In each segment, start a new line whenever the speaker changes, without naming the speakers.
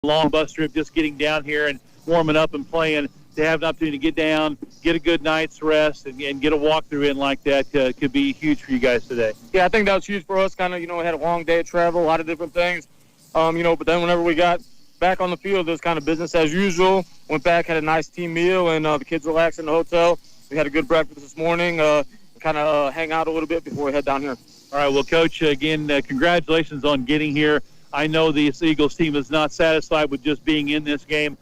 long bus trip, just getting down here and warming up and playing, to have an opportunity to get down, get a good night's rest, and get a walkthrough in like that could be huge for you guys today.
Yeah, I think that was huge for us. Kind of, had a long day of travel, a lot of different things. But then whenever we got back on the field, it was kind of business as usual. Went back, had a nice team meal, and the kids relaxed in the hotel. We had a good breakfast this morning, kind of hang out a little bit before we head down here.
All right, well, Coach, again, congratulations on getting here. I know the Eagles team is not satisfied with just being in this game.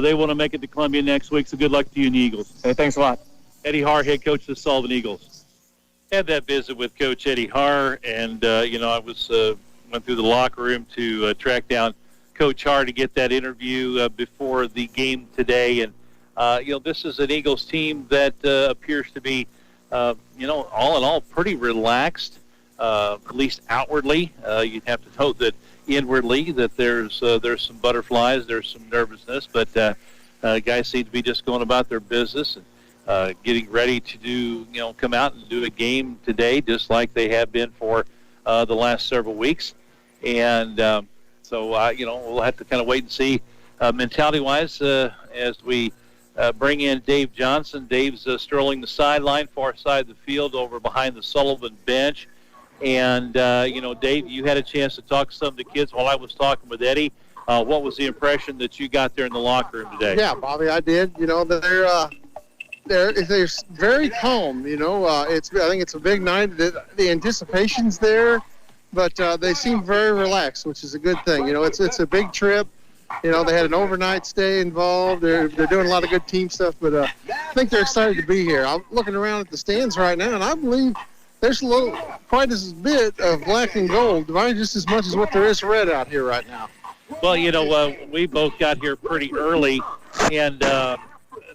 They want to make it to Columbia next week, so good luck to you and the Eagles.
Hey, thanks a lot.
Eddie Haar, head coach of the Sullivan Eagles. Had that visit with Coach Eddie Haar, and, I went through the locker room to track down Coach Haar to get that interview before the game today. And, this is an Eagles team that appears to be, all in all, pretty relaxed, at least outwardly. You'd have to note that inwardly that there's some butterflies, there's some nervousness, but guys seem to be just going about their business and getting ready to do, come out and do a game today, just like they have been for the last several weeks. And so we'll have to kind of wait and see mentality-wise as we bring in Dave Johnson. Dave's strolling the sideline, far side of the field, over behind the Sullivan bench. And, Dave, you had a chance to talk to some of the kids while I was talking with Eddie. What was the impression that you got there in the locker room today?
Yeah, Bobby, I did. They're very calm. I think it's a big night. The anticipation's there, but they seem very relaxed, which is a good thing. It's a big trip. They had an overnight stay involved. They're doing a lot of good team stuff, but I think they're excited to be here. I'm looking around at the stands right now, and I believe there's quite as bit of black and gold, just as much as what there is red out here right now.
Well, we both got here pretty early, and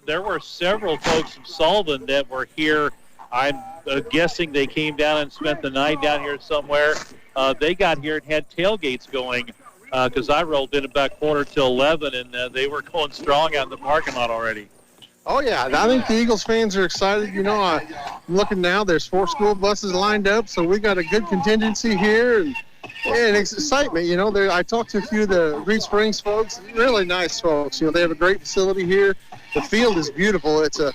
there were several folks from Sullivan that were here. I'm guessing they came down and spent the night down here somewhere. They got here and had tailgates going because I rolled in about 11:15, and they were going strong out in the parking lot already.
Oh, yeah. I think the Eagles fans are excited. I'm looking now, there's 4 school buses lined up, so we got a good contingency here. And it's excitement. I talked to a few of the Reed Springs folks, really nice folks. They have a great facility here. The field is beautiful. It's I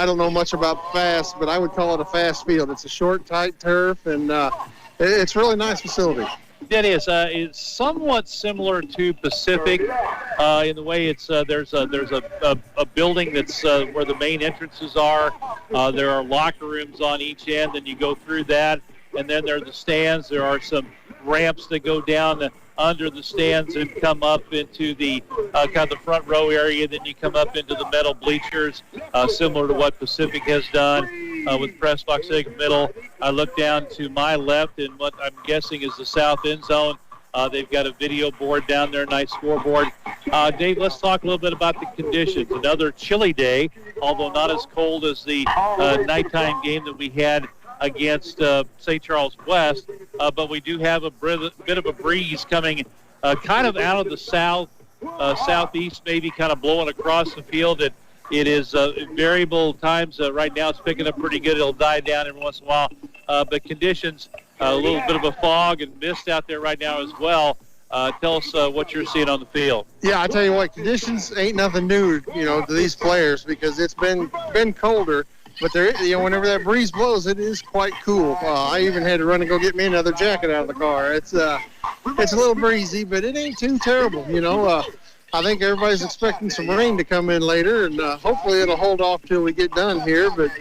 don't know much about fast, but I would call it a fast field. It's a short, tight turf, and it's a really nice facility.
It is. It's somewhat similar to Pacific in the way it's there's a building that's where the main entrances are. There are locker rooms on each end, and you go through that, and then there are the stands. There are some ramps that go down under the stands and come up into the kind of the front row area. Then you come up into the metal bleachers, similar to what Pacific has done with press box in the middle. I look down to my left in what I'm guessing is the south end zone. They've got a video board down there, nice scoreboard. Dave, let's talk a little bit about the conditions. Another chilly day, although not as cold as the nighttime game that we had against St. Charles West, but we do have a bit of a breeze coming kind of out of the southeast, maybe kind of blowing across the field. It is variable times. Right now it's picking up pretty good. It'll die down every once in a while. But conditions, a little bit of a fog and mist out there right now as well. Tell us what you're seeing on the field.
Yeah, I tell you what, conditions ain't nothing new, to these players because it's been colder. But whenever that breeze blows, it is quite cool. I even had to run and go get me another jacket out of the car. It's a little breezy, but it ain't too terrible. I think everybody's expecting some rain to come in later, and hopefully it'll hold off till we get done here. But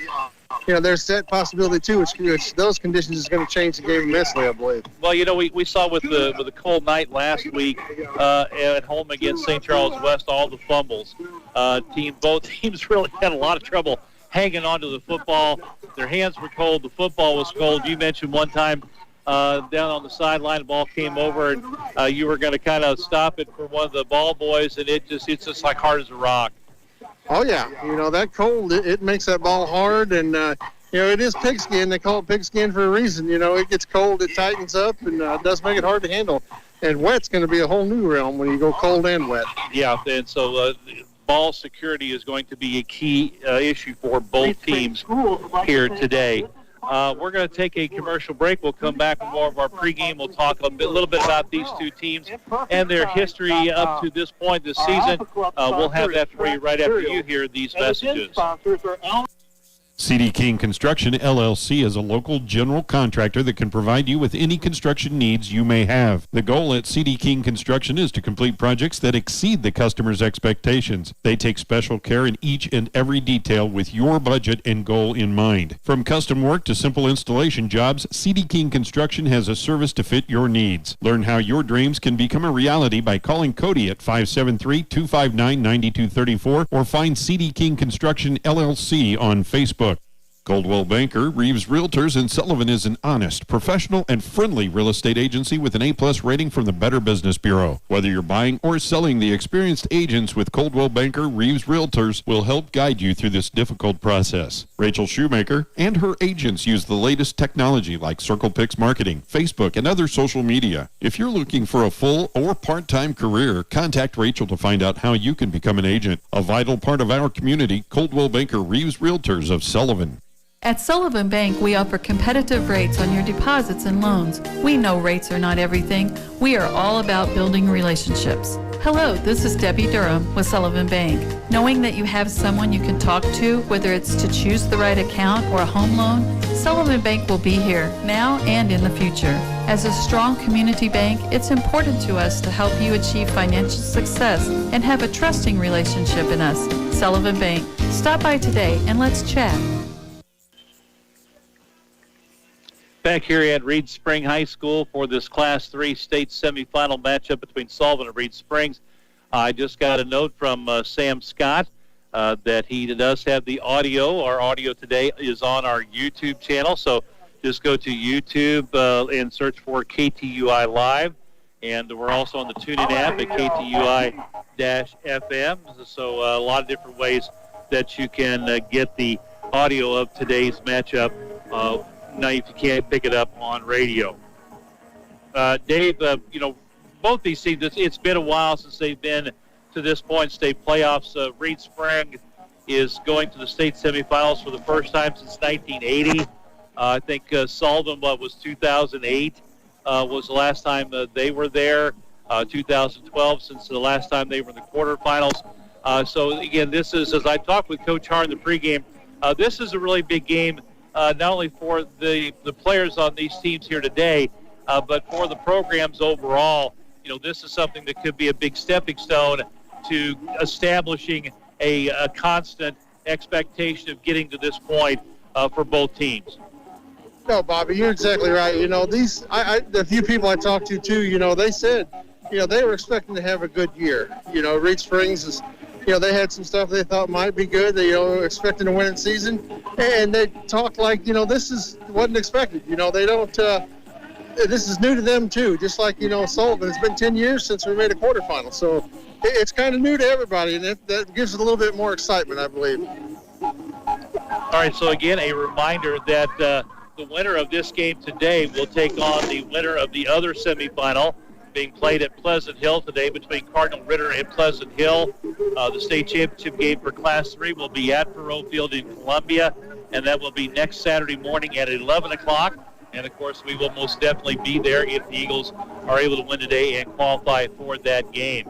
there's that possibility too, which those conditions is going to change the game immensely, I believe.
Well, we saw with the cold night last week at home against St. Charles West, all the fumbles. Both teams really had a lot of trouble hanging on to the football. Their hands were cold. The football was cold. You mentioned one time down on the sideline, the ball came over, and you were going to kind of stop it for one of the ball boys, and it's just like hard as a rock.
Oh, yeah. That cold, it makes that ball hard, and, it is pigskin. They call it pigskin for a reason. It gets cold, it tightens up, and it does make it hard to handle. And wet's going to be a whole new realm when you go cold and wet.
Yeah, and so ball security is going to be a key issue for both teams here today. We're going to take a commercial break. We'll come back with more of our pregame. We'll talk a little bit about these two teams and their history up to this point this season. We'll have that for you right after you hear these messages.
CD King Construction, LLC is a local general contractor that can provide you with any construction needs you may have. The goal at CD King Construction is to complete projects that exceed the customer's expectations. They take special care in each and every detail with your budget and goal in mind. From custom work to simple installation jobs, CD King Construction has a service to fit your needs. Learn how your dreams can become a reality by calling Cody at 573-259-9234 or find CD King Construction, LLC on Facebook. Coldwell Banker, Reeves Realtors, and Sullivan is an honest, professional, and friendly real estate agency with an A-plus rating from the Better Business Bureau. Whether you're buying or selling, the experienced agents with Coldwell Banker, Reeves Realtors will help guide you through this difficult process. Rachel Shoemaker and her agents use the latest technology like CirclePix Marketing, Facebook, and other social media. If you're looking for a full or part-time career, contact Rachel to find out how you can become an agent. A vital part of our community, Coldwell Banker, Reeves Realtors of Sullivan.
At Sullivan Bank, we offer competitive rates on your deposits and loans. We know rates are not everything. We are all about building relationships. Hello, this is Debbie Durham with Sullivan Bank. Knowing that you have someone you can talk to, whether it's to choose the right account or a home loan, Sullivan Bank will be here now and in the future. As a strong community bank, it's important to us to help you achieve financial success and have a trusting relationship in us. Sullivan Bank. Stop by today and let's chat.
Back here at Reed Spring High School for this Class 3 state semifinal matchup between Sullivan and Reed Springs. I just got a note from Sam Scott that he does have the audio. Our audio today is on our YouTube channel, so just go to YouTube and search for KTUI Live. And we're also on the TuneIn app at KTUI-FM. So a lot of different ways that you can get the audio of today's matchup. Now, if you can't pick it up on radio. Dave, both these teams, it's been a while since they've been to this point, state playoffs. Reed Spring is going to the state semifinals for the first time since 1980. I think Sullivan, was 2008 was the last time they were there. 2012 since the last time they were in the quarterfinals. So, again, this is, as I talked with Coach Hart in the pregame, this is a really big game. Not only for the players on these teams here today, but for the programs overall. This is something that could be a big stepping stone to establishing a constant expectation of getting to this point for both temes.
No, Bobby, you're exactly right. The few people I talked to, too, they said, they were expecting to have a good year. Reed Springs is, they had some stuff they thought might be good. They, expecting to win in season. And they talked like, this wasn't expected. They don't, this is new to them too. Just like, Sullivan, it's been 10 years since we made a quarterfinal. So it's kind of new to everybody, and that gives it a little bit more excitement, I believe.
All right, so again, a reminder that the winner of this game today will take on the winner of the other semifinal being played at Pleasant Hill today between Cardinal Ritter and Pleasant Hill. The state championship game for Class 3 will be at Perot Field in Columbia, and that will be next Saturday morning at 11 o'clock. And, of course, we will most definitely be there if the Eagles are able to win today and qualify for that game.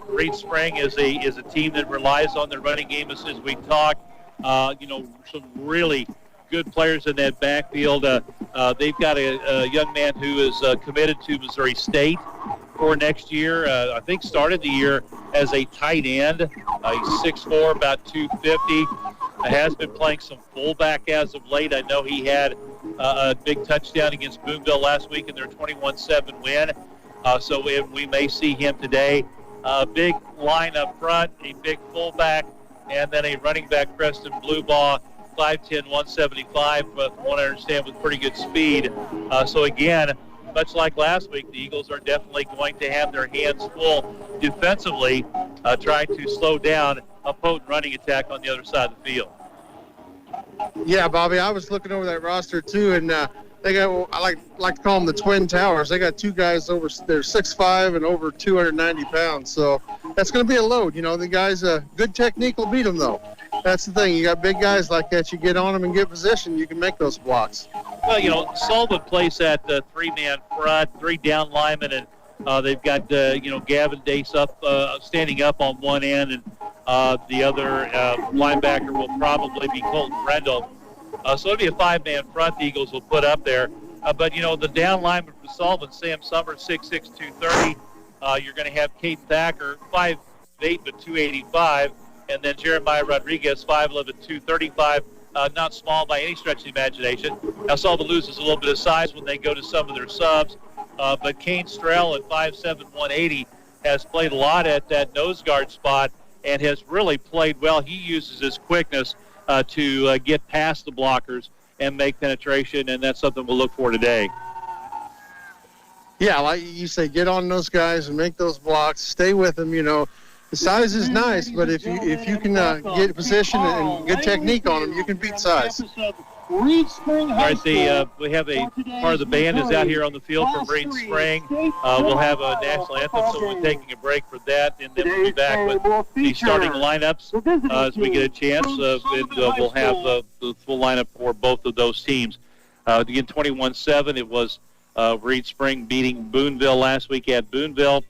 Reed Spring is a team that relies on their running game as we talk. Some really good players in that backfield. They've got a young man who is committed to Missouri State for next year. I think started the year as a tight end. He's 6'4", about 250. Has been playing some fullback as of late. I know he had a big touchdown against Boonville last week in their 21-7 win. So we may see him today. A big line up front, a big fullback, and then a running back, Preston Bluebaugh, 5'10", 175, but from what I understand with pretty good speed. So again, much like last week, the Eagles are definitely going to have their hands full defensively, trying to slow down a potent running attack on the other side of the field.
Yeah, Bobby, I was looking over that roster too, and they got, I like to call them the Twin Towers. They got two guys they're 6'5" and over 290 pounds, so that's going to be a load. The guys, good technique will beat them though. that's the thing. You got big guys like that. You get on them and get position, you can make those blocks.
Well, Sullivan plays that three-man front, three down linemen, and they've got, Gavin Dace up, standing up on one end, and the other linebacker will probably be Colton Brendel. So it'll be a five-man front the Eagles will put up there. But, the down lineman for Sullivan, Sam Summers, 6'6", 230. You're going to have Caden Thacker, 5'8", but 285. And then Jeremiah Rodriguez, 5'11", 235. Not small by any stretch of the imagination. Now, Sullivan loses a little bit of size when they go to some of their subs. But Kane Strell at 5'7", 180 has played a lot at that nose guard spot and has really played well. He uses his quickness to get past the blockers and make penetration, and that's something we'll look for today.
Yeah, like you say, get on those guys and make those blocks. Stay with them, The size is nice, but if you can get position and good technique on them, you can beat size.
All right, we have a part of the band is out here on the field from Reed Spring. We'll have a national anthem, so we're taking a break for that, and then we'll be back with the starting lineups as we get a chance. And we'll have the full lineup for both of those teams. Again, 21-7, it was Reed Spring beating Boonville last week at Boonville.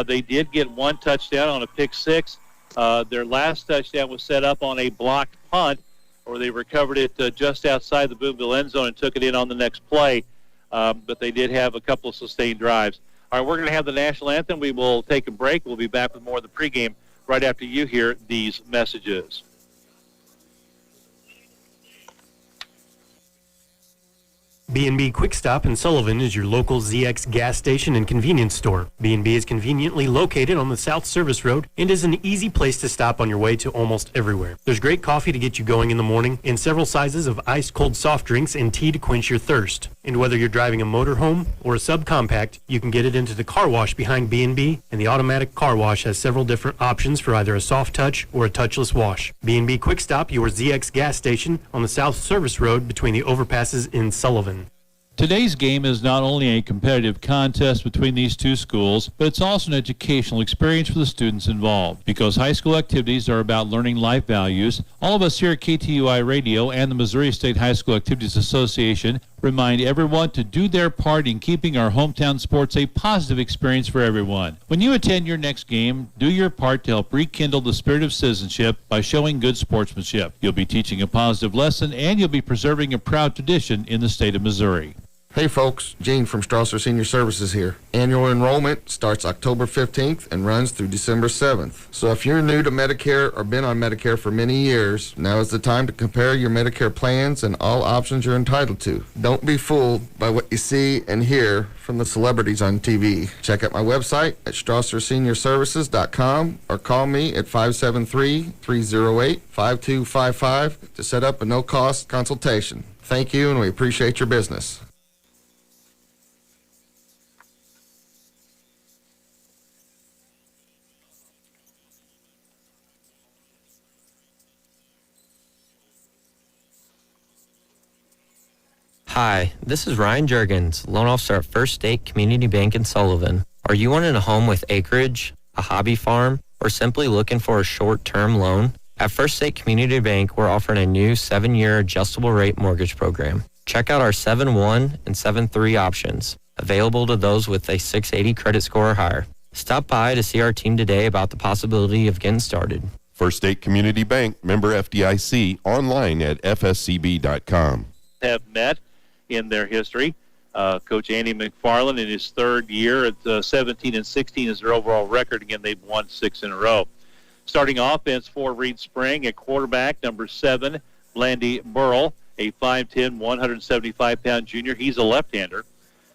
They did get one touchdown on a pick six. Their last touchdown was set up on a blocked punt, or they recovered it just outside the Boonville end zone and took it in on the next play. But they did have a couple of sustained drives. All right, we're going to have the national anthem. We will take a break. We'll be back with more of the pregame right after you hear these messages.
B&B Quick Stop in Sullivan is your local ZX gas station and convenience store. B&B is conveniently located on the South Service Road and is an easy place to stop on your way to almost everywhere. There's great coffee to get you going in the morning and several sizes of ice cold soft drinks and tea to quench your thirst. And whether you're driving a motorhome or a subcompact, you can get it into the car wash behind B&B, and the automatic car wash has several different options for either a soft touch or a touchless wash. B&B Quick Stop, your ZX gas station on the South Service Road between the overpasses in Sullivan.
Today's game is not only a competitive contest between these two schools, but it's also an educational experience for the students involved. Because high school activities are about learning life values, all of us here at KTUI Radio and the Missouri State High School Activities Association remind everyone to do their part in keeping our hometown sports a positive experience for everyone. When you attend your next game, do your part to help rekindle the spirit of citizenship by showing good sportsmanship. You'll be teaching a positive lesson, and you'll be preserving a proud tradition in the state of Missouri.
Hey folks, Gene from Strasser Senior Services here. Annual enrollment starts October 15th and runs through December 7th. So if you're new to Medicare or been on Medicare for many years, now is the time to compare your Medicare plans and all options you're entitled to. Don't be fooled by what you see and hear from the celebrities on TV. Check out my website at StrasserSeniorServices.com or call me at 573-308-5255 to set up a no-cost consultation. Thank you, and we appreciate your business.
Hi, this is Ryan Juergens, loan officer at First State Community Bank in Sullivan. Are you wanting a home with acreage, a hobby farm, or simply looking for a short-term loan? At First State Community Bank, we're offering a new 7-year adjustable rate mortgage program. Check out our 7-1 and 7-3 options, available to those with a 680 credit score or higher. Stop by to see our team today about the possibility of getting started.
First State Community Bank, member FDIC, online at fscb.com.
Have met in their history. Coach Andy McFarland in his third year at 17-16 is their overall record. Again, they've won 6 in a row. Starting offense for Reed Spring at quarterback, number 7, Blandy Burrell, a 5'10", 175-pound junior. He's a left-hander.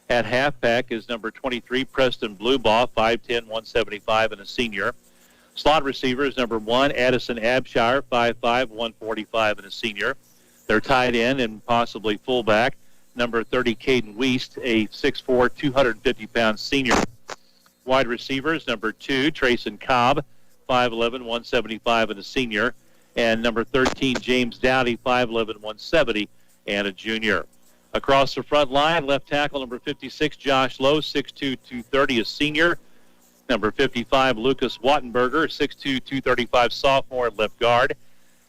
At halfback is number 23, Preston Bluebaugh, 5'10", 175, and a senior. Slot receiver is number 1, Addison Abshire, 5'5", 145, and a senior. Their tight end and possibly fullback, number 30, Caden Weist, a 6'4", 250-pound senior. Wide receivers, number 2, Trayson Cobb, 5'11", 175, and a senior. And number 13, James Dowdy, 5'11", 170, and a junior. Across the front line, left tackle, number 56, Josh Lowe, 6'2", 230, a senior. Number 55, Lucas Wattenberger, 6'2", 235, sophomore at left guard.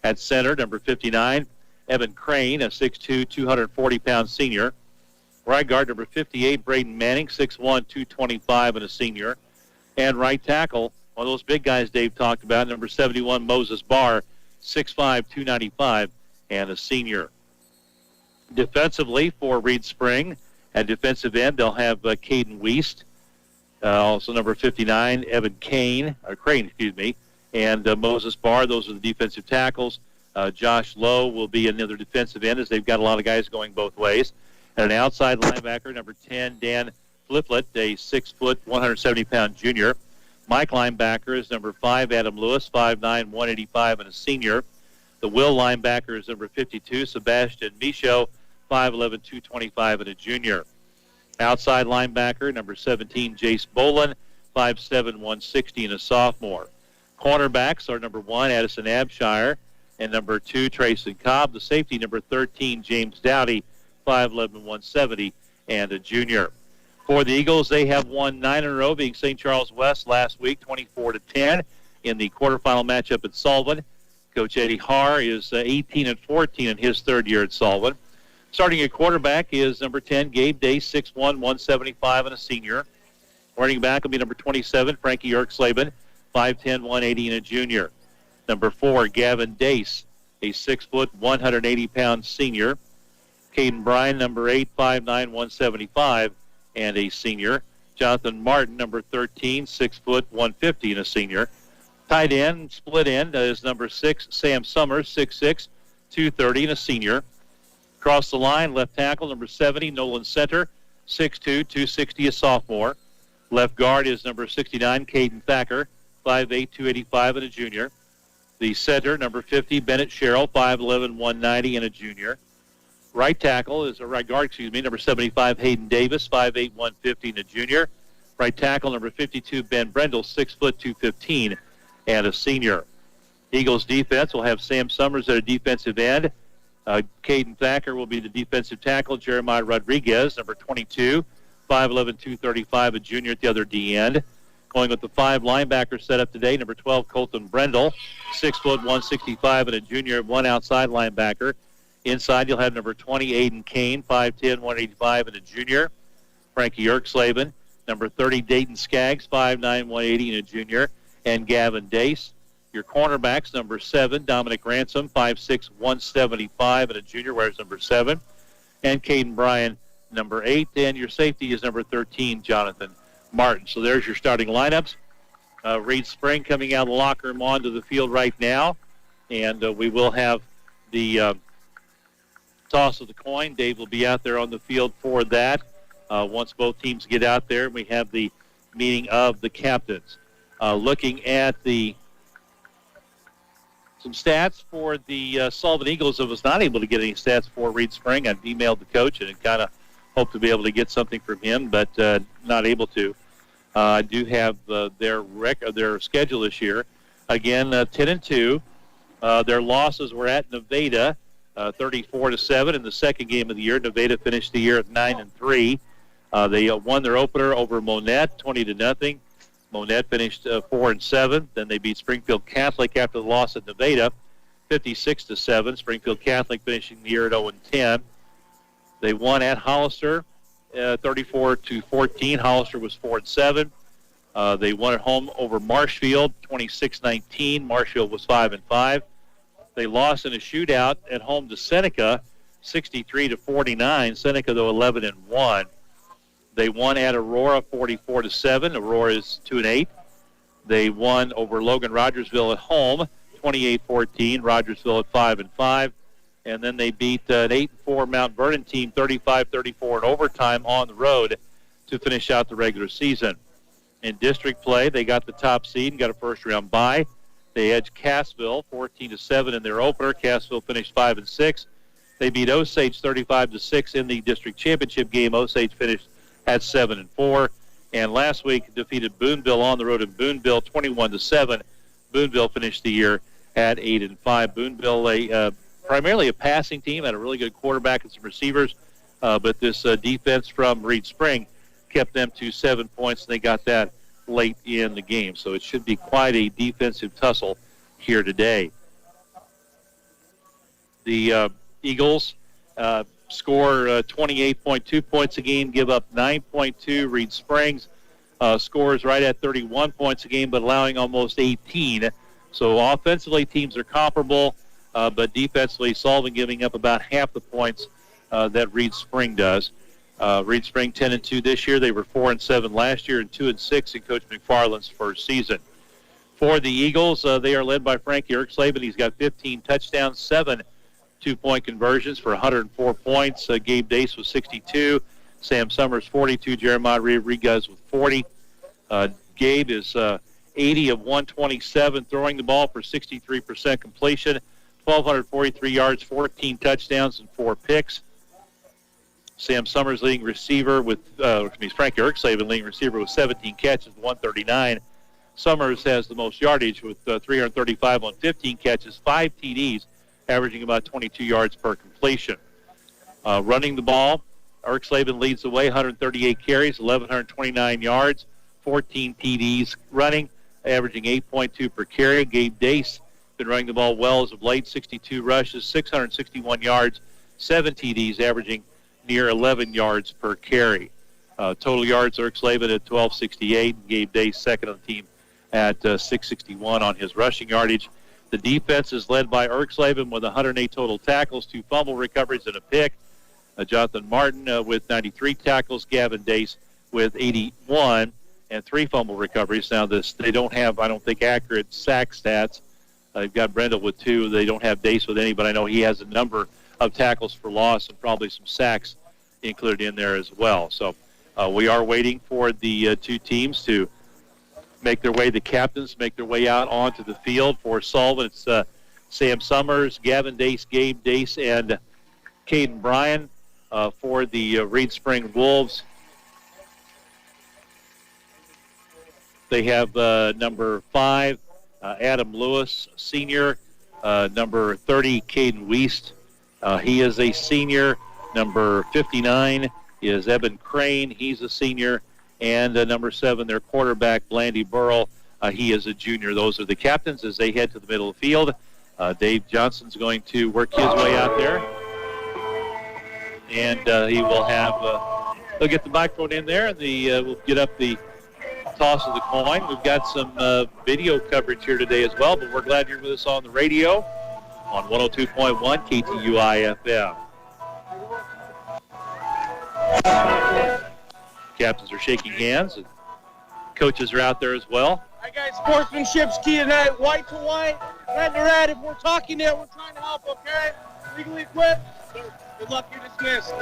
At center, number 59, Evan Crane, a 6'2", 240-pound senior. Right guard, number 58, Braden Manning, 6'1", 225, and a senior. And right tackle, one of those big guys Dave talked about, number 71, Moses Barr, 6'5", 295, and a senior. Defensively for Reed Spring, at defensive end, they'll have Caden Weist, also number 59, Evan Crane, and Moses Barr. Those are the defensive tackles. Josh Lowe will be another defensive end, as they've got a lot of guys going both ways. And an outside linebacker, number 10, Dan Fliplet, a 6 foot, 170-pound junior. Mike linebacker is number 5, Adam Lewis, 5'9", 185, and a senior. The will linebacker is number 52, Sebastian Michaud, 5'11", 225, and a junior. Outside linebacker, number 17, Jace Bolin, 5'7", 160, and a sophomore. Cornerbacks are number 1, Addison Abshire, and number 2, Trayson Cobb. The safety, number 13, James Dowdy, 5'11", 170, and a junior. For the Eagles, they have won 9 in a row, being St. Charles West last week, 24-10 in the quarterfinal matchup at Sullivan. Coach Eddie Haar is 18-14 in his third year at Sullivan. Starting at quarterback is number 10, Gabe Dace, 6'1", 175, and a senior. Running back will be number 27, Frankie Yerk-Slavin, 5'10", 180, and a junior. Number 4, Gavin Dace, a 6 foot, 180-pound senior. Caden Bryan, number 8, 5'9", 175, and a senior. Jonathan Martin, number 13, 6 foot, 150, and a senior. Tight end, split end, is number 6, Sam Summers, 6'6", 230, and a senior. Across the line, left tackle, number 70, Nolan Center, 6'2", 260, a sophomore. Left guard is number 69, Caden Thacker, 5'8", 285, and a junior. The center, number 50, Bennett Sherrill, 5'11", 190, and a junior. Right tackle is right guard, number 75, Hayden Davis, 5'8", 150, and a junior. Right tackle, number 52, Ben Brendel, 6 foot, 215, and a senior. Eagles defense will have Sam Summers at a defensive end. Caden Thacker will be the defensive tackle. Jeremiah Rodriguez, number 22, 5'11", 235, a junior at the other D end. Going with the 5 linebacker set up today, number 12, Colton Brendel, 6 foot, 165, and a junior, 1 outside linebacker. Inside, you'll have number 20, Aiden Kane, 5'10", 185, and a junior. Frankie Yerk-Slavin, number 30, Dayton Skaggs, 5'9", 180, and a junior. And Gavin Dace. Your cornerbacks, number 7, Dominic Ransom, 5'6", 175, and a junior, wears number 7. And Caden Bryan, number 8. And your safety is number 13, Jonathan Martin. So there's your starting lineups. Reed Spring coming out of the locker room onto the field right now. And we will have the toss of the coin. Dave will be out there on the field for that. Once both teams get out there, we have the meeting of the captains. Looking at some stats for the Sullivan Eagles. I was not able to get any stats for Reed Spring. I've emailed the coach and kind of hoped to be able to get something from him, but not able to. I do have their schedule this year. Again, 10-2. Their losses were at Nevada, 34-7 in the second game of the year. Nevada finished the year at 9-3. They won their opener over Monette, 20-0. Monette finished 4-7. Then they beat Springfield Catholic after the loss at Nevada, 56-7. Springfield Catholic finishing the year at 0-10. They won at Hollister, 34-14. Hollister was 4-7. They won at home over Marshfield, 26-19. Marshfield was 5-5. They lost in a shootout at home to Seneca, 63-49. Seneca, though, 11-1. They won at Aurora, 44-7. Aurora is 2-8. They won over Logan Rogersville at home, 28-14. Rogersville at 5-5. And then they beat an 8-4 Mount Vernon team, 35-34 in overtime on the road to finish out the regular season. In district play, they got the top seed and got a first-round bye. They edged Cassville 14-7 in their opener. Cassville finished 5-6. They beat Osage 35-6 in the district championship game. Osage finished at 7-4. And last week defeated Boonville on the road in Boonville 21-7. Boonville finished the year at 8-5. Boonville, primarily a passing team, had a really good quarterback and some receivers, but this defense from Reed Spring kept them to 7 points, and they got that late in the game. So it should be quite a defensive tussle here today. The Eagles score 28.2 points a game, give up 9.2. Reed Springs scores right at 31 points a game, but allowing almost 18. So offensively, teams are comparable, but defensively, Sullivan giving up about half the points that Reed Spring does. Reed Spring 10-2 this year. They were 4-7 last year and 2-6 in Coach McFarland's first season. For the Eagles, they are led by Frankie Erkslavin. He's got 15 touchdowns, 7 two-point conversions for 104 points. Gabe Dace with 62. Sam Summers 42. Jeremiah Rodriguez with 40. Gabe is 80 of 127, throwing the ball for 63% completion, 1,243 yards, 14 touchdowns, and 4 picks. Sam Summers leading receiver with, Frankie Erkslavin leading receiver with 17 catches, 139. Summers has the most yardage with 335 on 15 catches, 5 TDs, averaging about 22 yards per completion. Running the ball, Erkslavin leads the way, 138 carries, 1,129 yards, 14 TDs running, averaging 8.2 per carry. Gabe Dace been running the ball well as of late, 62 rushes, 661 yards, 7 TDs, averaging near 11 yards per carry. Total yards, Erkslavin at 1,268. Gabe Dace second on the team at 661 on his rushing yardage. The defense is led by Erkslavin with 108 total tackles, 2 fumble recoveries, and a pick. Jonathan Martin with 93 tackles, Gavin Dace with 81, and 3 fumble recoveries. Now, they don't have, I don't think, accurate sack stats. They've got Brendel with 2. They don't have Dace with any, but I know he has a number of tackles for loss and probably some sacks included in there as well. So we are waiting for the 2 teams to make their way, the captains make their way out onto the field. For Sullivan, it's Sam Summers, Gavin Dace, Gabe Dace, and Caden Bryan. For the Reed Spring Wolves, they have number 5, Adam Lewis, senior. Number 30, Caden Wiest. He is a senior. Number 59 is Evan Crane. He's a senior. And number 7, their quarterback, Blandy Burrell. He is a junior. Those are the captains as they head to the middle of the field. Dave Johnson's going to work his way out there. And he will have, he'll get the microphone in there, and we'll get up the toss of the coin. We've got some video coverage here today as well, but we're glad you're with us on the radio on 102.1 KTUI FM. Captains are shaking hands, and coaches are out there as well.
All right, guys, sportsmanship's key tonight. White to white, red to red. If we're talking there, we're trying to help, okay? Legally equipped. Good luck, you're dismissed.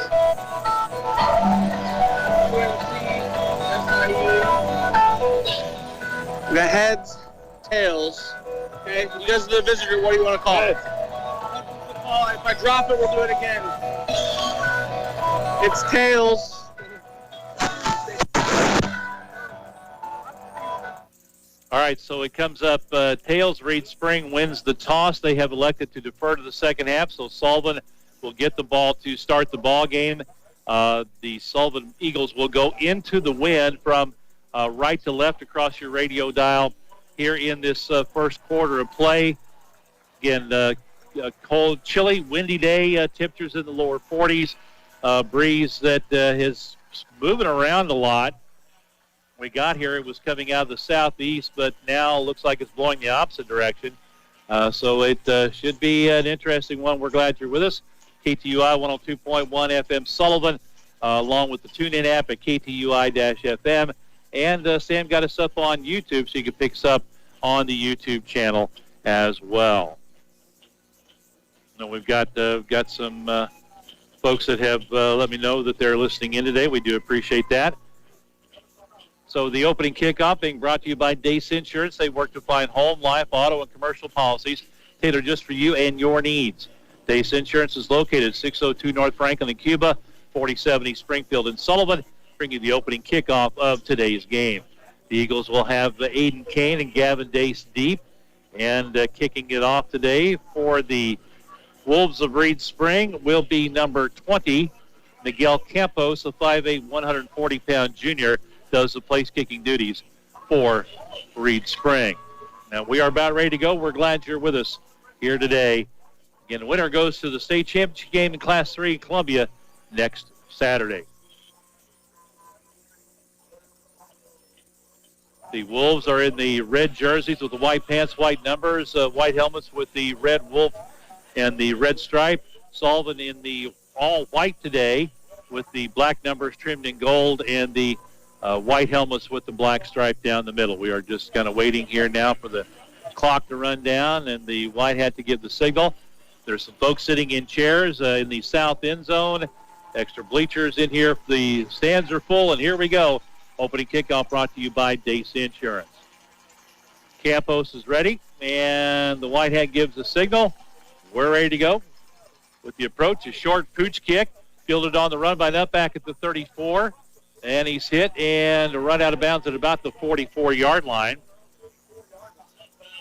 We got heads, tails. Okay, you guys are the visitor. What do you want to call it? If I drop it, we'll do it again. It's tails.
All right, so it comes up tails. Reed Spring wins the toss. They have elected to defer to the second half, so Sullivan will get the ball to start the ball game. The Sullivan Eagles will go into the wind from right to left across your radio dial here in this first quarter of play. Again, cold, chilly, windy day, temperatures in the lower 40s. Breeze that is moving around a lot. We got here, it was coming out of the southeast, but now looks like it's blowing the opposite direction. So it should be an interesting one. We're glad you're with us. KTUI 102.1 FM Sullivan, along with the TuneIn app at KTUI-FM. And Sam got us up on YouTube, so you can pick us up on the YouTube channel as well. Now we've got some folks that have let me know that they're listening in today. We do appreciate that. So the opening kickoff being brought to you by Dace Insurance. They work to find home, life, auto, and commercial policies tailored just for you and your needs. Dace Insurance is located at 602 North Franklin in Cuba, 4070 Springfield and Sullivan, bringing the opening kickoff of today's game. The Eagles will have Aiden Kane and Gavin Dace deep, and kicking it off today for the Wolves of Reed Spring will be number 20, Miguel Campos, a 5'8", 140-pound junior, does the place-kicking duties for Reed Spring. Now, we are about ready to go. We're glad you're with us here today. Again, the winner goes to the state championship game in Class 3 in Columbia next Saturday. The Wolves are in the red jerseys with the white pants, white numbers, white helmets with the red wolf and the red stripe. Sullivan in the all white today with the black numbers trimmed in gold and the white helmets with the black stripe down the middle. We are just kind of waiting here now for the clock to run down and the white hat to give the signal. There's some folks sitting in chairs in the south end zone. Extra bleachers in here. The stands are full, and here we go. Opening kickoff brought to you by Dace Insurance. Campos is ready, and the white hat gives the signal. We're ready to go. With the approach, a short pooch kick, fielded on the run by Nutback at the 34, and he's hit and run out of bounds at about the 44-yard line.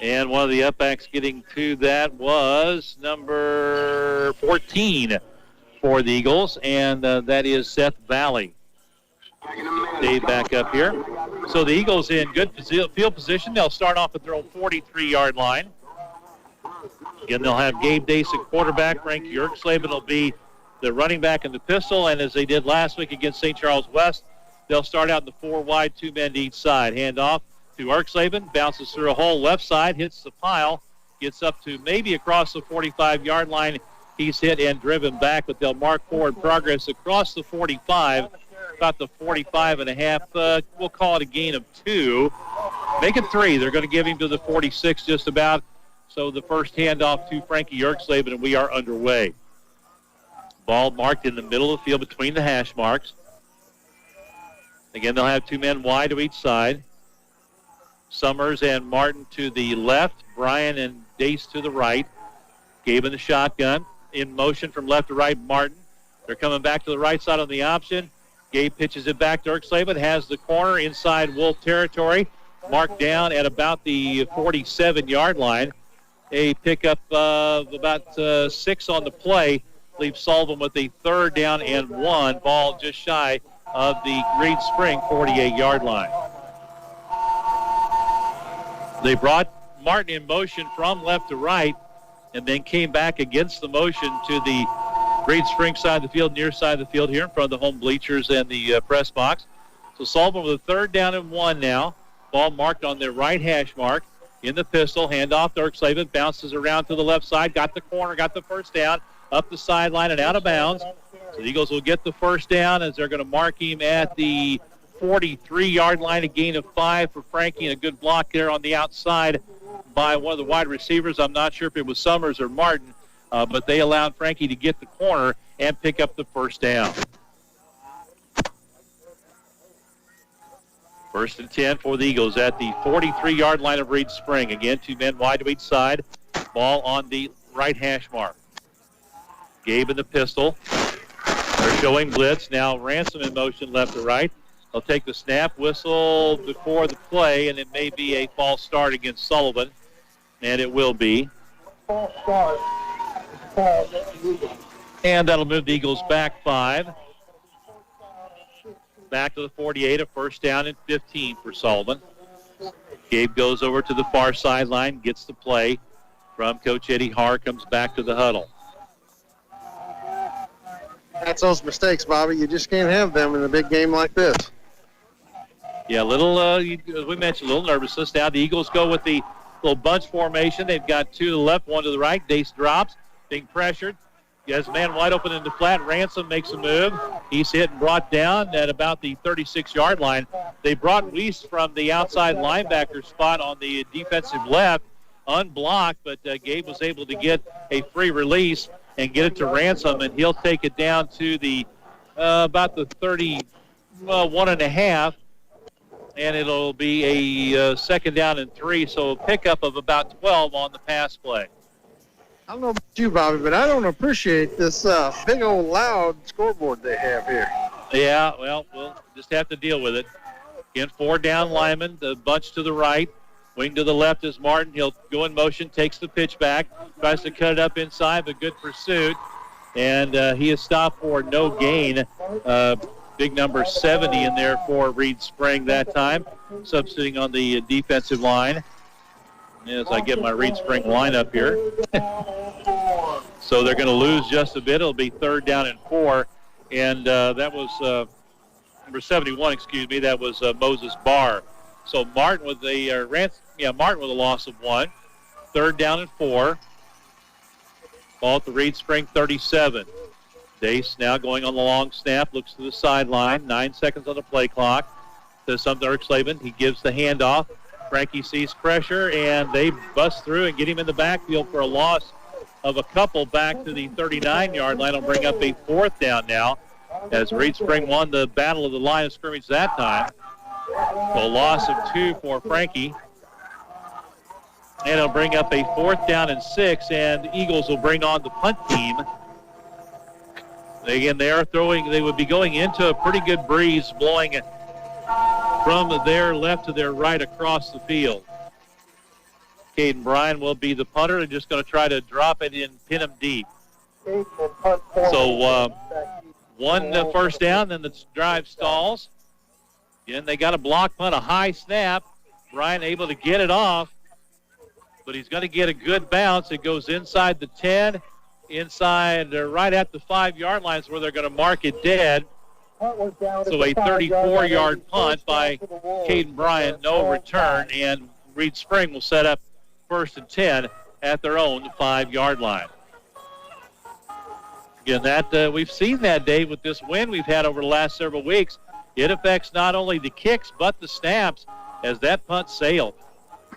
And one of the upbacks getting to that was number 14 for the Eagles, and that is Seth Valley. Dave back up here. So the Eagles in good field position. They'll start off at their own 43-yard line. Again, they'll have Gabe Dace at quarterback. Frankie Erksleben will be the running back in the pistol. And as they did last week against St. Charles West, they'll start out in the 4 wide, 2 men to each side. Hand off to Erksleben, bounces through a hole left side, hits the pile, gets up to maybe across the 45-yard line. He's hit and driven back, but they'll mark forward progress across the 45. About the 45.5. We'll call it a gain of 2. Make it 3. They're going to give him to the 46 just about. So the first handoff to Frankie Erksleben, and we are underway. Ball marked in the middle of the field between the hash marks. Again, they'll have 2 men wide to each side. Summers and Martin to the left. Bryan and Dace to the right. Gabe in the shotgun. In motion from left to right, Martin. They're coming back to the right side on the option. Gabe pitches it back to Erksleben, has the corner inside Wolf territory, marked down at about the 47-yard line. A pickup of about 6 on the play leaves Sullivan with a 3rd down and 1, ball just shy of the Reed Spring 48-yard line. They brought Martin in motion from left to right and then came back against the motion to the Reed Spring side of the field, near side of the field here in front of the home bleachers and the press box. So Sullivan with a 3rd down and 1 now. Ball marked on their right hash mark in the pistol. Handoff to Erksleben, bounces around to the left side, got the corner, got the first down, up the sideline and out of bounds. So the Eagles will get the first down as they're going to mark him at the 43-yard line, a gain of 5 for Frankie, and a good block there on the outside by one of the wide receivers. I'm not sure if it was Summers or Martin. But they allowed Frankie to get the corner and pick up the first down. 1st and 10 for the Eagles at the 43-yard line of Reed Spring. Again, 2 men wide to each side. Ball on the right hash mark. Gabe in the pistol. They're showing blitz. Now Ransom in motion left to right. They'll take the snap, whistle before the play, and it may be a false start against Sullivan. And it will be.
False start.
And that'll move the Eagles back 5. Back to the 48, a 1st down and 15 for Sullivan. Gabe goes over to the far sideline, gets the play from Coach Eddie Haar, comes back to the huddle.
That's those mistakes, Bobby. You just can't have them in a big game like this.
Yeah, as we mentioned, a little nervousness. Now the Eagles go with the little bunch formation. They've got 2 to the left, 1 to the right. Dace drops. Being pressured. He has a man wide open in the flat. Ransom makes a move. He's hit and brought down at about the 36-yard line. They brought Weiss from the outside linebacker spot on the defensive left, unblocked, but Gabe was able to get a free release and get it to Ransom, and he'll take it down to the about the 31.5, and it'll be a 2nd down and 3, so a pickup of about 12 on the pass play.
I don't know about you, Bobby, but I don't appreciate this big old loud scoreboard they have here.
Yeah, well, we'll just have to deal with it. Again, 4 down linemen, the bunch to the right. Wing to the left is Martin. He'll go in motion, takes the pitch back, tries to cut it up inside, but good pursuit. And he is stopped for no gain. Big number 70 in there for Reed Spring that time, substituting on the defensive line. as I get my Reed Spring lineup here. So they're going to lose just a bit. It'll be 3rd down and 4. And that was number 71, that was Moses Barr. So Martin with Martin with a loss of 1. 3rd down and 4. Ball at the Reed Spring 37. Dace now going on the long snap, looks to the sideline. 9 seconds on the play clock. Says something to Eric Slavin. He gives the handoff. Frankie sees pressure, and they bust through and get him in the backfield for a loss of a couple back to the 39-yard line. Will bring up a 4th down now, as Reed Spring won the battle of the line of scrimmage that time. So a loss of 2 for Frankie. And it'll bring up a 4th down and 6, and Eagles will bring on the punt team. Again, they would be going into a pretty good breeze blowing from their left to their right across the field. Caden Bryan will be the punter. They're just going to try to drop it and pin him deep. So one first down, then the drive stalls. Again, they got a block punt, a high snap. Bryan able to get it off, but he's going to get a good bounce. It goes inside the 10, inside right at the 5-yard line is where they're going to mark it dead. So a 34-yard punt by Caden Bryan, no return, and Reed Spring will set up 1st and 10 at their own 5-yard line. Again, that we've seen that, Dave, with this win we've had over the last several weeks. It affects not only the kicks but the snaps as that punt sailed.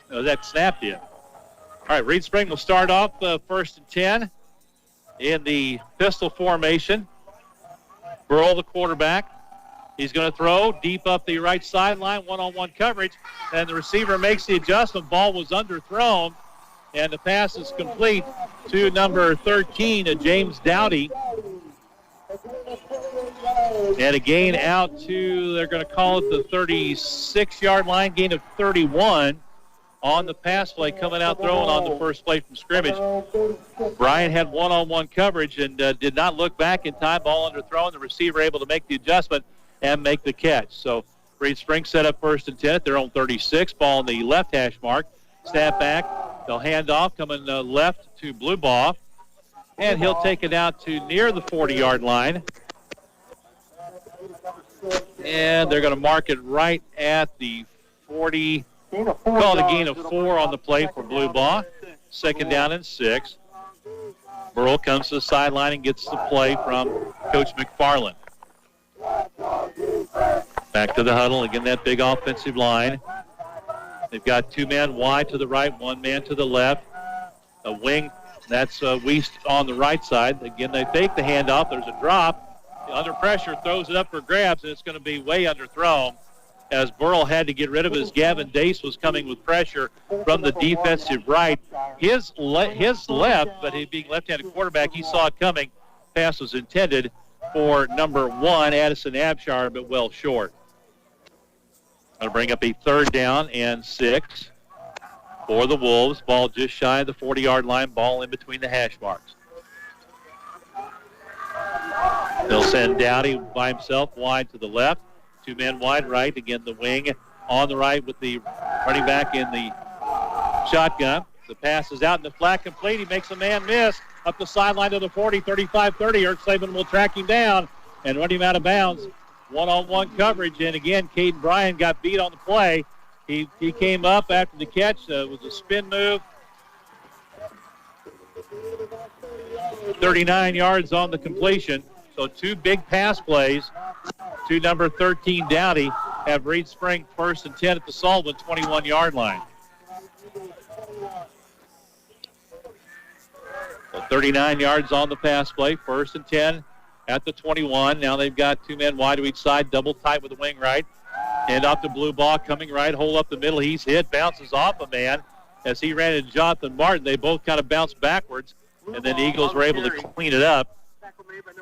That snap did. All right, Reed Spring will start off 1st and 10 in the pistol formation. Burrell, the quarterback. He's going to throw deep up the right sideline, one-on-one coverage, and the receiver makes the adjustment. Ball was underthrown, and the pass is complete to number 13, James Dowdy. And a gain out to, they're going to call it the 36-yard line, gain of 31 on the pass play, coming out throwing on the first play from scrimmage. Bryan had one-on-one coverage and did not look back in time. Ball underthrown. The receiver able to make the adjustment and make the catch. So Reed Spring set up 1st and 10 at their own 36. Ball on the left hash mark. Snap back. They'll hand off, coming left to Bluebaugh. And he'll take it out to near the 40-yard line. And they're going to mark it right at the 40. Called a gain of 4 on the play for Bluebaugh. 2nd down and 6. Burrell comes to the sideline and gets the play from Coach McFarland. Back to the huddle. Again, that big offensive line. They've got 2 men wide to the right, 1 man to the left. A wing, that's Wiest on the right side. Again, they fake the handoff. There's a drop. Under pressure, throws it up for grabs, and it's going to be way underthrown, as Burrell had to get rid of it as Gavin Dace was coming with pressure from the defensive right. His left, but he being left-handed quarterback, he saw it coming. Pass was intended for number 1, Addison Abshire, but well short. Going to bring up a 3rd down and 6 for the Wolves. Ball just shy of the 40-yard line. Ball in between the hash marks. They'll send Dowdy by himself wide to the left. 2 men wide right. Again, the wing on the right with the running back in the shotgun. The pass is out in the flat, complete. He makes a man miss up the sideline to the 40, 35, 30. Eric Slavin will track him down and run him out of bounds. One-on-one coverage. And again, Caden Bryan got beat on the play. He came up after the catch. It was a spin move. 39 yards on the completion. So 2 big pass plays to number 13, Dowdy, have Reed Spring 1st and 10 at the Sullivan 21-yard line. So 39 yards on the pass play, 1st and 10 at the 21. Now they've got 2 men wide to each side, double tight with the wing right. Hand off to Bluebaugh, coming right, hole up the middle. He's hit, bounces off a man as he ran into Jonathan Martin. They both kind of bounced backwards, and then the Eagles were able to clean it up.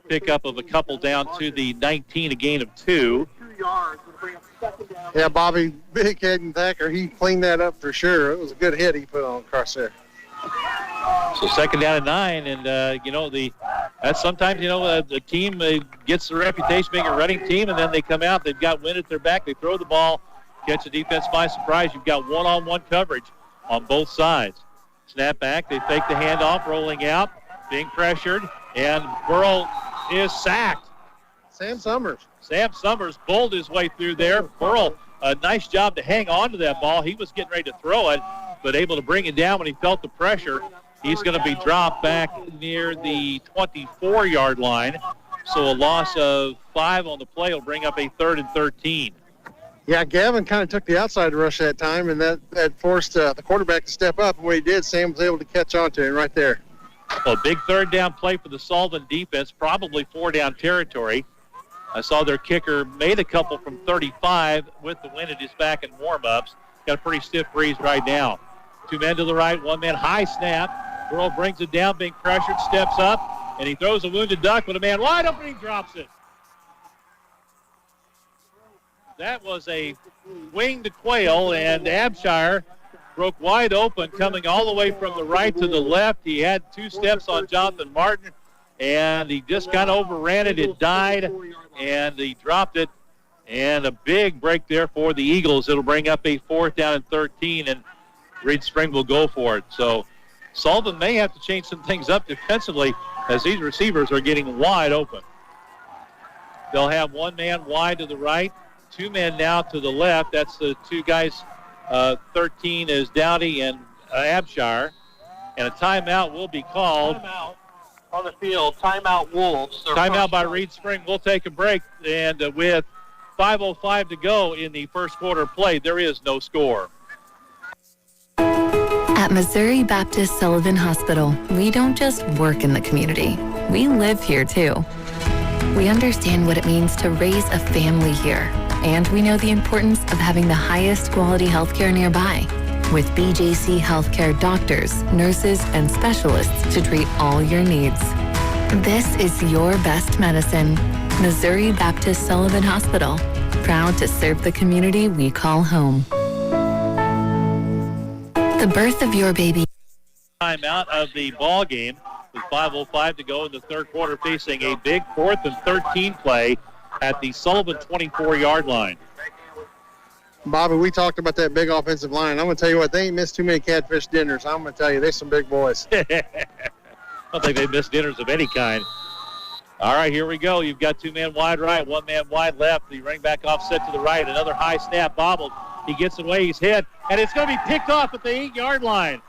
Pick up of a couple down to the 19, a gain of 2.
Yeah, Bobby, big head and Thacker, he cleaned that up for sure. It was a good hit he put on across there.
So 2nd down and 9, and that's sometimes the team gets the reputation being a running team, and then they come out, they've got wind at their back, they throw the ball, catch the defense by surprise. You've got one-on-one coverage on both sides. Snap back. They fake the handoff, rolling out, being pressured, and Burrow is sacked.
Sam Summers
bowled his way through there. Burrow, a nice job to hang on to that ball. He was getting ready to throw it, but able to bring it down when he felt the pressure. He's going to be dropped back near the 24-yard line. So a loss of 5 on the play will bring up a 3rd and 13.
Yeah, Gavin kind of took the outside rush that time, and that forced the quarterback to step up. And when he did, Sam was able to catch on to him right there.
Well, a big 3rd down play for the Sullivan defense, probably 4-down territory. I saw their kicker made a couple from 35 with the wind at his back in warm-ups. Got a pretty stiff breeze right now. 2 men to the right, 1 man high snap. Burrow brings it down, being pressured, steps up, and he throws a wounded duck with a man wide open. He drops it. That was a winged quail, and Abshire broke wide open, coming all the way from the right to the left. He had 2 steps on Jonathan Martin, and he just kind of overran it. It died, and he dropped it. And a big break there for the Eagles. It'll bring up a 4th down and 13, and Reed Spring will go for it. So Sullivan may have to change some things up defensively as these receivers are getting wide open. They'll have 1 man wide to the right, 2 men now to the left. That's the 2 guys. 13 is Dowdy and Abshire. And a timeout will be called.
Timeout on the field. Timeout Wolves.
Timeout by Reed Spring. We'll take a break. And with 5:05 to go in the first quarter of play, there is no score.
At Missouri Baptist Sullivan Hospital, we don't just work in the community. We live here, too. We understand what it means to raise a family here, and we know the importance of having the highest quality healthcare nearby, with BJC Healthcare doctors, nurses, and specialists to treat all your needs. This is your best medicine. Missouri Baptist Sullivan Hospital, proud to serve the community we call home. The birth of your baby.
Timeout of the ball game with 5:05 to go in the third quarter, facing a big 4th and 13 play at the Sullivan 24-yard line.
Bobby, we talked about that big offensive line. I'm going to tell you what, they ain't missed too many catfish dinners. I'm going to tell you, they're some big boys.
I don't think they missed dinners of any kind. All right, here we go. You've got 2 men wide right, 1 man wide left. The running back offset to the right. Another high snap, bobbled. He gets away, he's hit, and it's going to be picked off at the 8-yard line.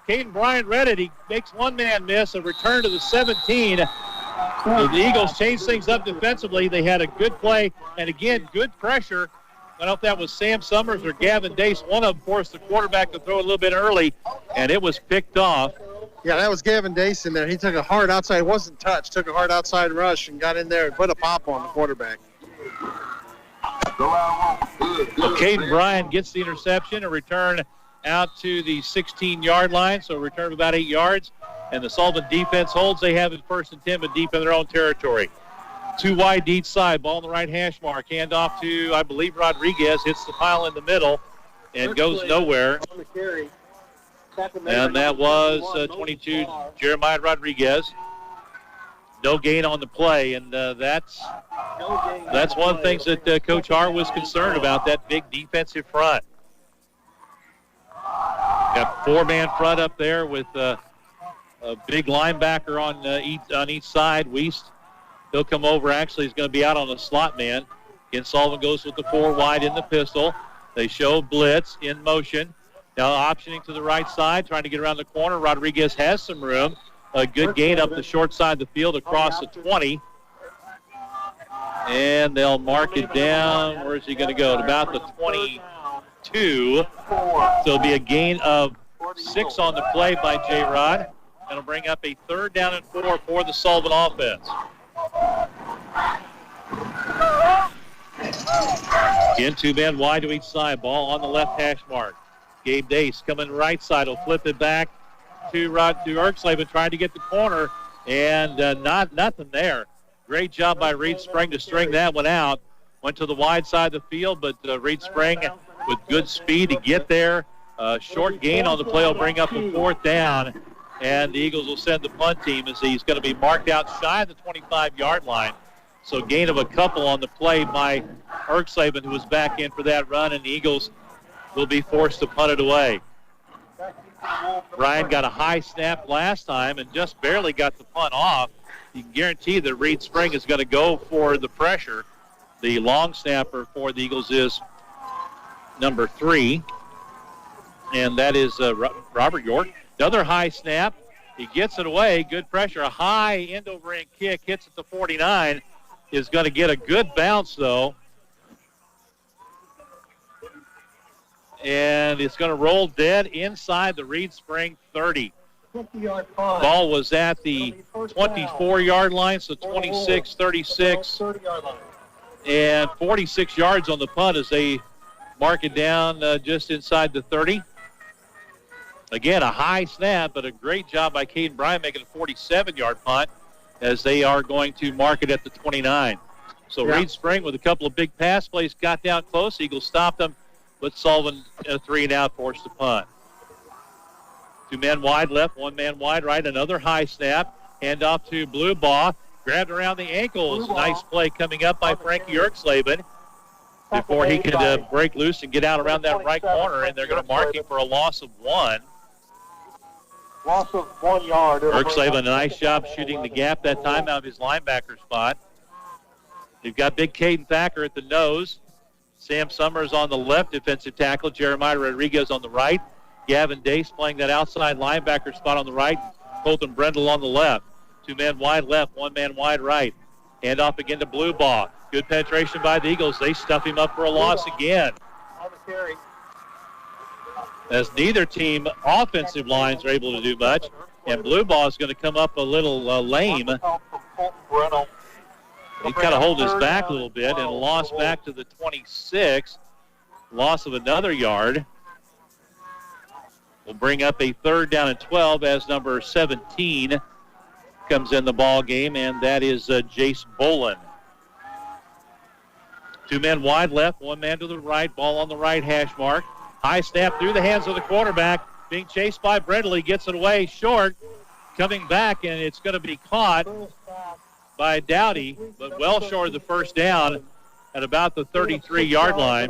Caden Bryant read it. He makes 1 man miss, a return to the 17. The Eagles changed things up defensively. They had a good play, and again, good pressure. I don't know if that was Sam Summers or Gavin Dace. One of them forced the quarterback to throw a little bit early, and it was picked off.
Yeah, that was Gavin Dace in there. He took a hard outside, it wasn't touched, took a hard outside rush and got in there and put a pop on the quarterback.
So Caden Bryant gets the interception, a return out to the 16-yard line, so a return of about 8 yards. And the Sullivan defense holds. They have it 1st and 10, but deep in their own territory. 2 wide each side, ball on the right hash mark. Handoff to, I believe, Rodriguez. Hits the pile in the middle and goes nowhere. And that was 22, Jeremiah Rodriguez. No gain on the play, and that's one of the things that Coach Hart was concerned about, that big defensive front. Got 4-man front up there with a big linebacker on each side. Weist, he'll come over. Actually, he's going to be out on the slot man. Again, Sullivan goes with the 4 wide in the pistol. They show blitz in motion. Now optioning to the right side, trying to get around the corner. Rodriguez has some room. A good gain up the short side of the field across the 20. And they'll mark it down. Where's he going to go? At about the 22. So it'll be a gain of 6 on the play by J-Rod. That'll bring up a 3rd down and 4 for the Sullivan offense. Again, 2 men wide to each side. Ball on the left hash mark. Gabe Dace coming right side. Will flip it back to Erksleben, trying to get the corner, and nothing there. Great job by Reed Spring to string that one out. Went to the wide side of the field, but Reed Spring with good speed to get there. Short gain on the play will bring up a 4th down, and the Eagles will send the punt team as he's going to be marked out shy of the 25-yard line. So gain of a couple on the play by Erksleben, who was back in for that run, and the Eagles will be forced to punt it away. Brian got a high snap last time and just barely got the punt off. You can guarantee that Reed Spring is going to go for the pressure. The long snapper for the Eagles is number 3, and that is Robert York. Another high snap. He gets it away. Good pressure. A high end-over-end kick. Hits at the 49. Is going to get a good bounce, though. And it's going to roll dead inside the Reed Spring 30. Ball was at the 24-yard line, so 26, 36, and 46 yards on the punt as they mark it down just inside the 30. Again, a high snap, but a great job by Caden Bryan making a 47-yard punt as they are going to mark it at the 29. So Reed Spring with a couple of big pass plays got down close. Eagles stopped them, but Sullivan a 3-and-out forced the punt. 2 men wide left, 1 man wide right. Another high snap. Handoff to Blue Ball. Grabbed around the ankles. Nice play coming up by Frankie Erksleben before he could break loose and get out around that right corner, and they're going to mark him for a loss of 1.
Loss of 1 yard.
Erksleben, a nice job shooting the gap that time out of his linebacker spot. They've got big Caden Thacker at the nose. Sam Summers on the left defensive tackle. Jeremiah Rodriguez on the right. Gavin Dace playing that outside linebacker spot on the right. Colton Brendel on the left. 2 men wide left, 1 man wide right. Hand off again to Blue Ball. Good penetration by the Eagles. They stuff him up for a loss again. As neither team offensive lines are able to do much. And Blue Ball is going to come up a little lame. He kind of hold his back a little bit, and a loss back to the 26. Loss of another yard. Will bring up a 3rd down and 12 as number 17 comes in the ball game, and that is Jace Bolin. 2 men wide left, 1 man to the right, ball on the right hash mark. High snap through the hands of the quarterback, being chased by Brendel. He gets it away short, coming back, and it's going to be caught by Dowdy, but well short of the 1st down at about the 33-yard line.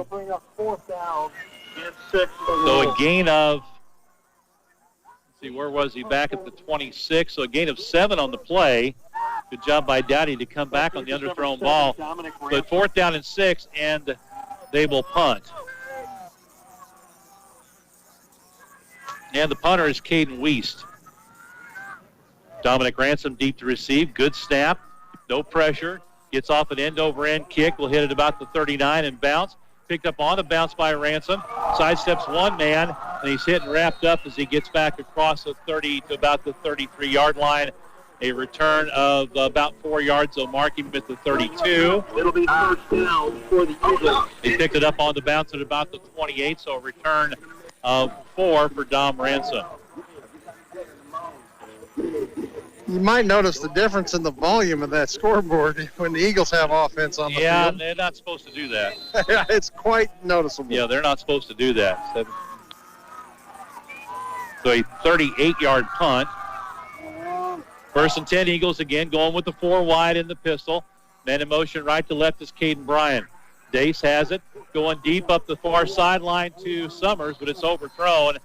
So a gain of, let's see, where was he? Back at the 26. So a gain of 7 on the play. Good job by Dowdy to come back on the underthrown ball. But 4th down and 6, and they will punt. And the punter is Caden Weist. Dominic Ransom deep to receive. Good snap. No pressure. Gets off an end-over-end kick. Will hit it about the 39 and bounce. Picked up on the bounce by Ransom. Sidesteps 1 man, and he's hit and wrapped up as he gets back across the 30 to about the 33-yard line. A return of about 4 yards. They'll mark him at the 32.
It'll be 1st down for the Eagles.
He picked it up on the bounce at about the 28, so a return of 4 for Dom Ransom.
You might notice the difference in the volume of that scoreboard when the Eagles have offense on the field.
Yeah, they're not supposed to do that.
It's quite noticeable.
Yeah, they're not supposed to do that. So a 38-yard punt. 1st and 10, Eagles again going with the 4 wide in the pistol. Man in motion right to left is Caden Bryan. Dace has it, going deep up the far sideline to Summers, but it's overthrown.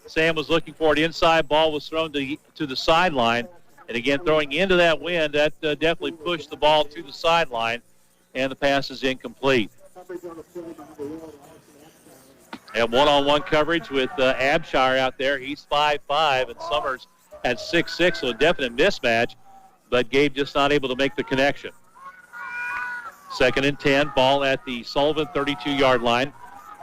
Sam was looking for it inside. Ball was thrown to the sideline. And again, throwing into that wind, that definitely pushed the ball to the sideline, and the pass is incomplete. And one-on-one coverage with Abshire out there. He's 5'5", and Summers at 6'6", so a definite mismatch, but Gabe just not able to make the connection. 2nd and 10, ball at the Sullivan 32-yard line.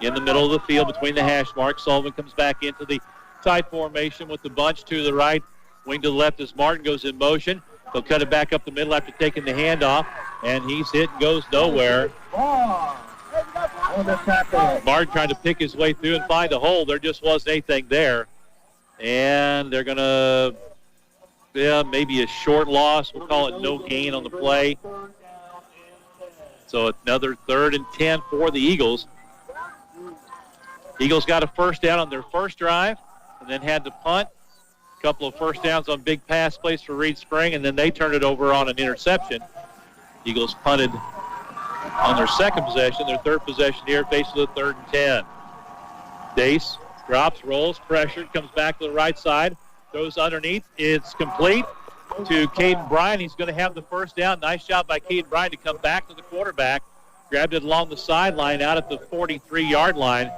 In the middle of the field between the hash marks, Sullivan comes back into the tight formation with the bunch to the right. Wing to the left as Martin goes in motion. They'll cut it back up the middle after taking the handoff, and he's hit and goes nowhere. Martin trying to pick his way through and find a hole. There just wasn't anything there. And they're going to, maybe a short loss. We'll call it no gain on the play. So another 3rd and 10 for the Eagles. Eagles got a 1st down on their first drive and then had to punt. Couple of 1st downs on big pass plays for Reed Spring, and then they turned it over on an interception. Eagles punted on their 2nd possession, their 3rd possession here, facing the 3rd and 10. Dace Drops, rolls, pressured, comes back to the right side, throws underneath. It's complete to Caden Bryan. He's going to have the first down. Nice job by Caden Bryan to come back to the quarterback. Grabbed it along the sideline out at the 43-yard line.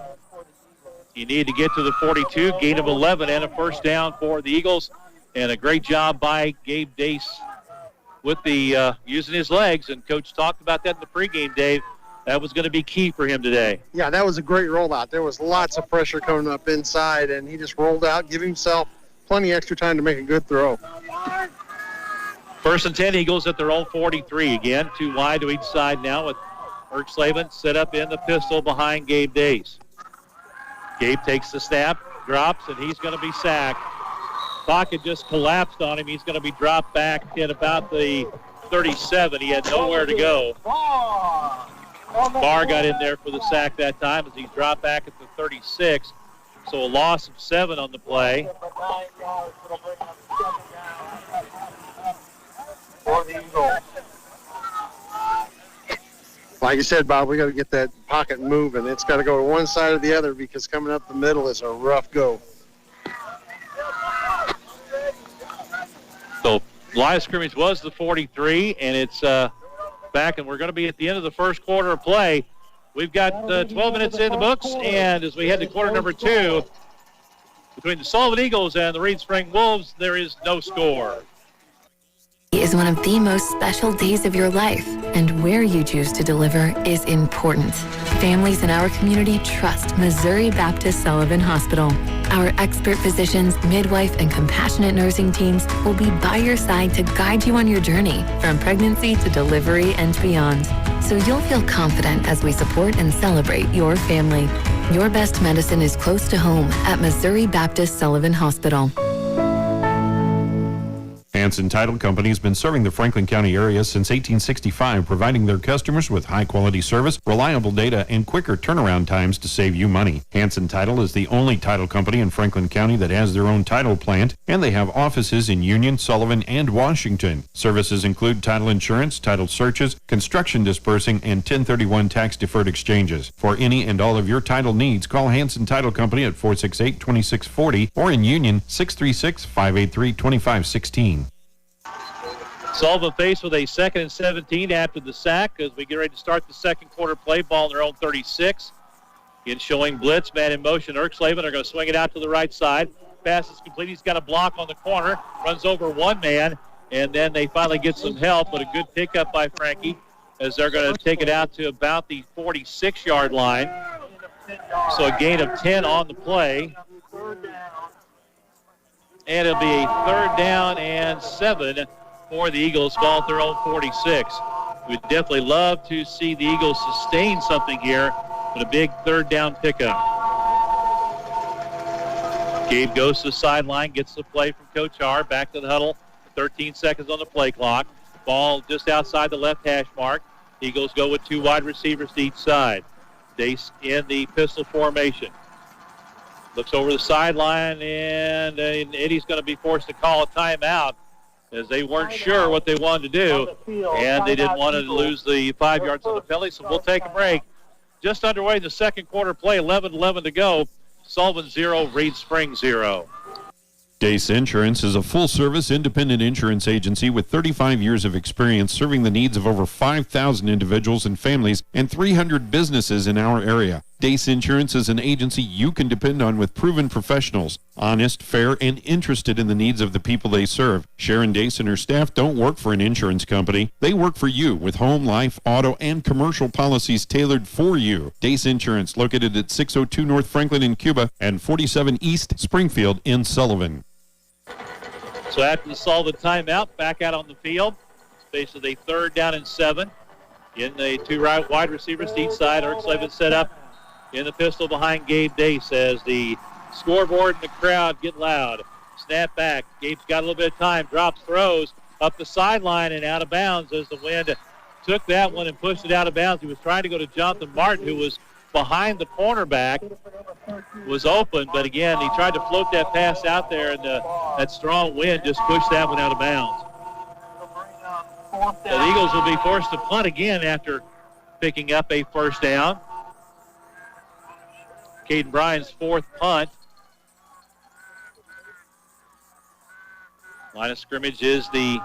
He needed to get to the 42, gain of 11, and a first down for the Eagles. And a great job by Gabe Dace with the using his legs. And Coach talked about that in the pregame, Dave. That was going to be key for him today.
Yeah, that was a great rollout. There was lots of pressure coming up inside, and he just rolled out, giving himself plenty extra time to make a good throw.
First and 10, Eagles at their own 43 again. 2 wide to each side now with Slavin set up in the pistol behind Gabe Dace. Gabe takes the snap, drops, and he's going to be sacked. Pocket just collapsed on him. He's going to be dropped back at about the 37. He had nowhere to go. Barr got in there for the sack that time as he dropped back at the 36. So a loss of 7 on the play.
Like you said, Bob, we got to get that pocket moving. It's got to go to one side or the other because coming up the middle is a rough go.
So line of scrimmage was the 43, and it's back, and we're going to be at the end of the first quarter of play. We've got 12 minutes in the books, and as we head to quarter number 2, between the Sullivan Eagles and the Reed Spring Wolves, there is no score.
Is one of the most special days of your life, and where you choose to deliver is important. Families in our community trust Missouri Baptist Sullivan Hospital. Our expert physicians, midwife, and compassionate nursing teams will be by your side to guide you on your journey from pregnancy to delivery and beyond. So you'll feel confident as we support and celebrate your family. Your best medicine is close to home at Missouri Baptist Sullivan Hospital.
Hanson Title Company has been serving the Franklin County area since 1865, providing their customers with high-quality service, reliable data, and quicker turnaround times to save you money. Hanson Title is the only title company in Franklin County that has their own title plant, and they have offices in Union, Sullivan, and Washington. Services include title insurance, title searches, construction dispersing, and 1031 tax-deferred exchanges. For any and all of your title needs, call Hanson Title Company at 468-2640 or in Union 636-583-2516.
Sullivan faced with a 2nd and 17 after the sack as we get ready to start the second quarter play. Ball in their own 36. In showing blitz, man in motion. Slavin are going to swing it out to the right side. Pass is complete. He's got a block on the corner. Runs over one man, and then they finally get some help, but a good pickup by Frankie as they're going to take it out to about the 46-yard line. So a gain of 10 on the play. And it'll be a 3rd down and 7 for the Eagles, ball at their own 46. We'd definitely love to see the Eagles sustain something here with a big 3rd down pickup. Gabe goes to the sideline, gets the play from Coach R, back to the huddle, 13 seconds on the play clock. Ball just outside the left hash mark. Eagles go with 2 wide receivers to each side. Dace in the pistol formation. Looks over the sideline, and Eddie's going to be forced to call a timeout as they weren't sure what they wanted to do, and they didn't want to lose the 5 yards on the penalty, so we'll take a break. Just underway in the second quarter play, 11-11 to go. Sullivan 0, Reed Spring 0.
Dace Insurance is a full-service independent insurance agency with 35 years of experience serving the needs of over 5,000 individuals and families and 300 businesses in our area. Dace Insurance is an agency you can depend on with proven professionals, honest, fair, and interested in the needs of the people they serve. Sharon Dace and her staff don't work for an insurance company. They work for you with home, life, auto, and commercial policies tailored for you. Dace Insurance, located at 602 North Franklin in Cuba and 47 East Springfield in Sullivan.
So after the Sullivan timeout, back out on the field. Faces a 3rd down and 7. In the 2 right wide receivers to each side. Slavin set up in the pistol behind Gabe Dace as the scoreboard and the crowd get loud. Snap back. Gabe's got a little bit of time. Drops, throws up the sideline and out of bounds as the wind took that one and pushed it out of bounds. He was trying to go to Jonathan Martin, who was behind the cornerback, was open, but again, he tried to float that pass out there, and that strong wind just pushed that one out of bounds. So the Eagles will be forced to punt again after picking up a 1st down. Caden Bryan's fourth punt. Line of scrimmage is the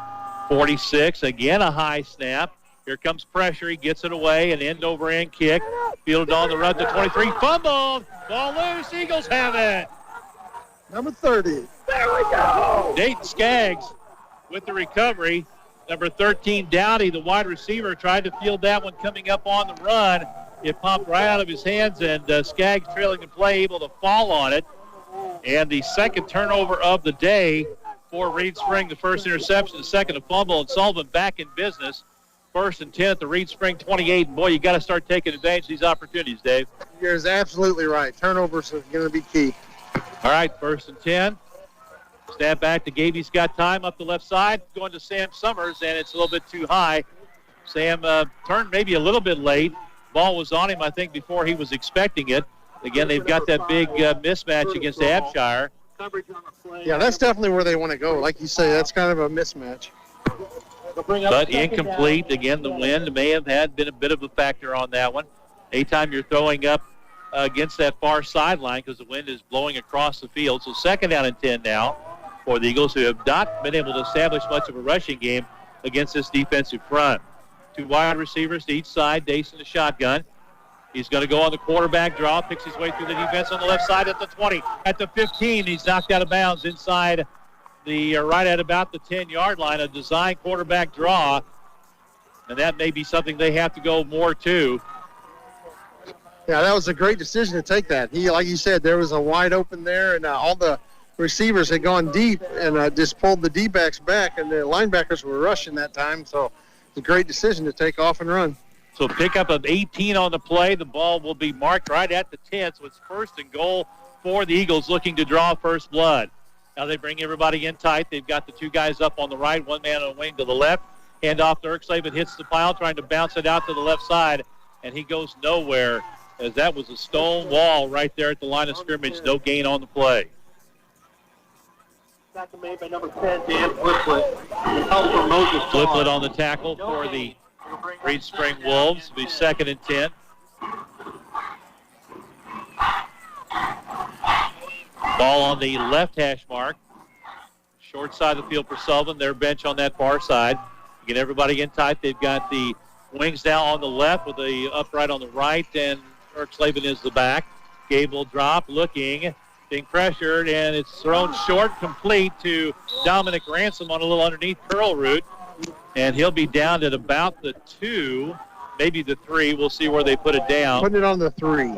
46. Again, a high snap. Here comes pressure. He gets it away. An end-over-end kick. Fielded on the run to 23. Fumbled. Ball loose. Eagles have it.
Number 30.
There we go.
Dayton Skaggs with the recovery. Number 13, Dowdy, the wide receiver, tried to field that one coming up on the run. It popped right out of his hands, and Skaggs trailing the play, able to fall on it. And the second turnover of the day for Reed Spring. The first interception, the second a fumble, and Sullivan back in business. 1st and 10 at the Reed Spring 28. And boy, you got to start taking advantage of these opportunities, Dave.
You're absolutely right. Turnovers are going to be key.
All right, 1st and 10. Snap back to Gaby's got time up the left side, going to Sam Summers, and it's a little bit too high. Sam turned maybe a little bit late. Ball was on him, I think, before he was expecting it. Again, they've got that big mismatch against Abshire.
Yeah, that's definitely where they want to go. Like you say, that's kind of a mismatch.
But incomplete. Again, the wind may have been a bit of a factor on that one. Anytime you're throwing up against that far sideline because the wind is blowing across the field. So 2nd down and 10 now for the Eagles, who have not been able to establish much of a rushing game against this defensive front. 2 wide receivers to each side. Dace in the shotgun. He's going to go on the quarterback draw, picks his way through the defense on the left side at the 20. At the 15, he's knocked out of bounds inside the right at about the 10-yard line, a design quarterback draw. And that may be something they have to go more to.
Yeah, that was a great decision to take that. Like you said, there was a wide open there, and all the receivers had gone deep and just pulled the D-backs back, and the linebackers were rushing that time. So it's a great decision to take off and run.
So pickup of 18 on the play. The ball will be marked right at the 10, so it's 1st and goal for the Eagles looking to draw first blood. Now they bring everybody in tight. They've got the 2 guys up on the right, 1 man on the wing to the left. Hand off to Erksleben, hits the pile, trying to bounce it out to the left side, and he goes nowhere, as that was a stone wall right there at the line of scrimmage. No gain on the play.
Tackle made by number 10, Dan Fliplet. Help for Moses.
Fliplet on the tackle for the Reed Spring Wolves. It'll be 2nd and 10. Ball on the left hash mark. Short side of the field for Sullivan. Their bench on that far side. Get everybody in tight. They've got the wings down on the left with the upright on the right, and Erksleben is the back. Gable drop, looking, being pressured, and it's thrown short, complete to Dominic Ransom on a little underneath curl route. And he'll be down at about the 2, maybe the 3. We'll see where they put it down.
Putting it on the 3.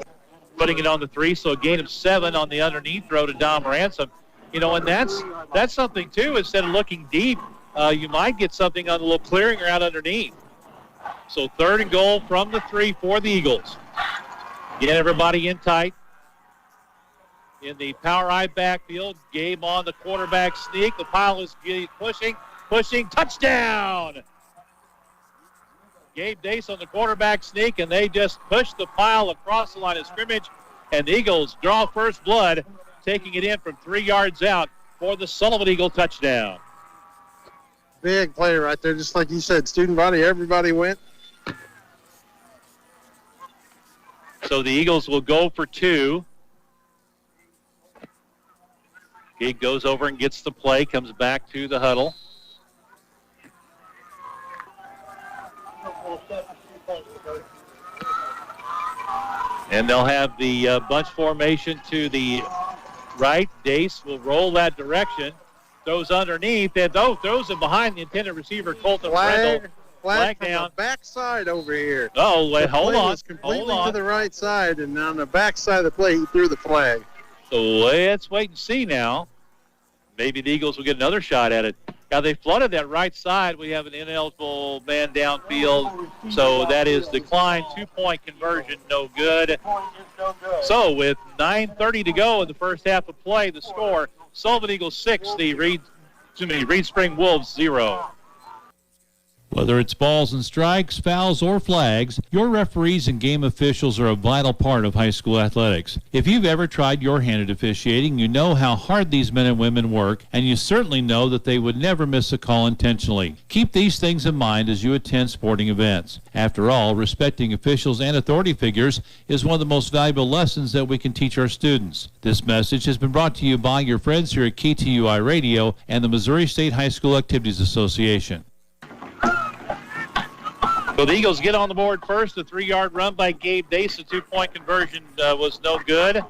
Putting it on the 3, so a gain of 7 on the underneath throw to Dom Ransom. You know, and that's something, too. Instead of looking deep, you might get something on a little clearing or out underneath. So 3rd and goal from the 3 for the Eagles. Get everybody in tight. In the power I backfield, Gabe on the quarterback sneak. The pile is pushing, touchdown! Gabe Dace on the quarterback sneak, and they just push the pile across the line of scrimmage, and the Eagles draw first blood, taking it in from 3 yards out for the Sullivan Eagle touchdown.
Big play right there, just like you said. Student body, everybody went.
So the Eagles will go for 2. He goes over and gets the play, comes back to the huddle. And they'll have the bunch formation to the right. Dace will roll that direction. Throws underneath, and throws it behind the intended receiver, Colton Brendel.
Flag from
down.
the backside over here.
Oh, wait, hold on.
Was completely to the right side, and on the backside of the play, he threw the flag.
So let's wait and see now. Maybe the Eagles will get another shot at it. Now, they flooded that right side. We have an ineligible man downfield, so that is declined. 2-point conversion, no good. So with 9:30 to go in the first half of play, the score, Sullivan Eagles 6, the Reed Spring Wolves 0.
Whether it's balls and strikes, fouls, or flags, your referees and game officials are a vital part of high school athletics. If you've ever tried your hand at officiating, you know how hard these men and women work, and you certainly know that they would never miss a call intentionally. Keep these things in mind as you attend sporting events. After all, respecting officials and authority figures is one of the most valuable lessons that we can teach our students. This message has been brought to you by your friends here at KTUI Radio and the Missouri State High School Activities Association.
So the Eagles get on the board first. A 3-yard run by Gabe Dace. A 2-point conversion was no good.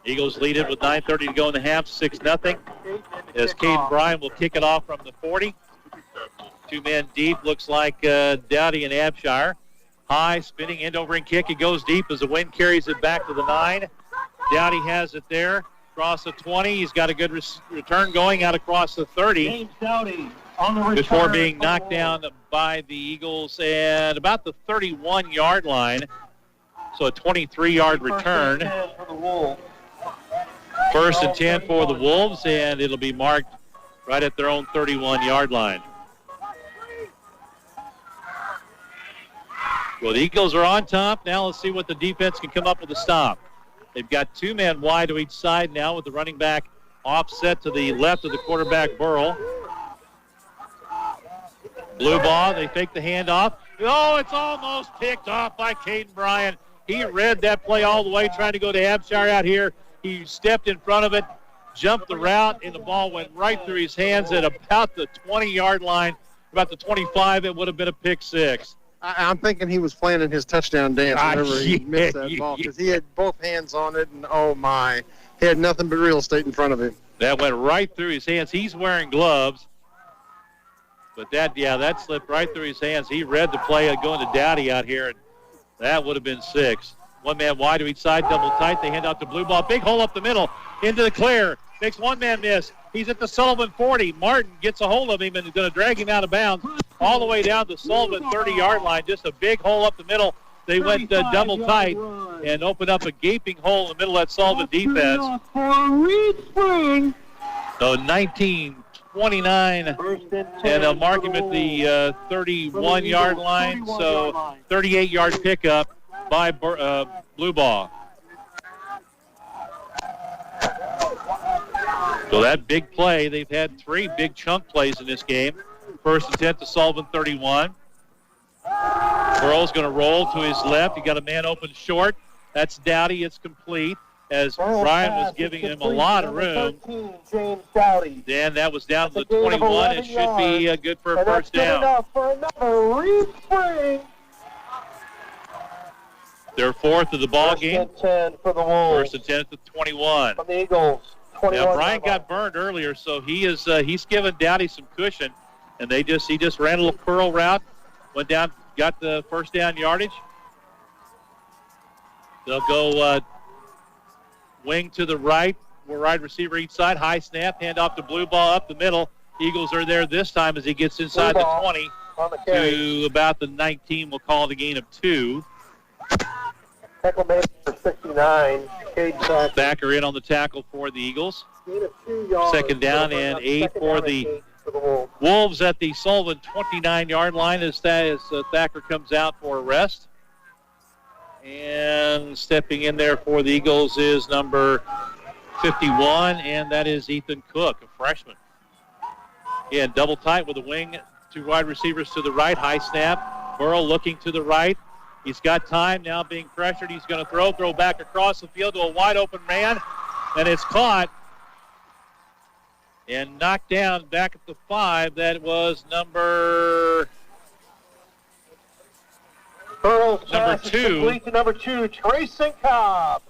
Eagles lead it with 9:30 to go in the half, 6-0. As Caden Bryan will kick it off from the 40. 2 men deep. Looks like Dowdy and Abshire. High, spinning end over and kick. It goes deep as the wind carries it back to the 9. Dowdy has it there. Across the 20. He's got a good return going out across the 30.
James Dowdy on the return
before being knocked down by the Eagles at about the 31-yard line. So a 23-yard return. First and 10 for the Wolves, and it'll be marked right at their own 31-yard line. Well, the Eagles are on top. Now let's see what the defense can come up with a stop. They've got 2 men wide to each side now with the running back offset to the left of the quarterback, Burrell. Blue ball, they fake the handoff. Oh, it's almost picked off by Caden Bryan. He read that play all the way, trying to go to Abshire out here. He stepped in front of it, jumped the route, and the ball went right through his hands at about the 20-yard line. About the 25, it would have been a pick 6.
I'm thinking he was planning his touchdown dance whenever he missed that ball, because he had both hands on it, and oh my, he had nothing but real estate in front of him.
That went right through his hands. He's wearing gloves. But that slipped right through his hands. He read the play going to Dowdy out here, and that would have been 6. 1 man wide to each side, double tight. They hand out the blue ball. Big hole up the middle, into the clear. Makes 1 man miss. He's at the Sullivan 40. Martin gets a hold of him and is going to drag him out of bounds all the way down the Sullivan 30-yard line. Just a big hole up the middle. They went double tight and opened up a gaping hole in the middle of that Sullivan defense. So 19-29, and they'll mark him at the 31-yard line. So 38-yard pickup by Blue Ball. So that big play, they've had 3 big chunk plays in this game. First and 10 to Sullivan 31. Burrell's going to roll to his left. He got a man open short. That's Dowdy. It's complete. As Brian was giving him a lot of room.
13, James Dowdy.
Then that was down to the 21. It should be good for a first down.
For another re-spring.
Their 4th of the ball game.
First and 10 for the Wolves.
First and 10 at the 21.
From the Eagles.
Now Brian got burned earlier, so he's given Dowdy some cushion, and he just ran a little curl route, went down, got the first down yardage. They'll go wing to the right, wide receiver each side, high snap, hand off to Blue Ball up the middle. Eagles are there this time as he gets inside the 20 to about the 19. We'll call it a gain of 2.
Tackle made for 69.
Thacker in on the tackle for the Eagles. Second down and 8 for the Wolves at the Sullivan 29-yard line as Thacker comes out for a rest. And stepping in there for the Eagles is number 51, and that is Ethan Cook, a freshman. Again, double tight with a wing, 2 wide receivers to the right, high snap. Burrow looking to the right. He's got time now, being pressured. He's going to throw back across the field to a wide open man, and it's caught and knocked down back at the 5. That was number 2.
Number 2, Trayson Cobb.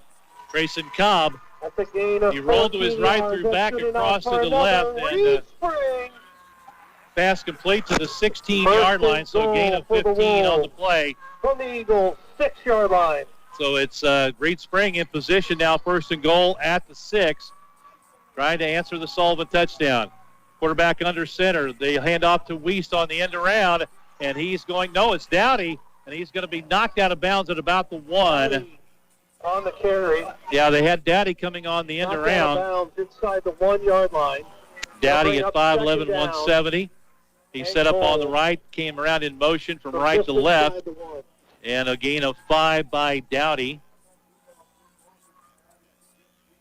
Trayson Cobb.
That's a gain of
he rolled to his right, threw back across to the left, and pass complete to the 16-yard line, so a gain of 15 on the play.
From the Eagles, 6-yard line.
So it's Reed Spring in position now, first and goal at the 6, trying to answer the Sullivan touchdown. Quarterback under center. They hand off to Wiest on the end around, and he's going, no, it's Dowdy, and he's going to be knocked out of bounds at about the 1.
On the carry.
Yeah, they had Dowdy coming on the end around.
Out of bounds inside the 1-yard line.
Dowdy at 5'11", 170. He set up on the right, came around in motion from right to left, and a gain of 5 by Dowdy.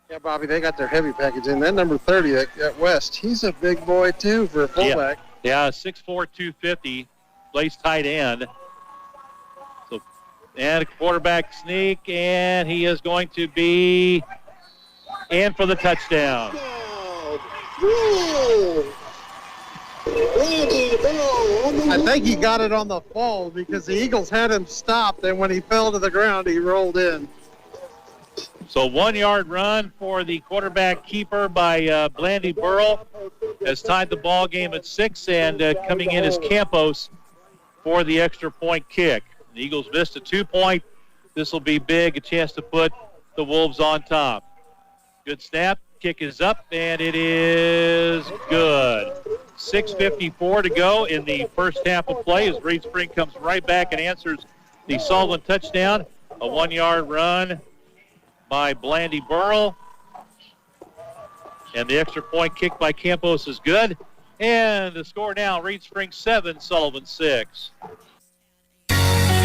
Yeah, Bobby, they got their heavy package in. That number 30 at West, he's a big boy, too, for a fullback.
Yeah, 6'4", 250, plays tight end. So, and a quarterback sneak, and he is going to be in for the touchdown.
I think he got it on the fall because the Eagles had him stopped, and when he fell to the ground, he rolled in.
So 1-yard run for the quarterback keeper by Blandy Burrell has tied the ball game at 6, and coming in is Campos for the extra point kick. The Eagles missed a 2-point. This will be big, a chance to put the Wolves on top. Good snap, kick is up, and it is good. 6:54 to go in the first half of play as Reed Spring comes right back and answers the Sullivan touchdown. A 1-yard run by Blandy Burrell. And the extra point kick by Campos is good. And the score now, Reed Spring 7, Sullivan 6.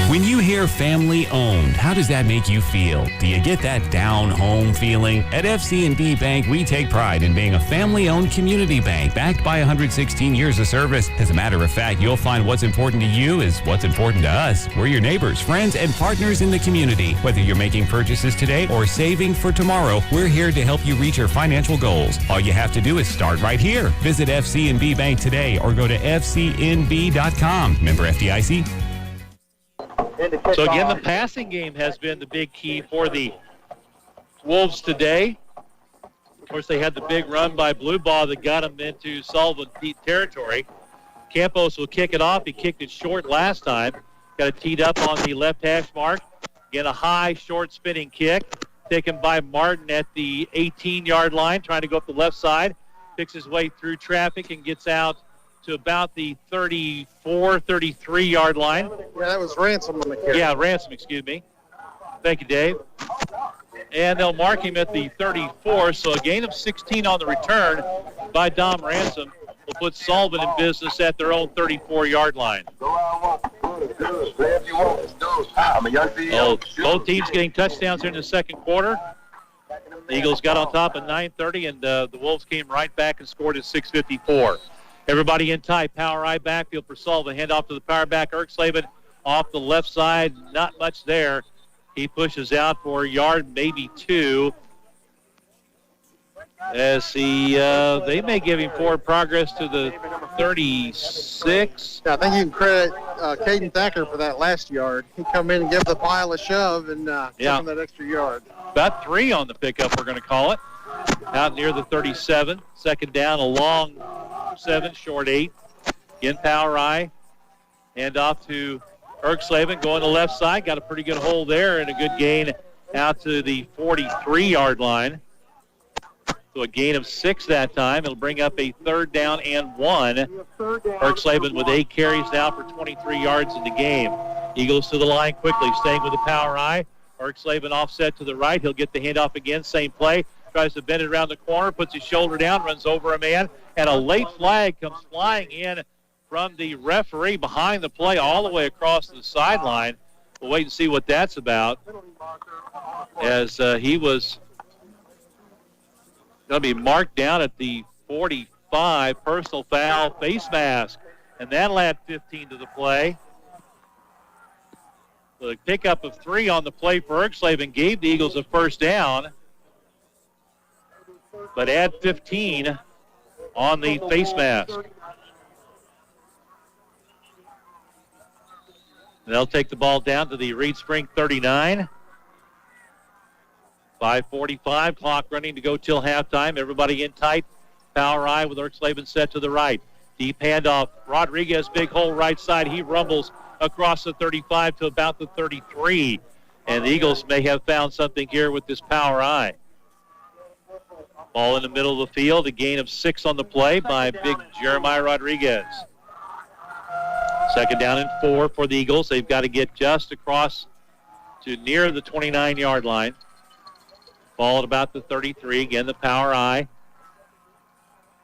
When you hear family owned, how does that make you feel? Do you get that down home feeling? At FCNB Bank, we take pride in being a family owned community bank backed by 116 years of service. As a matter of fact, you'll find what's important to you is what's important to us. We're your neighbors, friends, and partners in the community. Whether you're making purchases today or saving for tomorrow, we're here to help you reach your financial goals. All you have to do is start right here. Visit FCNB Bank today or go to FCNB.com. Member FDIC.
So again, the passing game has been the big key for the Wolves today. Of course, they had the big run by Blue Ball that got them into Sullivan territory. Campos will kick it off. He kicked it short last time. Got it teed up on the left hash mark. Again, a high, short spinning kick. Taken by Martin at the 18-yard line, trying to go up the left side. Picks his way through traffic and gets out to about the 34, 33-yard line.
Yeah, that was Ransom on the carry.
Yeah, Ransom, excuse me. Thank you, Dave. And they'll mark him at the 34, so a gain of 16 on the return by Dom Ransom will put Sullivan in business at their own 34-yard line. Both teams getting touchdowns here in the second quarter. The Eagles got on top at 9:30, and the Wolves came right back and scored at 6:54. Everybody in tight. Power I backfield for Sullivan. Hand off to the power back. Erkslavin off the left side. Not much there. He pushes out for a yard, maybe 2. As they may give him forward progress to the 36.
Yeah, I think you can credit Caden Thacker for that last yard. He come in and give the pile a shove and give him that extra yard.
About 3 on the pickup, we're going to call it. Out near the 37. Second down, a long 7, short 8. Again, power I. Hand off to Erkslavin, going to the left side. Got a pretty good hole there and a good gain out to the 43-yard line. So a gain of 6 that time. It'll bring up a 3rd down and 1. Erkslavin with 8 carries now for 23 yards in the game. Eagles to the line quickly, staying with the power I. Erkslavin offset to the right. He'll get the handoff again, same play. Tries to bend it around the corner, puts his shoulder down, runs over a man, and a late flag comes flying in from the referee behind the play all the way across the sideline. We'll wait and see what that's about, as he was going to be marked down at the 45, personal foul, face mask, and that'll add 15 to the play. The pickup of 3 on the play for Erkslavin gave the Eagles a first down, but add 15 on the face mask. They'll take the ball down to the Reed Spring 39. 5:45, clock running to go till halftime. Everybody in tight. Power I with Erkslavin set to the right. Deep handoff. Rodriguez, big hole right side. He rumbles across the 35 to about the 33. And the Eagles may have found something here with this power I. Ball in the middle of the field. A gain of 6 on the play by big Jeremiah Rodriguez. Second down and 4 for the Eagles. They've got to get just across to near the 29-yard line. Ball at about the 33. Again, the power I.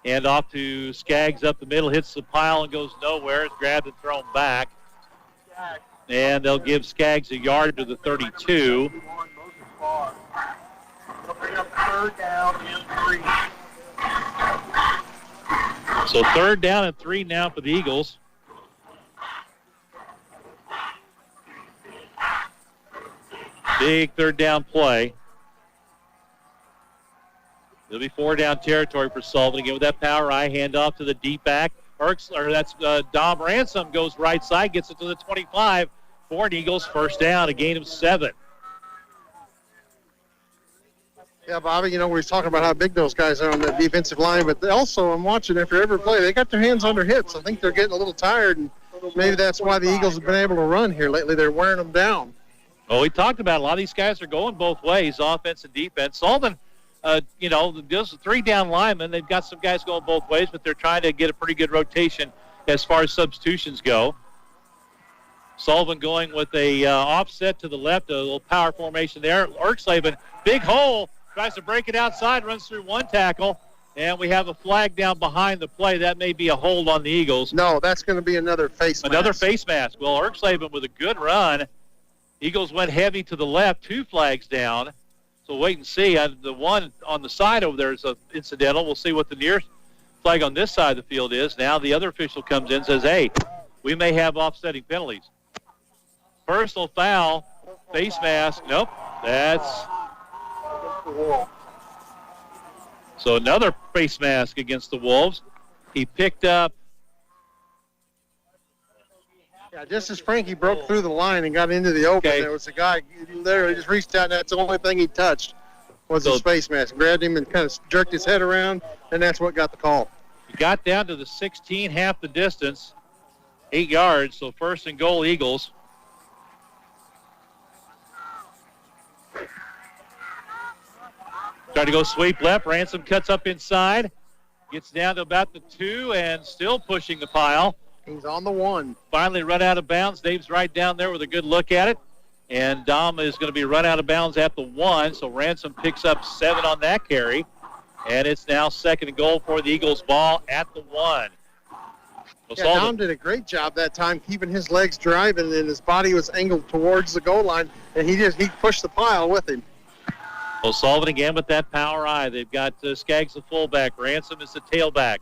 And off to Skaggs up the middle, hits the pile and goes nowhere. It's grabbed and thrown back. And they'll give Skaggs a yard to the 32. So 3rd down and 3 now for the Eagles. Big 3rd down play. It'll be 4 down territory for Sullivan. Again with that power eye, hand off to the deep back. That's Dom Ransom goes right side, gets it to the 25 for an Eagles 1st down, a gain of 7.
Yeah, Bobby, we was talking about how big those guys are on the defensive line, but also I'm watching after every play, they got their hands on their hips. I think they're getting a little tired, and maybe that's why the Eagles have been able to run here lately. They're wearing them down.
Well, we talked about a lot of these guys are going both ways, offense and defense. Sullivan, those 3 down linemen, they've got some guys going both ways, but they're trying to get a pretty good rotation as far as substitutions go. Sullivan going with a offset to the left, a little power formation there. Erkslavin, big hole, tries to break it outside, runs through 1 tackle, and we have a flag down behind the play. That may be a hold on the Eagles.
No, that's going to be another face mask.
Another face mask. Well, Erkslavin with a good run. Eagles went heavy to the left, 2 flags down. So wait and see. The one on the side over there is an incidental. We'll see what the near flag on this side of the field is. Now the other official comes in and says, hey, we may have offsetting penalties. Personal foul, face mask. Nope, that's... So another face mask against the Wolves. He picked up...
Yeah, just as Frankie broke through the line and got into the open,
Okay.
There was a guy literally just reached out, and that's the only thing he touched was his face mask. Grabbed him and kind of jerked his head around, and that's what got the call.
He got down to the 16, half the distance, 8 yards, so 1st and goal Eagles. Trying to go sweep left. Ransom cuts up inside, gets down to about the 2, and still pushing the pile.
He's on the 1.
Finally run out of bounds. Dave's right down there with a good look at it. And Dom is going to be run out of bounds at the 1, so Ransom picks up 7 on that carry. And it's now 2nd and goal for the Eagles, ball at the 1.
Dom did a great job that time keeping his legs driving, and his body was angled towards the goal line, and he pushed the pile with him.
Well, Sullivan again with that power eye. They've got Skaggs the fullback. Ransom is the tailback.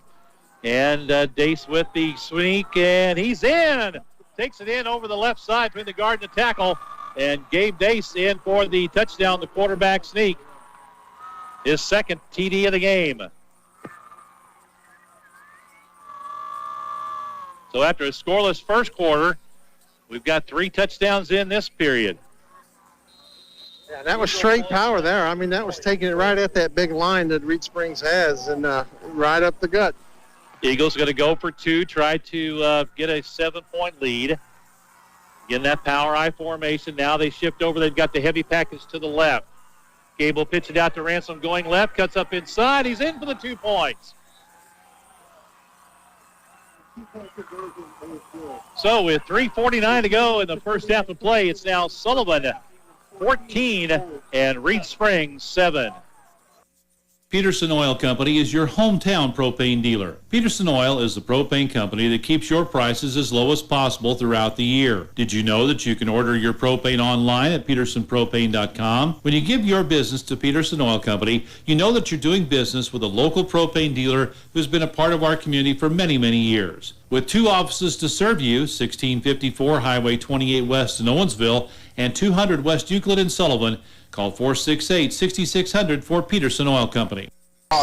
And Dace with the sneak, and he's in. Takes it in over the left side between the guard and the tackle. And Gabe Dace in for the touchdown, the quarterback sneak. His 2nd TD of the game. So after a scoreless first quarter, we've got 3 touchdowns in this period.
Yeah, that was straight power there. I mean, that was taking it right at that big line that Reed Springs has, and right up the gut.
Eagles going to go for 2, try to get a 7-point lead. Again, that power eye formation. Now they shift over. They've got the heavy package to the left. Gable pitch it out to Ransom going left, cuts up inside. He's in for the 2 points. So with 3:49 to go in the first half of play, it's now Sullivan 14 and Reed Springs 7.
Peterson Oil Company is your hometown propane dealer. Peterson Oil is the propane company that keeps your prices as low as possible throughout the year. Did you know that you can order your propane online at petersonpropane.com? When you give your business to Peterson Oil Company, you know that you're doing business with a local propane dealer who's been a part of our community for many, many years. With 2 offices to serve you, 1654 Highway 28 West in Owensville and 200 West Euclid in Sullivan, call 468-6600 for Peterson Oil Company.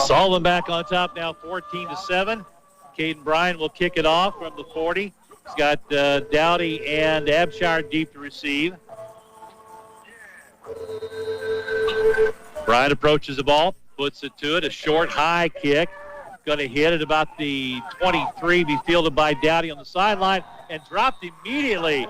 Sullivan back on top now, 14-7. Caden Bryan will kick it off from the 40. He's got Dowdy and Abshire deep to receive. Bryan approaches the ball, puts it to it, a short high kick. Going to hit it about the 23, be fielded by Dowdy on the sideline, and dropped immedially.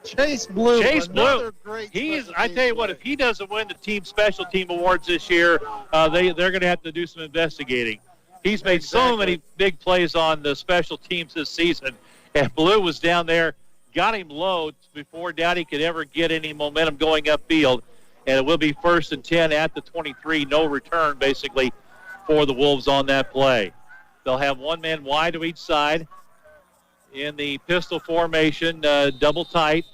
Chase Blue.
I tell you what, if he doesn't win the team special team awards this year, they're going to have to do some investigating. He's made so many big plays on the special teams this season, and Blue was down there, got him low before Dowdy could ever get any momentum going upfield, and it will be 1st and 10 at the 23, no return basically for the Wolves on that play. They'll have one man wide to each side in the pistol formation, double tight.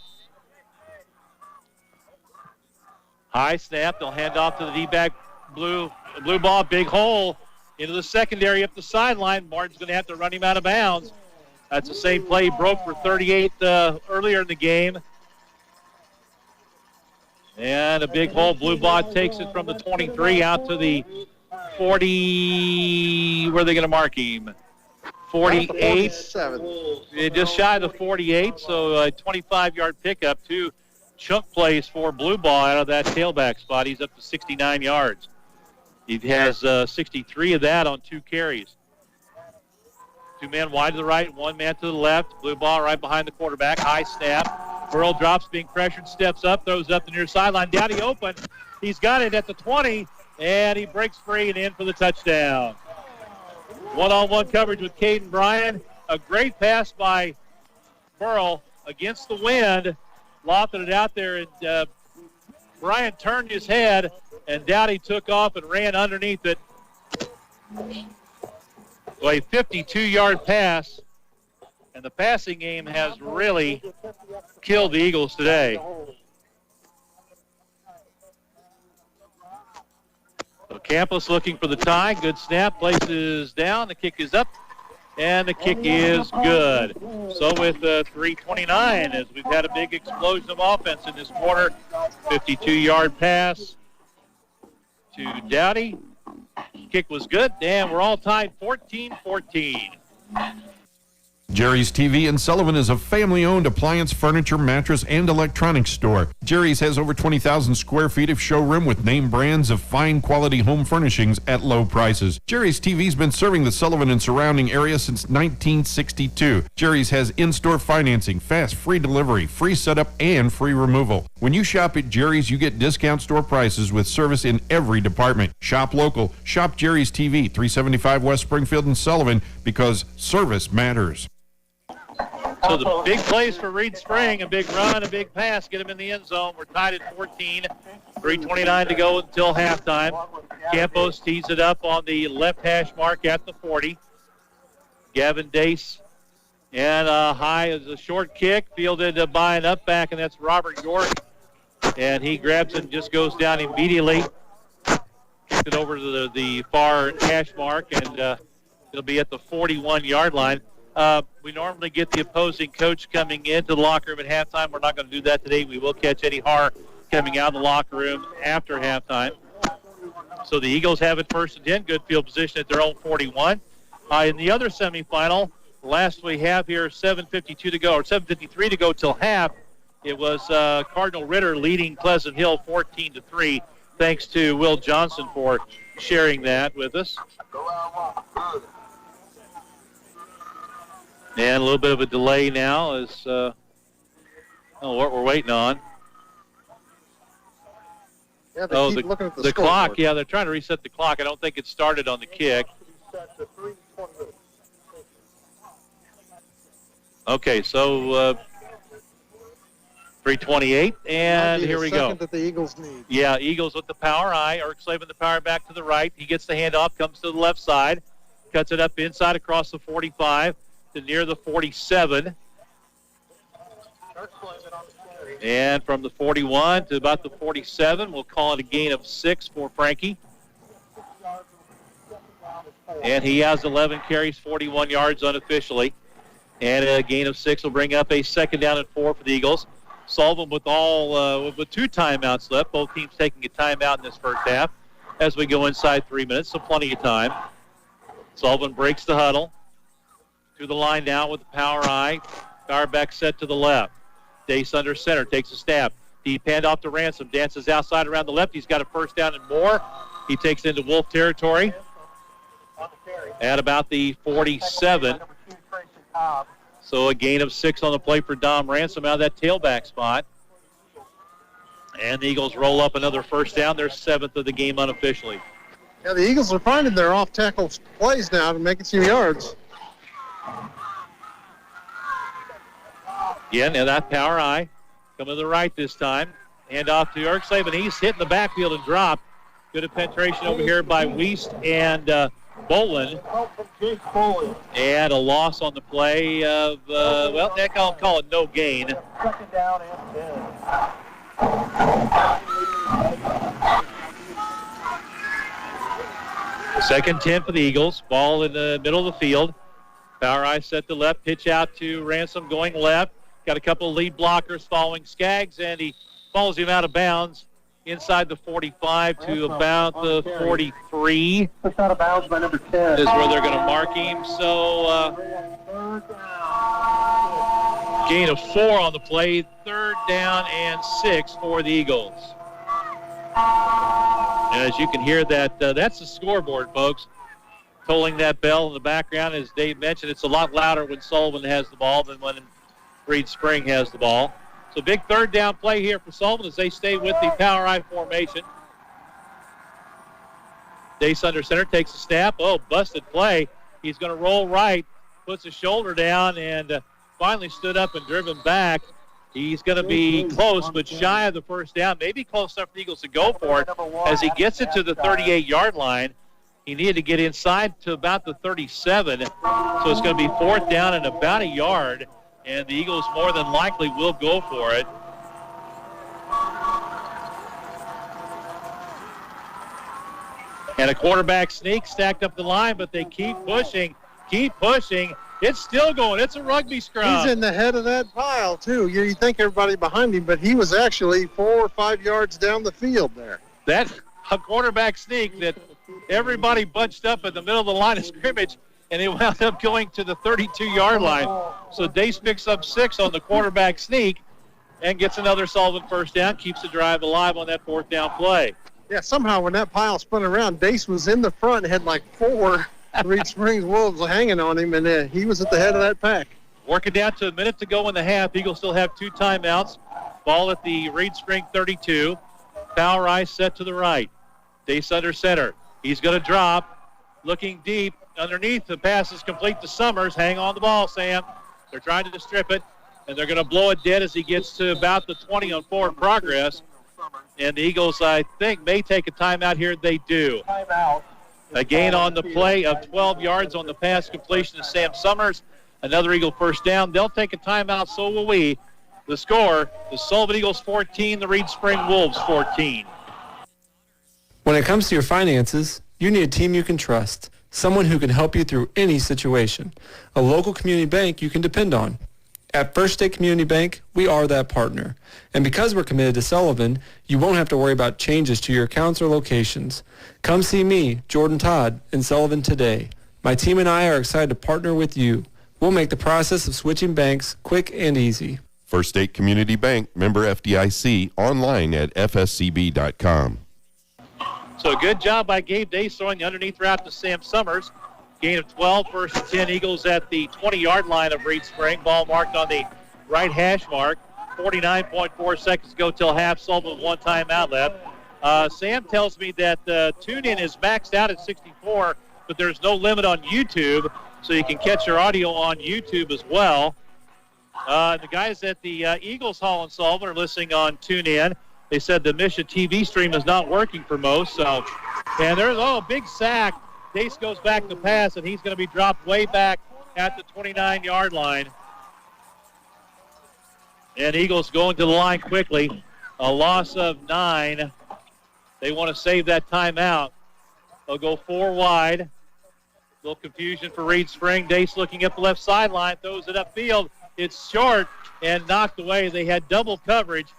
High snap. They'll hand off to the D-back. Blue ball, big hole into the secondary up the sideline. Martin's going to have to run him out of bounds. That's the same play he broke for 38 earlier in the game. And a big hole. Blue ball takes it from the 23 out to the 40. Where are they going to mark him? 48. Just shy of the 48, so a 25-yard pickup. 2 chunk plays for Blue ball out of that tailback spot. He's up to 69 yards. He has 63 of that on 2 carries. 2 men wide to the right, 1 man to the left. Blue ball right behind the quarterback. High snap. Burrell drops, being pressured, steps up, throws up the near sideline. Downey open. He's got it at the 20, and he breaks free and in for the touchdown. One-on-one coverage with Caden Bryan. A great pass by Burrell against the wind. Lofted it out there, and Bryan turned his head, and Dowdy took off and ran underneath it. Well, a 52-yard pass, and the passing game has really killed the Eagles today. So Campos looking for the tie. Good snap, places down. The kick is up, and the kick is good. So with 3:29, as we've had a big explosion of offense in this quarter, 52-yard pass to Dowdy. Kick was good, and we're all tied 14-14.
Jerry's TV in Sullivan is a family-owned appliance, furniture, mattress, and electronics store. Jerry's has over 20,000 square feet of showroom with name brands of fine quality home furnishings at low prices. Jerry's TV's been serving the Sullivan and surrounding area since 1962. Jerry's has in-store financing, fast, free delivery, free setup, and free removal. When you shop at Jerry's, you get discount store prices with service in every department. Shop local. Shop Jerry's TV, 375 West Springfield in Sullivan, because service matters.
So the big plays for Reed Spring, a big run, a big pass, get him in the end zone. We're tied at 14, 3:29 to go until halftime. Campos tees it up on the left hash mark at the 40. Gavin Dace, and high is a short kick, fielded by an up back, and that's Robert York. And he grabs it and just goes down immediately. Kicked it over to the far hash mark, and it'll be at the 41-yard line. We normally get the opposing coach coming into the locker room at halftime. We're not going to do that today. We will catch Eddie Haar coming out of the locker room after halftime. So the Eagles have it 1st and 10. Good field position at their own 41. In the other semifinal, last we have here, 7:52 to go, or 7:53 to go till half. It was Cardinal Ritter leading Pleasant Hill 14-3. Thanks to Will Johnson for sharing that with us. And a little bit of a delay now is what we're waiting on.
Yeah, they keep looking at the
clock. Yeah, they're trying to reset the clock. I don't think it started on the kick. Okay, so 3:28, and here we go.
That the Eagles need.
Yeah, Eagles with the power eye. Eric Slavin the power back to the right. He gets the handoff, comes to the left side, cuts it up inside across the 45. To near the 47. And from the 41 to about the 47, we'll call it a gain of 6 for Frankie. And he has 11 carries, 41 yards unofficially. And a gain of 6 will bring up a 2nd down and 4 for the Eagles. Sullivan with 2 timeouts left. Both teams taking a timeout in this first half as we go inside 3 minutes, so plenty of time. Sullivan breaks the huddle. To the line now with the power eye. Power back set to the left. Dace under center, takes a stab. Deep handoff to Ransom, dances outside around the left. He's got a 1st down and more. He takes into Wolf territory at about the 47. So a gain of 6 on the play for Dom Ransom out of that tailback spot. And the Eagles roll up another 1st down. Their 7th of the game unofficially.
Yeah, the Eagles are finding their off-tackle plays now to make it some yards.
Yeah, now that power eye coming to the right this time. Hand off to Eric Slavin. He's hit in the backfield and dropped. Good penetration over here by Wiest and Bolin. And a loss on the play of, well, I'll call it no gain.
Second down and 10.
Second 10 for the Eagles. Ball in the middle of the field. Power eye set to left. Pitch out to Ransom going left. Got a couple of lead blockers following Skaggs, and he follows him out of bounds inside the 45 to about the 43.
Pushed out of bounds by number 10.
Is where they're going to mark him. So gain of 4 on the play. Third down and 6 for the Eagles. And as you can hear that's the scoreboard, folks. Tolling that bell in the background. As Dave mentioned, it's a lot louder when Sullivan has the ball than when Reed Spring has the ball. So big third down play here for Sullivan as they stay with the power I formation. Dace under center, takes a snap. Oh, busted play. He's going to roll right, puts his shoulder down, and finally stood up and driven back. He's going to be close, but shy of the first down. Maybe close enough for the Eagles to go for it. As he gets it to the 38-yard line, he needed to get inside to about the 37. So it's going to be fourth down and about a yard, and the Eagles more than likely will go for it. And a quarterback sneak stacked up the line, but they keep pushing. It's still going. It's a rugby scrum.
He's in the head of that pile, too. You think everybody behind him, but he was actually 4 or 5 yards down the field there.
That's a quarterback sneak that everybody bunched up at the middle of the line of scrimmage, and they wound up going to the 32-yard line. So Dace picks up 6 on the quarterback sneak and gets another Sullivan first down, keeps the drive alive on that fourth down play.
Yeah, somehow when that pile spun around, Dace was in the front and had like 4 Reed Springs Wolves hanging on him, and he was at the head of that pack.
Working down to a minute to go in the half. Eagles still have 2 timeouts. Ball at the Reed Spring 32. Power ice set to the right. Dace under center. He's going to drop. Looking deep. Underneath, the pass is complete to Summers. Hang on the ball, Sam. They're trying to strip it, and they're going to blow it dead as he gets to about the 20 on forward progress. And the Eagles, I think, may take a timeout here. They do.
Timeout.
A gain on the play of 12 yards on the pass completion to Sam Summers. Another Eagle first down. They'll take a timeout, so will we. The score, the Sullivan Eagles 14, the Reed Spring Wolves 14.
When it comes to your finances, you need a team you can trust, someone who can help you through any situation, a local community bank you can depend on. At First State Community Bank, we are that partner. And because we're committed to Sullivan, you won't have to worry about changes to your accounts or locations. Come see me, Jordan Todd, in Sullivan today. My team and I are excited to partner with you. We'll make the process of switching banks quick and easy.
First State Community Bank, member FDIC, online at fscb.com.
So good job by Gabe Dace throwing the underneath route to Sam Summers. Gain of 12, first and 10. Eagles at the 20-yard line of Reed Spring. Ball marked on the right hash mark. 49.4 seconds to go till half. Sullivan with 1 timeout left. Sam tells me that tune-in is maxed out at 64, but there's no limit on YouTube, so you can catch your audio on YouTube as well. The guys at the Eagles Hall in Sullivan are listening on TuneIn. They said the Misha TV stream is not working for most. So, and there's a big sack. Dace goes back to pass, and he's going to be dropped way back at the 29-yard line. And Eagles going to the line quickly. A loss of 9. They want to save that timeout. They'll go 4 wide. A little confusion for Reed Spring. Dace looking at the left sideline, throws it upfield. It's short and knocked away. They had double coverage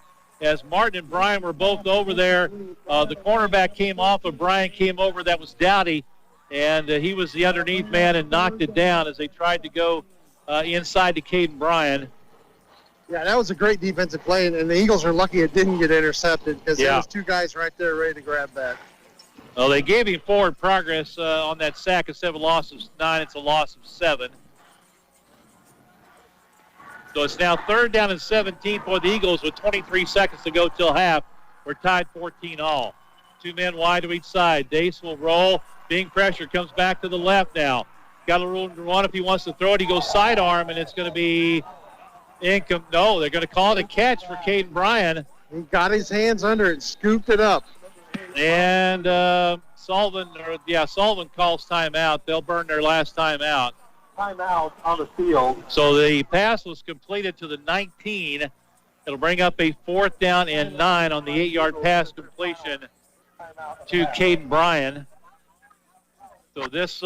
as Martin and Bryan were both over there. The cornerback came off, but Bryan came over. That was Dowdy, and he was the underneath man and knocked it down as they tried to go inside to Caden Bryan.
Yeah, that was a great defensive play, and the Eagles are lucky it didn't get intercepted because there was 2 guys right there ready to grab that.
Well, they gave him forward progress on that sack. Instead of a loss of 9, it's a loss of 7. So it's now 3rd down and 17 for the Eagles with 23 seconds to go till half. We're tied 14 all. 2 men wide to each side. Dace will roll. Being pressure comes back to the left now. Got a room to run if he wants to throw it. He goes sidearm, and it's going to be they're going to call it a catch for Caden Bryan.
He got his hands under it, scooped it up.
And Sullivan calls timeout. They'll burn their last timeout.
Timeout on the field.
So the pass was completed to the 19. It'll bring up a 4th down and 9 on the 8-yard pass completion to Caden Bryan. So this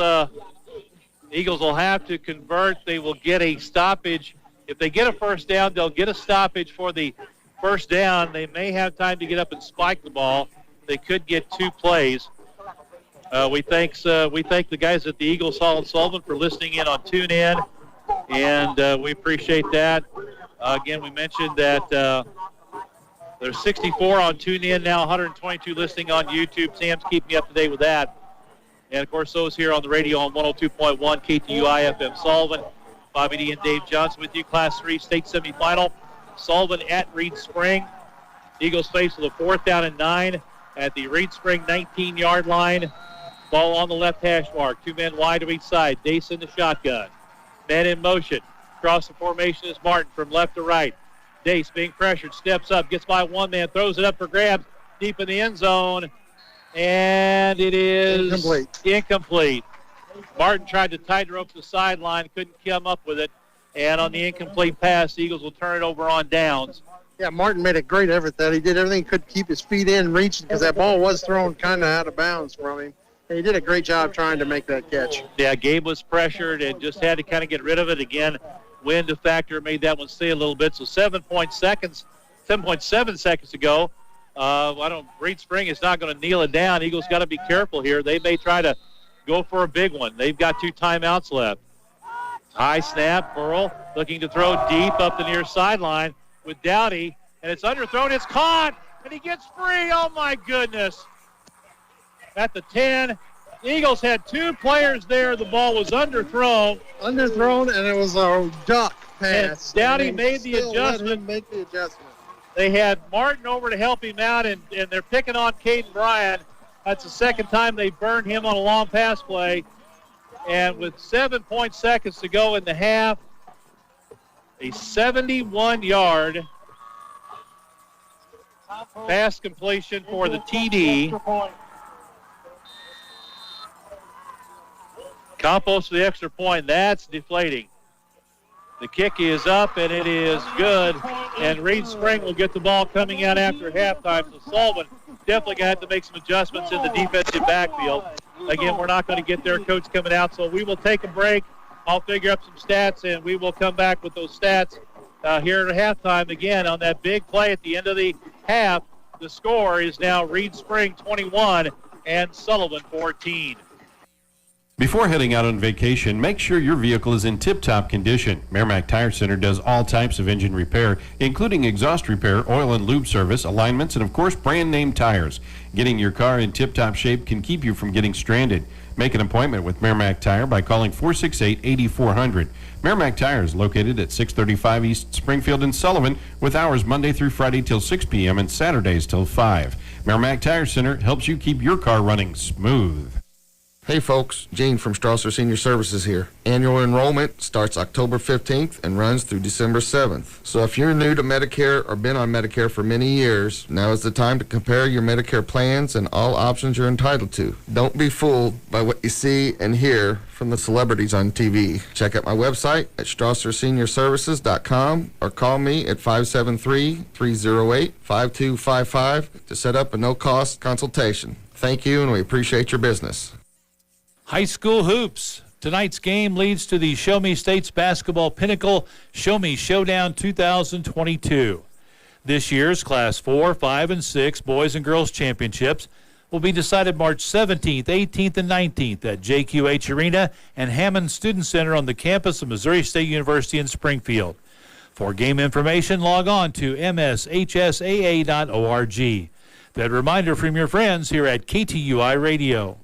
Eagles will have to convert. They will get a stoppage. If they get a first down, they'll get a stoppage for the first down. They may have time to get up and spike the ball. They could get 2 plays. We thank the guys at the Eagles Hall and Sullivan for listening in on TuneIn, and we appreciate that. Again, we mentioned that there's 64 on TuneIn now, 122 listening on YouTube. Sam's keeping me up to date with that. And, of course, those here on the radio on 102.1 KTUI FM Sullivan. Bobby D and Dave Johnson with you. Class 3 state semifinal. Sullivan at Reed Spring. Eagles face with a 4th down and 9 at the Reed Spring 19-yard line. Ball on the left hash mark. 2 men wide to each side. Dace in the shotgun. Man in motion. Across the formation is Martin from left to right. Dace being pressured. Steps up. Gets by 1 man. Throws it up for grabs. Deep in the end zone. And it is incomplete. Martin tried to tighten rope the sideline. Couldn't come up with it. And on the incomplete pass, the Eagles will turn it over on downs.
Yeah, Martin made a great effort that he did everything he could to keep his feet in and reaching because that ball was thrown kind of out of bounds from him. And he did a great job trying to make that catch.
Yeah, Gabe was pressured and just had to kind of get rid of it. Again, wind factor made that one stay a little bit. So 7.7 seconds to go. Reed Spring is not going to kneel it down. Eagles got to be careful here. They may try to go for a big one. They've got 2 timeouts left. High snap, Burrell looking to throw deep up the near sideline with Dowdy, and it's underthrown. It's caught, and he gets free. Oh, my goodness. At the 10, the Eagles had 2 players there. The ball was underthrown.
And it was a duck pass.
And Dowdy made the adjustment. They had Martin over to help him out, and they're picking on Caden Bryan. That's the second time they burned him on a long pass play. And with 7 seconds to go in the half, a 71-yard pass completion for the TD. Campos for the extra point. That's deflating. The kick is up, and it is good. And Reed Spring will get the ball coming out after halftime. So Sullivan definitely going to have to make some adjustments in the defensive backfield. Again, we're not going to get their coach coming out, so we will take a break. I'll figure up some stats, and we will come back with those stats here at halftime. Again, on that big play at the end of the half, the score is now Reed Spring 21 and Sullivan 14.
Before heading out on vacation, make sure your vehicle is in tip-top condition. Merrimack Tire Center does all types of engine repair, including exhaust repair, oil and lube service, alignments, and of course brand name tires. Getting your car in tip-top shape can keep you from getting stranded. Make an appointment with Merrimack Tire by calling 468-8400. Merrimack Tire is located at 635 East Springfield in Sullivan, with hours Monday through Friday till 6 p.m. and Saturdays till 5. Merrimack Tire Center helps you keep your car running smooth.
Hey folks, Gene from Strasser Senior Services here. Annual enrollment starts October 15th and runs through December 7th. So if you're new to Medicare or been on Medicare for many years, now is the time to compare your Medicare plans and all options you're entitled to. Don't be fooled by what you see and hear from the celebrities on TV. Check out my website at StrasserSeniorServices.com or call me at 573-308-5255 to set up a no-cost consultation. Thank you, and we appreciate your business.
High school hoops. Tonight's game leads to the Show Me States Basketball Pinnacle Show Me Showdown 2022. This year's Class 4, 5, and 6 Boys and Girls Championships will be decided March 17th, 18th, and 19th at JQH Arena and Hammond Student Center on the campus of Missouri State University in Springfield. For game information, log on to mshsaa.org. That reminder from your friends here at KTUI Radio.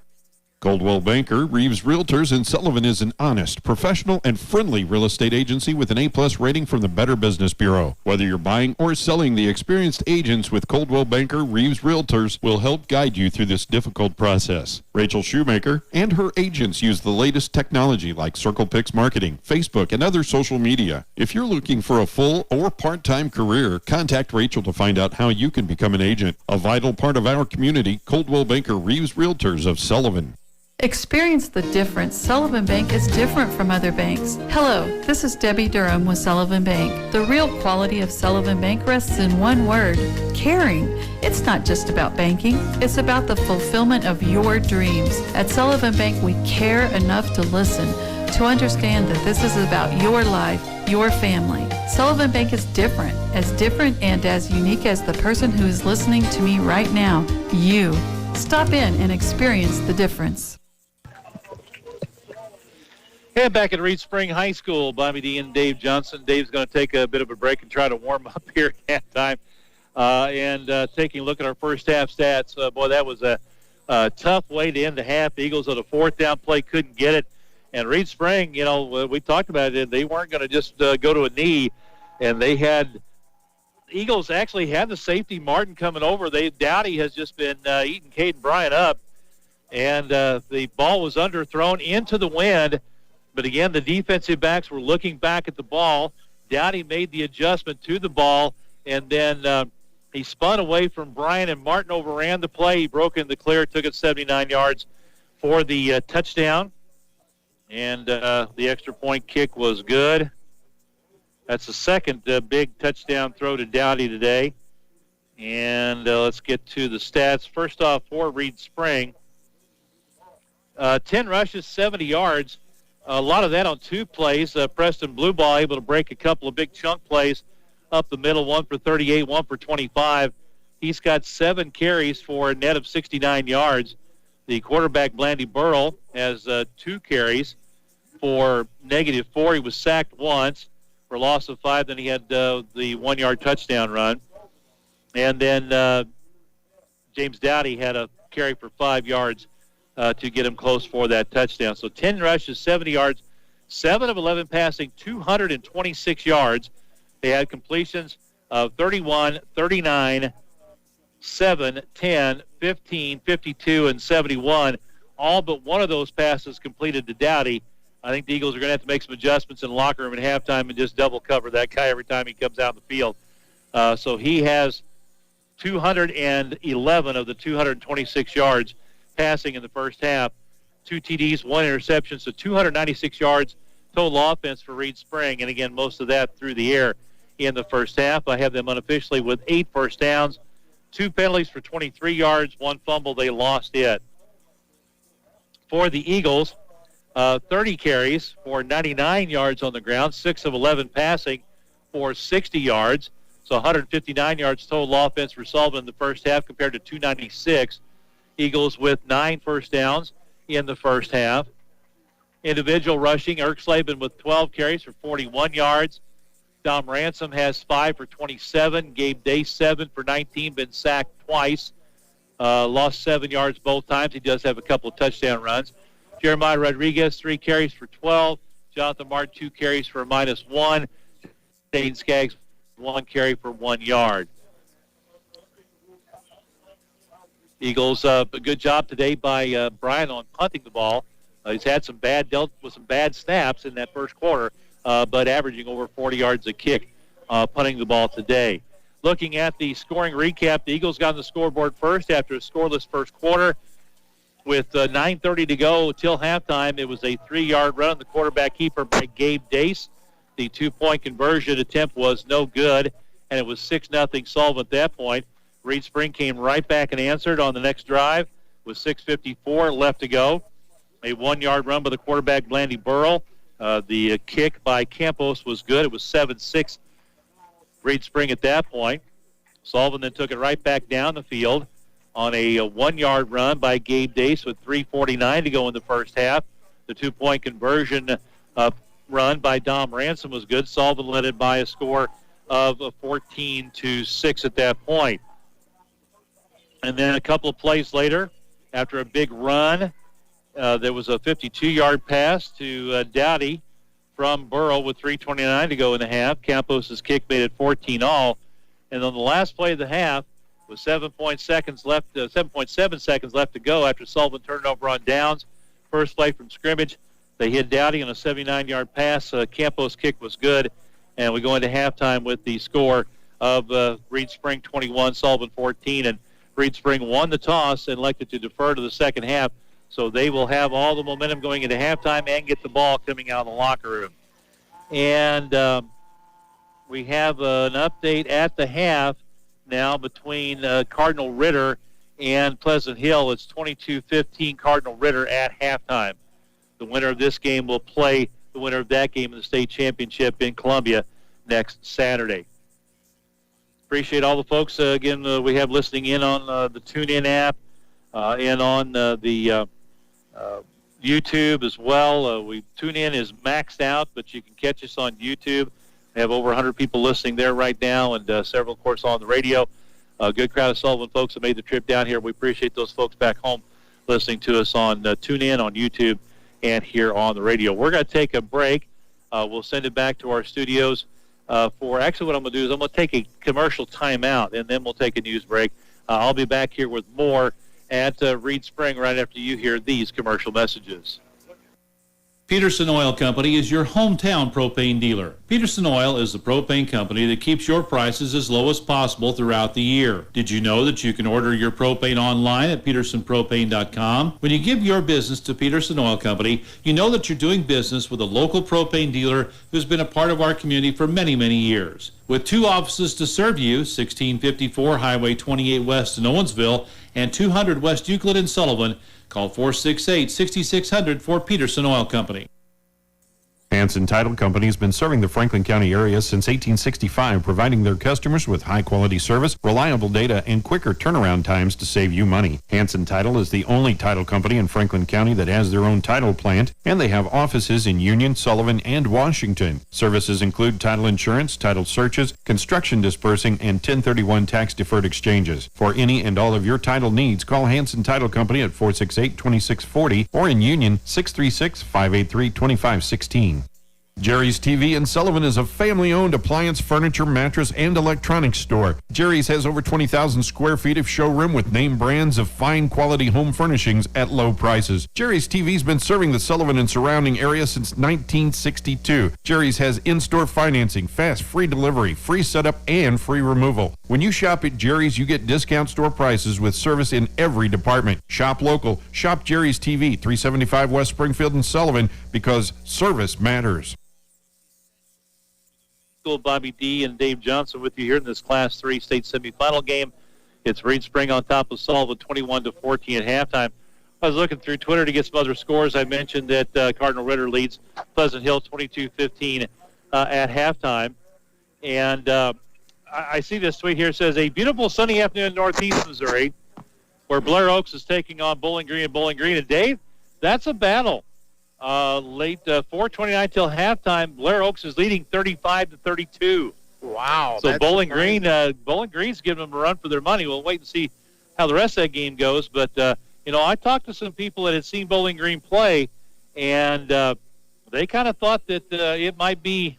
Coldwell Banker, Reeves Realtors, and Sullivan is an honest, professional, and friendly real estate agency with an A-plus rating from the Better Business Bureau. Whether you're buying or selling, the experienced agents with Coldwell Banker, Reeves Realtors will help guide you through this difficult process. Rachel Shoemaker and her agents use the latest technology like CirclePix marketing, Facebook, and other social media. If you're looking for a full or part-time career, contact Rachel to find out how you can become an agent. A vital part of our community, Coldwell Banker, Reeves Realtors of Sullivan.
Experience the difference. Sullivan Bank is different from other banks. Hello, this is Debbie Durham with Sullivan Bank. The real quality of Sullivan Bank rests in one word: caring. It's not just about banking, it's about the fulfillment of your dreams. At Sullivan Bank, we care enough to listen, to understand that this is about your life, your family. Sullivan Bank is different and as unique as the person who is listening to me right now, you. Stop in and experience the difference.
And back at Reed Spring High School, Bobby D and Dave Johnson. Dave's going to take a bit of a break and try to warm up here at halftime. Taking a look at our first half stats, boy, that was a tough way to end the half. The Eagles on a fourth down play couldn't get it. And Reed Spring, you know, we talked about it. They weren't going to just go to a knee. And they had – Eagles actually had the safety, Martin, coming over. Dowdy has just been eating Caden Bryant up. And the ball was underthrown into the wind. But again, the defensive backs were looking back at the ball. Dowdy made the adjustment to the ball, and then he spun away from Bryant, and Martin overran the play. He broke in the clear, took it 79 yards for the touchdown. And the extra point kick was good. That's the second big touchdown throw to Dowdy today. And let's get to the stats. First off, for Reed Spring, 10 rushes, 70 yards. A lot of that on two plays. Preston Blueball able to break a couple of big chunk plays up the middle, one for 38, one for 25. He's got 7 carries for a net of 69 yards. The quarterback, Blandy Burrell, has 2 carries for -4. He was sacked once for a loss of 5. Then he had the 1-yard touchdown run. And then James Dowdy had a carry for 5 yards to get him close for that touchdown. So 10 rushes, 70 yards, 7 of 11 passing, 226 yards. They had completions of 31, 39, 7, 10, 15, 52, and 71. All but one of those passes completed to Dowdy. I think the Eagles are going to have to make some adjustments in the locker room at halftime and just double cover that guy every time he comes out in the field. So he has 211 of the 226 yards passing in the first half. 2 TDs, 1 interception, so 296 yards total offense for Reed Spring. And again, most of that through the air in the first half. I have them unofficially with 8 first downs, 2 penalties for 23 yards, 1 fumble. They lost it. For the Eagles, 30 carries for 99 yards on the ground, 6 of 11 passing for 60 yards. So 159 yards total offense for Sullivan in the first half compared to 296. Eagles with 9 first downs in the first half. Individual rushing, Slavin with 12 carries for 41 yards. Dom Ransom has 5 for 27. Gabe Day 7 for 19, been sacked twice. Lost 7 yards both times. He does have a couple of touchdown runs. Jeremiah Rodriguez, 3 carries for 12. Jonathan Martin, 2 carries for -1. Dane Skaggs, 1 carry for 1 yard. Eagles, a good job today by Brian on punting the ball. He's had dealt with some bad snaps in that first quarter, but averaging over 40 yards a kick punting the ball today. Looking at the scoring recap, the Eagles got on the scoreboard first after a scoreless first quarter. With 9:30 to go till halftime, it was a 3-yard run. The quarterback keeper by Gabe Dace. The 2-point conversion attempt was no good, and it was 6-0 Sullivan at that point. Reed Spring came right back and answered on the next drive with 6:54 left to go. A 1-yard run by the quarterback, Blandy Burrell. The kick by Campos was good. It was 7-6 Reed Spring at that point. Sullivan then took it right back down the field on a 1-yard run by Gabe Dace with 3:49 to go in the first half. The 2-point conversion run by Dom Ransom was good. Sullivan led it by a score of 14-6 at that point. And then a couple of plays later, after a big run There was a 52-yard pass to Dowdy from Burrow with 3:29 to go in the half. Campos' kick made it 14-all. And on the last play of the half, with 7.7 seconds left to go after Sullivan turned over on downs, first play from scrimmage, they hit Dowdy on a 79-yard pass. Campos' kick was good, and we go into halftime with the score of Reed Spring 21, Sullivan 14, and Reed Spring won the toss and elected to defer to the second half. So they will have all the momentum going into halftime and get the ball coming out of the locker room. And we have an update at the half now between Cardinal Ritter and Pleasant Hill. It's 22-15 Cardinal Ritter at halftime. The winner of this game will play the winner of that game in the state championship in Columbia next Saturday. Appreciate all the folks, again, we have listening in on the TuneIn app and on the YouTube as well. TuneIn is maxed out, but you can catch us on YouTube. We have over 100 people listening there right now, and several, of course, on the radio. A good crowd of Sullivan folks that made the trip down here. We appreciate those folks back home listening to us on TuneIn, on YouTube, and here on the radio. We're going to take a break. We'll send it back to our studios actually what I'm going to do is I'm going to take a commercial timeout, and then we'll take a news break. I'll be back here with more at Reed Spring right after you hear these commercial messages.
Peterson Oil Company is your hometown propane dealer. Peterson Oil is the propane company that keeps your prices as low as possible throughout the year. Did you know that you can order your propane online at petersonpropane.com? When you give your business to Peterson Oil Company, you know that you're doing business with a local propane dealer who's been a part of our community for many, many years. With 2 offices to serve you, 1654 Highway 28 West in Owensville and 200 West Euclid in Sullivan, call 468-6600 for Peterson Oil Company.
Hanson Title Company has been serving the Franklin County area since 1865, providing their customers with high-quality service, reliable data, and quicker turnaround times to save you money. Hanson Title is the only title company in Franklin County that has their own title plant, and they have offices in Union, Sullivan, and Washington. Services include title insurance, title searches, construction dispersing, and 1031 tax-deferred exchanges. For any and all of your title needs, call Hanson Title Company at 468-2640 or in Union 636-583-2516. Jerry's TV in Sullivan is a family-owned appliance, furniture, mattress, and electronics store. Jerry's has over 20,000 square feet of showroom with name brands of fine quality home furnishings at low prices. Jerry's TV's been serving the Sullivan and surrounding area since 1962. Jerry's has in-store financing, fast, free delivery, free setup, and free removal. When you shop at Jerry's, you get discount store prices with service in every department. Shop local. Shop Jerry's TV, 375 West Springfield in Sullivan, because service matters.
Bobby D. and Dave Johnson with you here in this Class 3 state semifinal game. It's Reed Spring on top of Sullivan, 21-14 at halftime. I was looking through Twitter to get some other scores. I mentioned that Cardinal Ritter leads Pleasant Hill 22-15 at halftime. And I see this tweet here. It says, a beautiful sunny afternoon in northeast Missouri where Blair Oaks is taking on Bowling Green and Bowling Green. And, Dave, that's a battle. Late 4:29 till halftime. Blair Oaks is leading 35-32.
Wow.
So Bowling Green's giving them a run for their money. We'll wait and see how the rest of that game goes. But I talked to some people that had seen Bowling Green play, and they kind of thought that it might be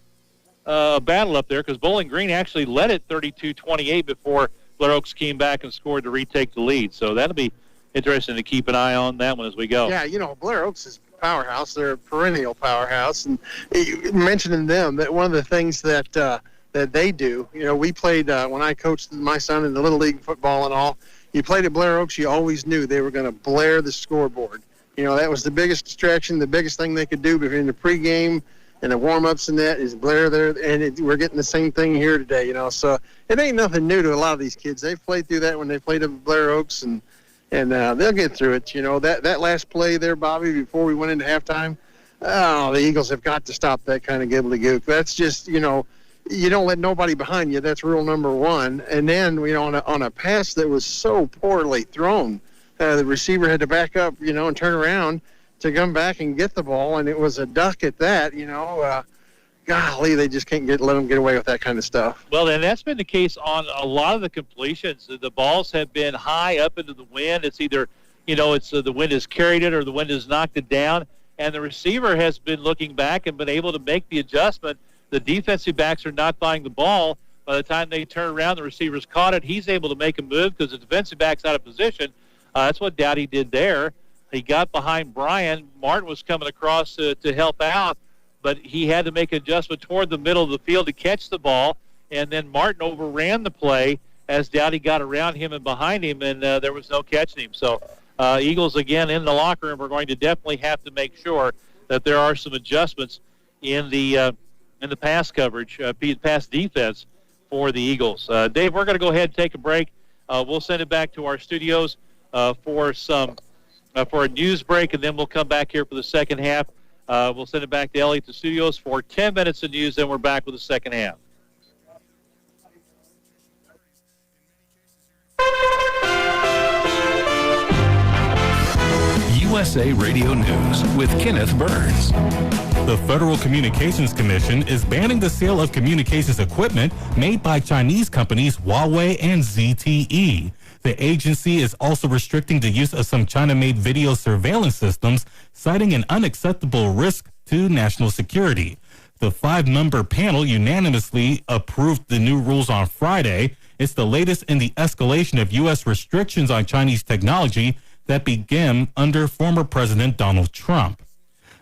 a battle up there because Bowling Green actually led it 32-28 before Blair Oaks came back and scored to retake the lead. So that'll be interesting to keep an eye on that one as we go.
Yeah, Blair Oaks is powerhouse. They're a perennial powerhouse, and mentioning them, that one of the things that they do, we played when I coached my son in the Little League football and all. You played at Blair Oaks, you always knew they were going to blare the scoreboard. That was the biggest distraction, the biggest thing they could do between the pregame and the warm-ups and that is blare there, and we're getting the same thing here today. So it ain't nothing new to a lot of these kids. They've played through that when they played at Blair Oaks, and they'll get through it. That last play there, Bobby, before we went into halftime, the Eagles have got to stop that kind of gibbly-gook. That's just, you don't let nobody behind you. That's rule number one. And then, on a pass that was so poorly thrown, the receiver had to back up, and turn around to come back and get the ball, and it was a duck at that, golly, they just can't let them get away with that kind of stuff.
Well, and that's been the case on a lot of the completions. The balls have been high up into the wind. It's either it's the wind has carried it or the wind has knocked it down, and the receiver has been looking back and been able to make the adjustment. The defensive backs are not buying the ball. By the time they turn around, the receiver's caught it. He's able to make a move because the defensive back's out of position. That's what Dowdy did there. He got behind Brian. Martin was coming across to help out, but he had to make an adjustment toward the middle of the field to catch the ball, and then Martin overran the play as Dowdy got around him and behind him, and there was no catching him. So Eagles, again, in the locker room, are going to definitely have to make sure that there are some adjustments in the pass coverage, pass defense for the Eagles. Dave, we're going to go ahead and take a break. We'll send it back to our studios for a news break, and then we'll come back here for the second half. We'll send it back to Elle at the studios for 10 minutes of news, then we're back with the second half.
USA Radio News with Kenneth Burns.
The Federal Communications Commission is banning the sale of communications equipment made by Chinese companies Huawei and ZTE. The agency is also restricting the use of some China-made video surveillance systems, citing an unacceptable risk to national security. The 5-member panel unanimously approved the new rules on Friday. It's the latest in the escalation of U.S. restrictions on Chinese technology that began under former President Donald Trump.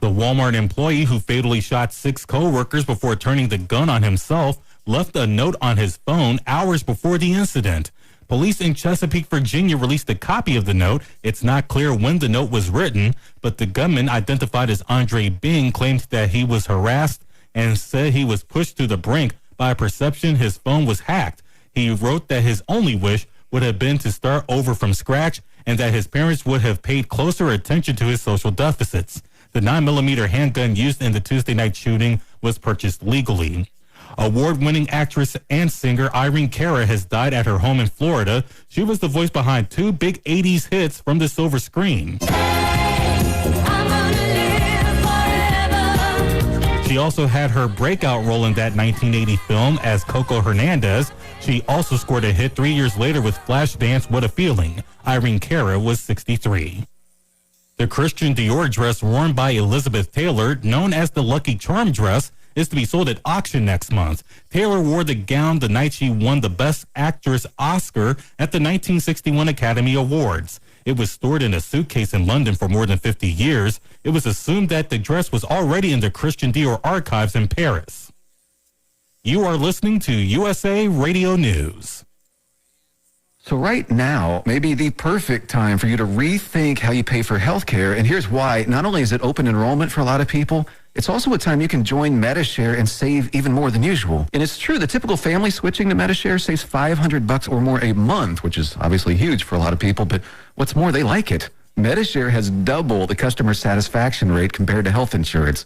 The Walmart employee who fatally shot 6 co-workers before turning the gun on himself left a note on his phone hours before the incident. Police in Chesapeake, Virginia released a copy of the note. It's not clear when the note was written, but the gunman, identified as Andre Bing, claimed that he was harassed and said he was pushed to the brink by a perception his phone was hacked. He wrote that his only wish would have been to start over from scratch and that his parents would have paid closer attention to his social deficits. The 9mm handgun used in the Tuesday night shooting was purchased legally. Award-winning actress and singer Irene Cara has died at her home in Florida. She was the voice behind 2 big 80s hits from the silver screen. She also had her breakout role in that 1980 film as Coco Hernandez. She also scored a hit 3 years later with Flashdance, What a Feeling. Irene Cara was 63. The Christian Dior dress worn by Elizabeth Taylor, known as the Lucky Charm dress, is to be sold at auction next month. Taylor wore the gown the night she won the Best Actress Oscar at the 1961 Academy Awards. It was stored in a suitcase in London for more than 50 years. It was assumed that the dress was already in the Christian Dior archives in Paris. You are listening to USA Radio News.
So right now may be the perfect time for you to rethink how you pay for health care. And here's why. Not only is it open enrollment for a lot of people, it's also a time you can join MediShare and save even more than usual. And it's true, the typical family switching to MediShare saves $500 or more a month, which is obviously huge for a lot of people. But what's more, they like it. MediShare has double the customer satisfaction rate compared to health insurance.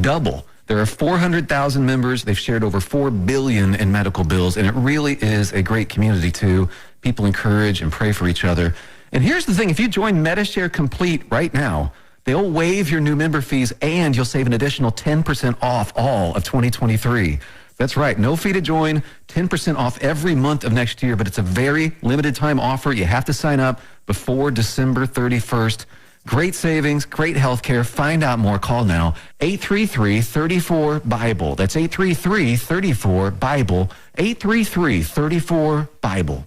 Double. There are 400,000 members. They've shared over $4 billion in medical bills, and it really is a great community, too. People encourage and pray for each other. And here's the thing. If you join MediShare Complete right now, they'll waive your new member fees, and you'll save an additional 10% off all of 2023. That's right. No fee to join, 10% off every month of next year, but it's a very limited time offer. You have to sign up before December 31st. Great savings, great health care. Find out more. Call now. 833-34-BIBLE. That's 833-34-BIBLE. 833-34-BIBLE.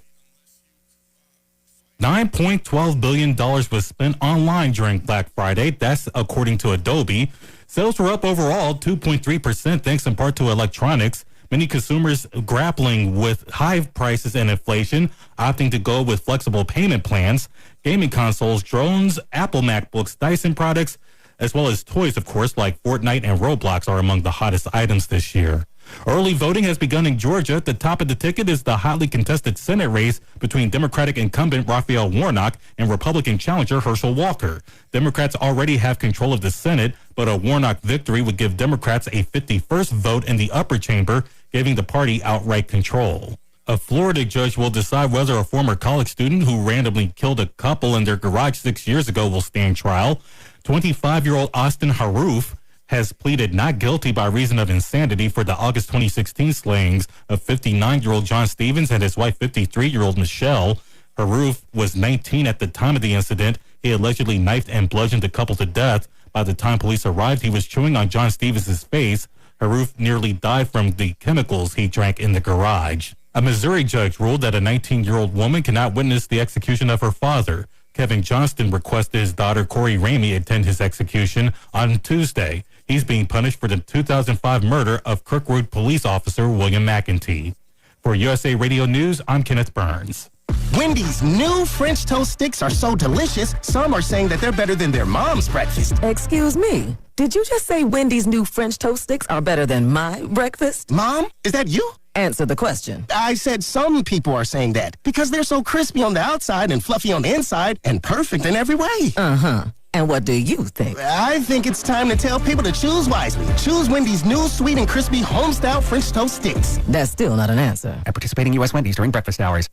$9.12 billion was spent online during Black Friday. That's according to Adobe. Sales were up overall 2.3%, thanks in part to electronics. Many consumers grappling with high prices and inflation, opting to go with flexible payment plans. Gaming consoles, drones, Apple MacBooks, Dyson products, as well as toys, of course, like Fortnite and Roblox are among the hottest items this year. Early voting has begun in Georgia. At the top of the ticket is the hotly contested Senate race between Democratic incumbent Raphael Warnock and Republican challenger Herschel Walker. Democrats already have control of the Senate, but a Warnock victory would give Democrats a 51st vote in the upper chamber, giving the party outright control. A Florida judge will decide whether a former college student who randomly killed a couple in their garage 6 years ago will stand trial. 25-year-old Austin Haroof has pleaded not guilty by reason of insanity for the August 2016 slayings of 59-year-old John Stevens and his wife, 53-year-old Michelle. Haroof was 19 at the time of the incident. He allegedly knifed and bludgeoned the couple to death. By the time police arrived, he was chewing on John Stevens' face. Haruf nearly died from the chemicals he drank in the garage. A Missouri judge ruled that a 19-year-old woman cannot witness the execution of her father. Kevin Johnston requested his daughter Corey Ramey attend his execution on Tuesday. He's being punished for the 2005 murder of Kirkwood police officer William McEntee. For USA Radio News, I'm Kenneth Burns.
Wendy's new French toast sticks are so delicious, some are saying that they're better than their mom's breakfast.
Excuse me, did you just say Wendy's new French toast sticks are better than my breakfast?
Mom, is that you?
Answer the question.
I said some people are saying that because they're so crispy on the outside and fluffy on the inside and perfect in every way.
Uh-huh. And what do you think?
I think it's time to tell people to choose wisely. Choose Wendy's new sweet and crispy home-style French toast sticks.
That's still not an answer.
At participating U.S. Wendy's during breakfast hours.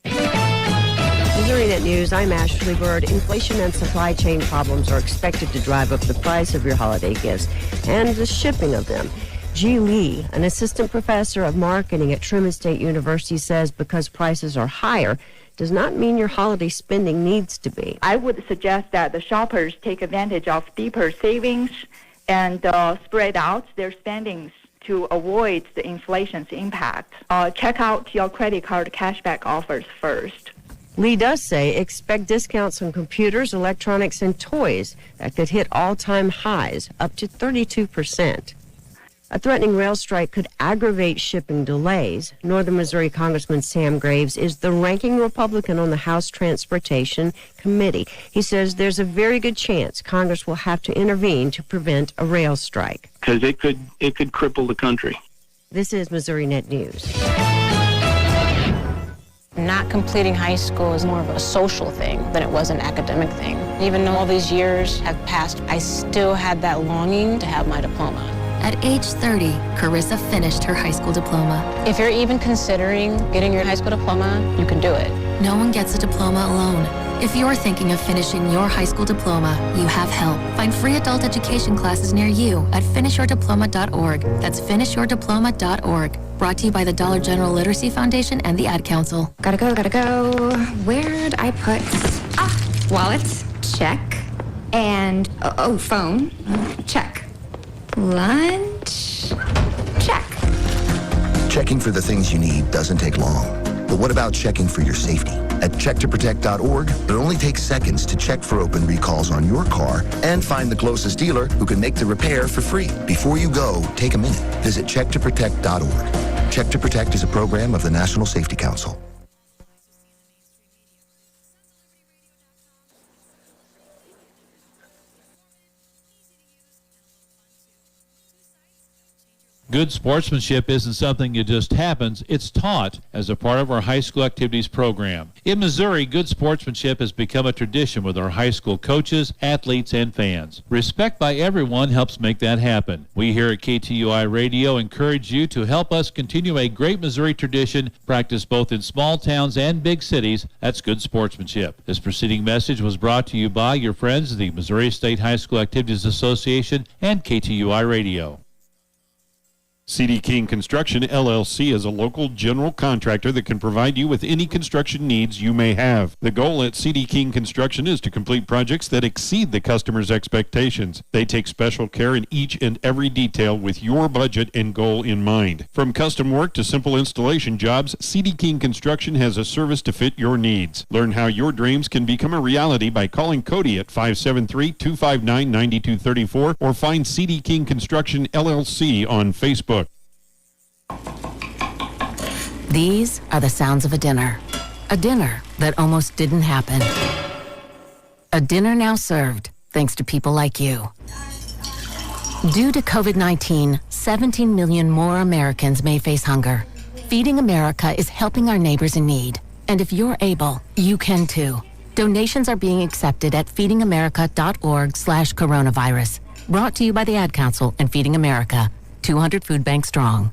Missouri Net News, I'm Ashley Bird. Inflation and supply chain problems are expected to drive up the price of your holiday gifts and the shipping of them. G. Lee, an assistant professor of marketing at Truman State University, says because prices are higher does not mean your holiday spending needs to be.
I would suggest that the shoppers take advantage of deeper savings and spread out their spendings to avoid the inflation's impact. Check out your credit card cashback offers first.
Lee does say expect discounts on computers, electronics, and toys that could hit all-time highs, up to 32%. A threatening rail strike could aggravate shipping delays. Northern Missouri Congressman Sam Graves is the ranking Republican on the House Transportation Committee. He says there's a very good chance Congress will have to intervene to prevent a rail strike.
Because it could cripple the country.
This is Missouri Net News.
Not completing high school is more of a social thing than it was an academic thing. Even though all these years have passed, I still had that longing to have my diploma.
At age 30, Carissa finished her high school diploma.
If you're even considering getting your high school diploma, you can do it.
No one gets a diploma alone. If you're thinking of finishing your high school diploma, you have help. Find free adult education classes near you at finishyourdiploma.org. That's finishyourdiploma.org. Brought to you by the Dollar General Literacy Foundation and the Ad Council.
Gotta go. Where'd I put? Wallet, check. And, phone, check. Lunch, check.
Checking for the things you need doesn't take long. But what about checking for your safety? At checktoprotect.org, it only takes seconds to check for open recalls on your car and find the closest dealer who can make the repair for free. Before you go, take a minute. Visit checktoprotect.org. Check to Protect is a program of the National Safety Council.
Good sportsmanship isn't something that just happens. It's taught as a part of our high school activities program. In Missouri, good sportsmanship has become a tradition with our high school coaches, athletes, and fans. Respect by everyone helps make that happen. We here at KTUI Radio encourage you to help us continue a great Missouri tradition practiced both in small towns and big cities. That's good sportsmanship. This preceding message was brought to you by your friends of the Missouri State High School Activities Association and KTUI Radio.
C.D. King Construction, LLC is a local general contractor that can provide you with any construction needs you may have. The goal at C.D. King Construction is to complete projects that exceed the customer's expectations. They take special care in each and every detail with your budget and goal in mind. From custom work to simple installation jobs, C.D. King Construction has a service to fit your needs. Learn how your dreams can become a reality by calling Cody at 573-259-9234 or find C.D. King Construction, LLC on Facebook.
These are the sounds of a dinner that almost didn't happen. A dinner now served, thanks to people like you. Due to COVID-19, 17 million more Americans may face hunger. Feeding America is helping our neighbors in need. And if you're able, you can too. Donations are being accepted at feedingamerica.org/coronavirus. Brought to you by the Ad Council and Feeding America, 200 food banks strong.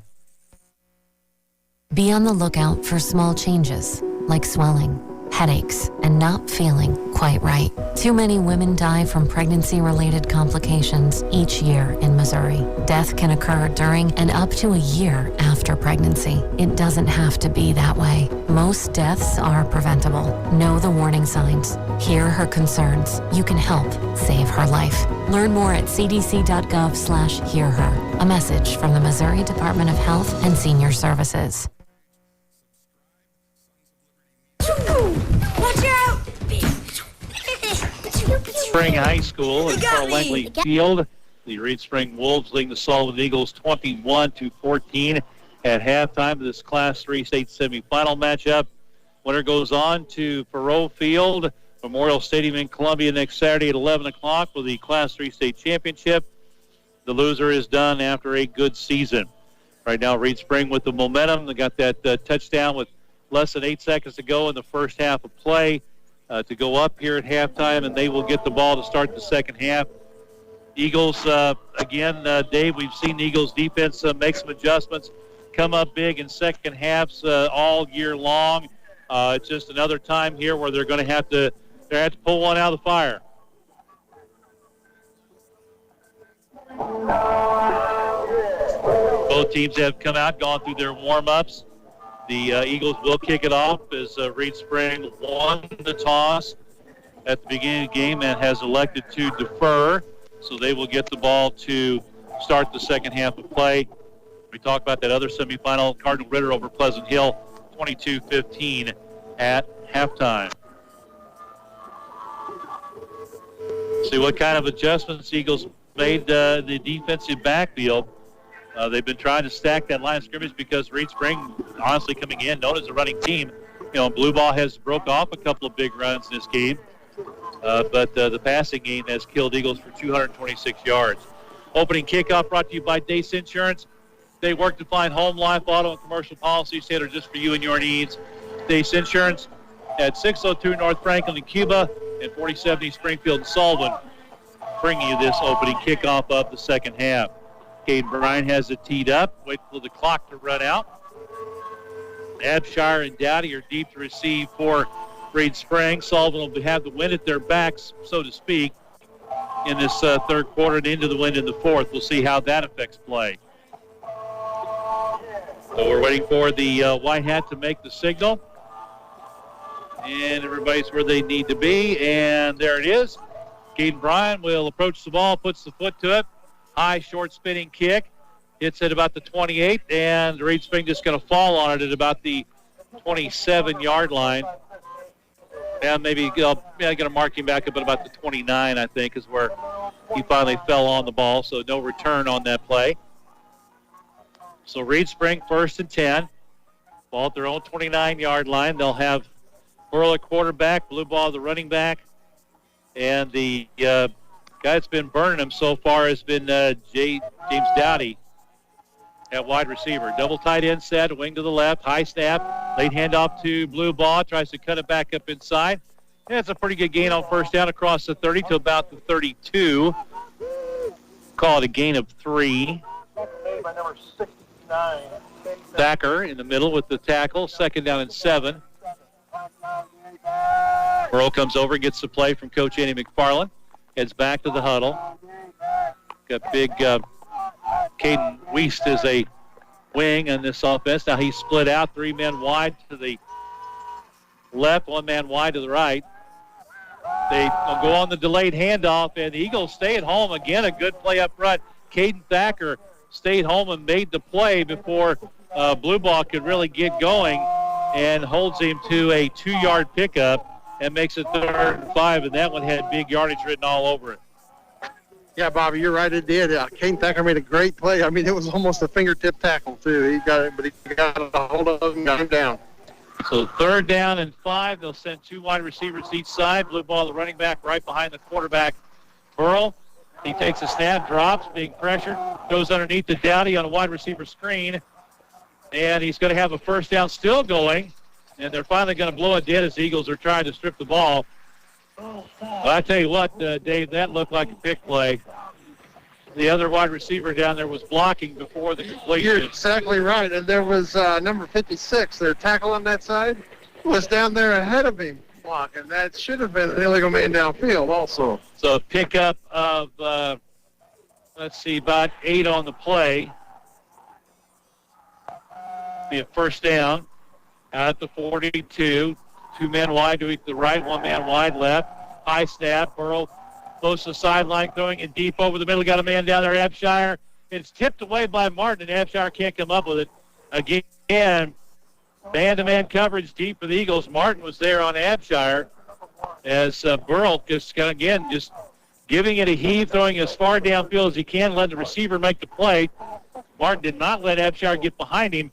Be on the lookout for small changes, like swelling,
headaches, and not feeling quite right. Too many women die from pregnancy-related complications each year in Missouri. Death can occur during and up to a year after pregnancy. It doesn't have to be that way. Most deaths are preventable. Know the warning signs. Hear her concerns. You can help save her life. Learn more at cdc.gov/hearher. A message from the Missouri Department of Health and Senior Services.
Watch out!
Spring High School at Carl Langley Field. The Reed Spring Wolves leading the Sullivan Eagles 21-14 at halftime of this Class 3 state semifinal matchup. Winner goes on to Faroe Field, Memorial Stadium in Columbia next Saturday at 11 o'clock for the Class 3 state championship. The loser is done after a good season. Right now, Reed Spring with the momentum. They got that touchdown with less than 8 seconds to go in the first half of play to go up here at halftime, and they will get the ball to start the second half. Eagles, again, Dave, we've seen the Eagles defense make some adjustments, come up big in second halves all year long. It's just another time here where they're going to have to pull one out of the fire. Both teams have come out, gone through their warm-ups. The Eagles will kick it off as Reed Spring won the toss at the beginning of the game and has elected to defer. So they will get the ball to start the second half of play. We talked about that other semifinal, Cardinal Ritter over Pleasant Hill, 22-15 at halftime. See what kind of adjustments Eagles made the defensive backfield. They've been trying to stack that line of scrimmage because Reed Spring, honestly, coming in, known as a running team. Blue Ball has broke off a couple of big runs in this game, but the passing game has killed Eagles for 226 yards. Opening kickoff brought to you by Dace Insurance. They work to find home, life, auto, and commercial policies tailored just for you and your needs. Dace Insurance at 602 North Franklin in Cuba and 4070 Springfield and Sullivan, bringing you this opening kickoff of the second half. Caden Bryan has it teed up. Wait for the clock to run out. Abshire and Dowdy are deep to receive for Reed Spring. Sullivan will have the wind at their backs, so to speak, in this third quarter and into the wind in the fourth. We'll see how that affects play. So we're waiting for the white hat to make the signal. And everybody's where they need to be. And there it is. Caden Bryan will approach the ball, puts the foot to it. High, short spinning kick. Hits at about the 28, and Reed Spring just going to fall on it at about the 27-yard line. And maybe going to mark him back up at about the 29, I think, is where he finally fell on the ball. So no return on that play. So Reed Spring 1st and 10. Ball at their own 29-yard line. They'll have Burl at quarterback, Blue Ball the running back, and the guy that's been burning him so far has been James Dowdy at wide receiver. Double tight end set, wing to the left, high snap, late handoff to Blue Ball, tries to cut it back up inside. Yeah, it's a pretty good gain on first down across the 30 to about the 32. Call it a gain of 3.
By number 69.
Thacker in the middle with the tackle, second down and 7. Burl comes over and gets the play from Coach Andy McFarland. Heads back to the huddle. Got big Caden Wiest as a wing on this offense. Now he's split out, 3 men wide to the left, 1 man wide to the right. They go on the delayed handoff, and the Eagles stay at home. Again, a good play up front. Caden Thacker stayed home and made the play before Blue Ball could really get going, and holds him to a 2-yard pickup and makes it 3rd and 5, and that one had big yardage written all over it.
Yeah, Bobby, you're right. It did. Kane Thacker made a great play. I mean, it was almost a fingertip tackle, too. He got it, but he got a hold of him and got him down.
So 3rd down and 5. They'll send 2 wide receivers each side. Blue Ball, the running back, right behind the quarterback, Burl. He takes a snap, drops, being pressured, goes underneath the Dowdy on a wide receiver screen, and he's going to have a first down still going, and they're finally going to blow it dead as the Eagles are trying to strip the ball. Well, I tell you what, Dave, that looked like a pick play. The other wide receiver down there was blocking before the completion.
You're exactly right. And there was number 56, their tackle on that side, was down there ahead of him. block, and that should have been an illegal man downfield also.
So a pickup of, let's see, about 8 on the play. Be a first down out at the 42. 2 men wide to the right, 1 man wide left. High snap. Burrow close to the sideline, throwing it deep over the middle. Got a man down there, Abshire. It's tipped away by Martin, and Abshire can't come up with it. Again, man-to-man coverage deep for the Eagles. Martin was there on Abshire as Burrow just giving it a heave, throwing as far downfield as he can, let the receiver make the play. Martin did not let Abshire get behind him.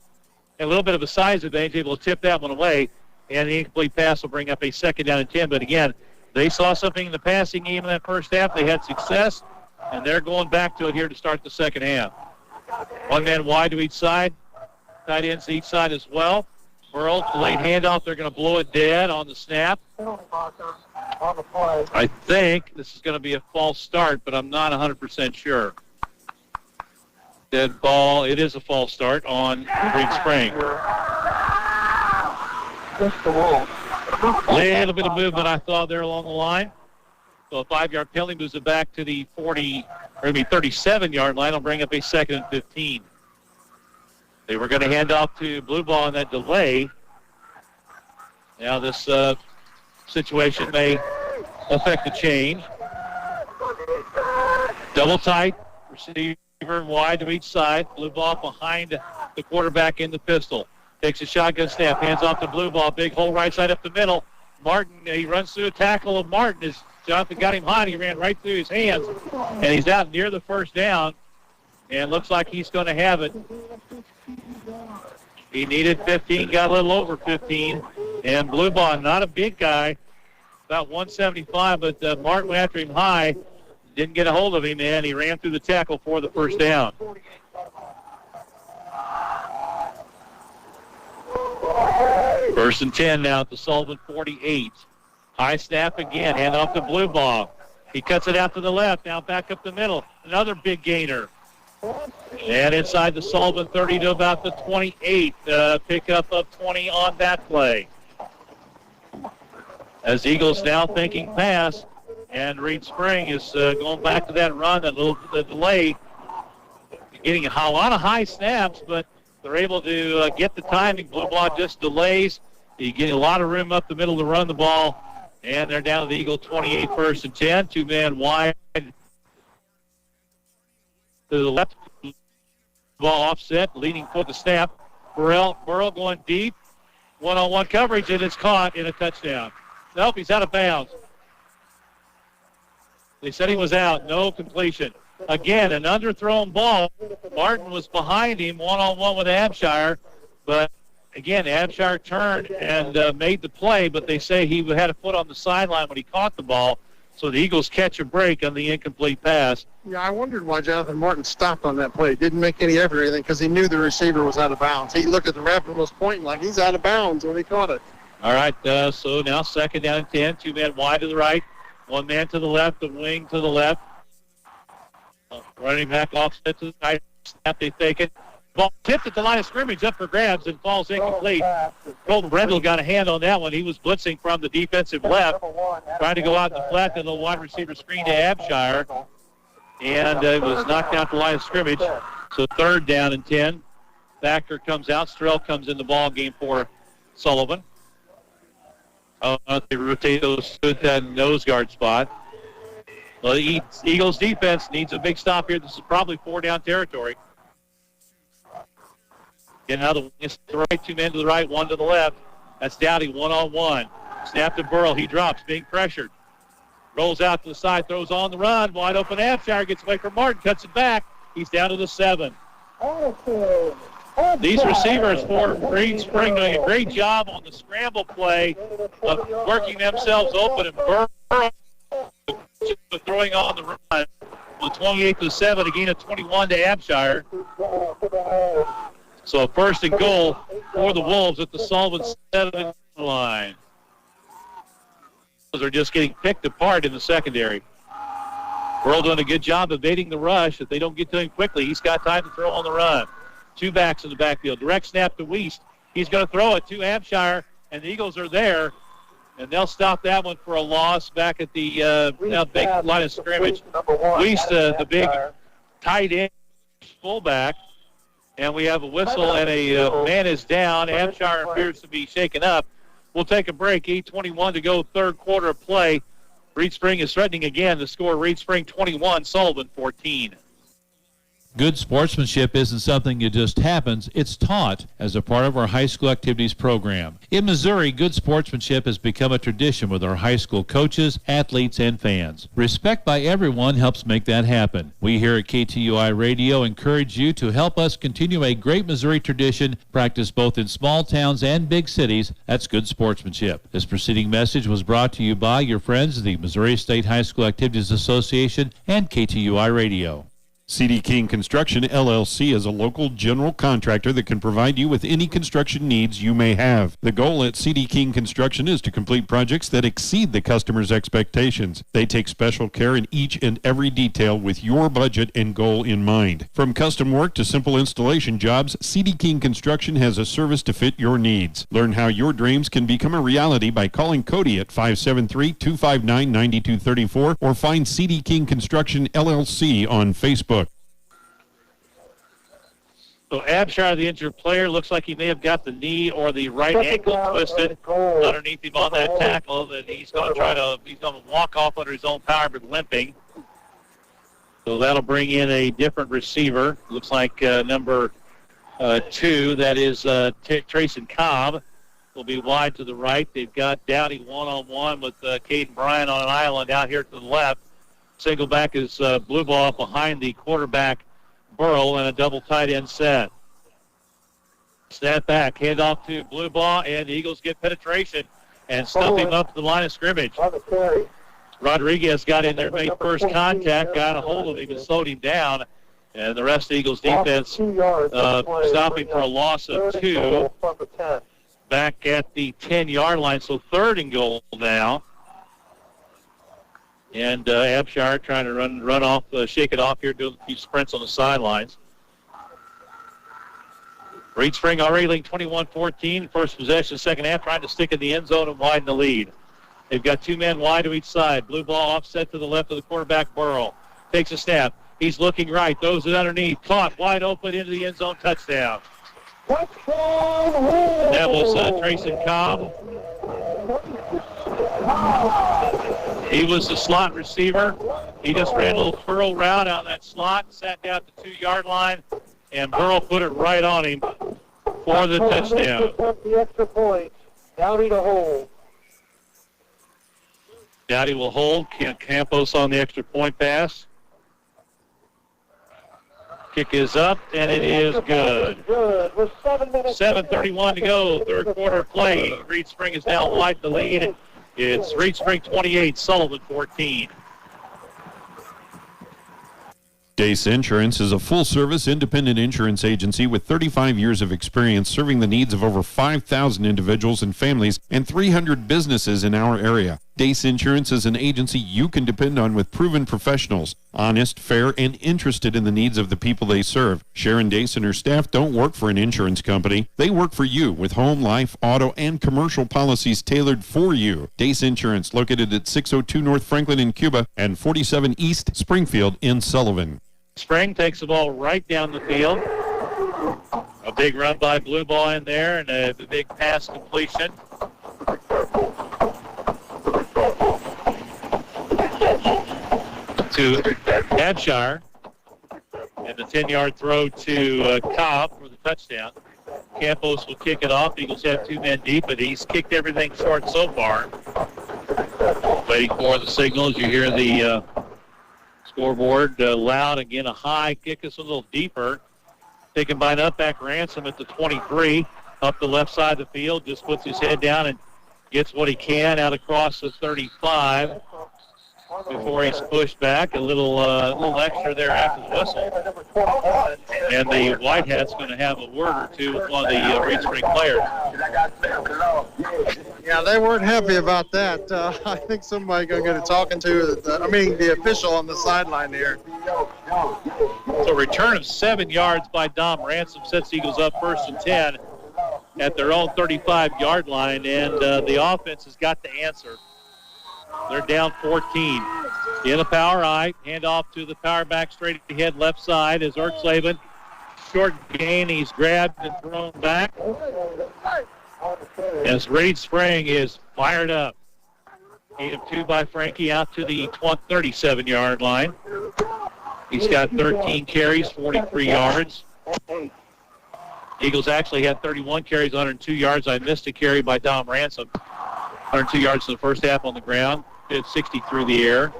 A little bit of a size advantage, able to tip that one away. And the incomplete pass will bring up a second down and 10. But again, they saw something in the passing game in that first half. They had success, and they're going back to it here to start the second half. 1 man wide to each side. Tight ends to each side as well. Burrow, late handoff. They're going to blow it dead on the snap. I think this is going to be a false start, but I'm not 100% sure. Dead ball. It is a false start on Green Spring. Little bit of movement I saw there along the line. So a 5-yard penalty moves it back to the 37-yard line. I'll bring up a second and 15. They were going to hand off to blue ball on that delay. Now this situation may affect the change. Double tight, receiver wide to each side. Blue ball behind the quarterback in the pistol. Takes a shotgun snap, hands off to blue ball, big hole right side up the middle. Martin, he runs through a tackle of Martin. As Jonathan got him hot, he ran right through his hands, and he's out near the first down, and looks like he's going to have it. He needed 15, got a little over 15, and blue ball, not a big guy, about 175, but Martin went after him high, didn't get a hold of him, and he ran through the tackle for the first down. First and 10 now at the Sullivan 48. High snap again, hand off to blue ball. He cuts it out to the left, now back up the middle. Another big gainer. And inside the Sullivan 30 to about the 28. Pickup of 20 on that play. As Eagles now thinking pass, and Reed Spring is going back to that run, that little delay. Getting a lot of high snaps, but they're able to get the timing. Blue ball just delays. You get a lot of room up the middle to run the ball. And they're down to the Eagle 28, first and 10. 2 man wide to the left. Ball offset, leading for the snap. Burrow going deep. One-on-one coverage, and it's caught in a touchdown. Nope, he's out of bounds. They said he was out. No completion. Again, an underthrown ball. Martin was behind him, one-on-one with Abshire. But, again, Abshire turned and made the play, but they say he had a foot on the sideline when he caught the ball. So the Eagles catch a break on the incomplete pass.
Yeah, I wondered why Jonathan Martin stopped on that play. Didn't make any effort or anything because he knew the receiver was out of bounds. He looked at the ref and was pointing like he's out of bounds when he caught it.
All right, so now second down and 10. 2 men wide to the right, 1 man to the left, the wing to the left. Running back offset to the right. Snap, they take it. Ball tipped at the line of scrimmage, up for grabs, and falls incomplete. Colton Brendel got a hand on that one. He was blitzing from the defensive left, trying to go out in the flat, and the wide receiver screen to Abshire. And it was knocked out the line of scrimmage. So third down and 10. Thacker comes out. Strell comes in the ball game for Sullivan. They rotate those to that nose guard spot. Well, the Eagles defense needs a big stop here. This is probably 4-down territory. Get out of the right, 2 men to the right, 1 to the left. That's Dowdy, one-on-one. Snap to Burrow. He drops, being pressured. Rolls out to the side, throws on the run. Wide open Abshire gets away from Martin, cuts it back. He's down to the 7. These receivers for Green Spring doing a great job on the scramble play of working themselves open, and Burrow throwing on the run. With 28 to 7, again a 21 to Abshire. So first and goal for the Wolves at the Sullivan 7 line. They're just getting picked apart in the secondary. Burrow doing a good job evading the rush. If they don't get to him quickly, he's got time to throw on the run. 2 backs in the backfield. Direct snap to Wiest. He's going to throw it to Abshire, and the Eagles are there. And they'll stop that one for a loss back at the big line of scrimmage. Weiss, the big tight end fullback. And we have a whistle and a man is down. Abshire appears to be shaken up. We'll take a break. 8:21 to go, third quarter of play. Reed Spring is threatening again. The score, Reed Spring 21, Sullivan 14.
Good sportsmanship isn't something that just happens. It's taught as a part of our high school activities program. In Missouri, good sportsmanship has become a tradition with our high school coaches, athletes, and fans. Respect by everyone helps make that happen. We here at KTUI Radio encourage you to help us continue a great Missouri tradition practiced both in small towns and big cities. That's good sportsmanship. This preceding message was brought to you by your friends of the Missouri State High School Activities Association and KTUI Radio.
CD King Construction, LLC is a local general contractor that can provide you with any construction needs you may have. The goal at CD King Construction is to complete projects that exceed the customer's expectations. They take special care in each and every detail with your budget and goal in mind. From custom work to simple installation jobs, CD King Construction has a service to fit your needs. Learn how your dreams can become a reality by calling Cody at 573-259-9234 or find CD King Construction, LLC on Facebook.
So Abshire, the injured player, looks like he may have got the knee or the right ankle twisted underneath him on that tackle. That he's going to walk off under his own power, but limping. So that'll bring in a different receiver. Looks like number 2, that is Trayson Cobb, will be wide to the right. They've got Dowdy one-on-one with Caden Bryan on an island out here to the left. Single back is blue ball behind the quarterback, Burl, and a double tight end set. Snap back, hand off to blue ball, and the Eagles get penetration and stuff him up to the line of scrimmage. Rodriguez got in there, made first contact, got a hold of him and slowed him down. And the rest of the Eagles defense stopping for a loss of 2 back at the 10-yard line. So 3rd and goal now. And Abshire trying to run off, shake it off here, doing a few sprints on the sidelines. Reed Spring already leading 21-14. First possession, second half, trying to stick in the end zone and widen the lead. They've got 2 men wide to each side. Blue ball offset to the left of the quarterback, Burrow. Takes a snap. He's looking right. Throws it underneath. Caught wide open into the end zone. Touchdown. That was Trayson Cobb. He was the slot receiver. He just ran a little curl route out of that slot, sat down at the 2-yard line, and Burrow put it right on him for the touchdown.
The extra point. Dowdy to hold.
Dowdy will hold. Campos on the extra point pass. Kick is up, and it is good.
With 7 minutes.
7:31 to go, third quarter play. Reed Spring is now wide the lead. It's Reed Spring 28, Sullivan 14.
Dace Insurance is a full-service independent insurance agency with 35 years of experience serving the needs of over 5,000 individuals and families and 300 businesses in our area. Dace Insurance is an agency you can depend on with proven professionals, honest, fair, and interested in the needs of the people they serve. Sharon Dace and her staff don't work for an insurance company. They work for you with home, life, auto, and commercial policies tailored for you. Dace Insurance, located at 602 North Franklin in Cuba and 47 East Springfield in Sullivan.
Spring takes the ball right down the field. A big run by blue ball in there and a big pass completion. To Abshire. And the 10-yard throw to Cobb for the touchdown. Campos will kick it off. Eagles have 2 men deep, but he's kicked everything short so far. Waiting for the signal as you hear the scoreboard loud. Again, a high kick is a little deeper. Taken by Nutback Ransom at the 23. Up the left side of the field. Just puts his head down and gets what he can out across the 35 before he's pushed back. A little extra there after the whistle. And the White Hat's going to have a word or two with one of the Reed Spring players.
Yeah, they weren't happy about that. I think somebody going to get a talking to the official on the sideline here.
So return of 7 yards by Dom Ransom sets Eagles up 1st and 10 at their own 35-yard line, and the offense has got to answer. They're down 14. In the power I, hand off to the power back straight ahead left side as Sullivan. Short gain, he's grabbed and thrown back. As Reed Spring is fired up. Gain of 2 by Frankie out to the 37-yard line. He's got 13 carries, 43 yards. Eagles actually had 31 carries, 102 yards. I missed a carry by Dom Ransom. 102 yards in the first half on the ground. Did 60 through the air.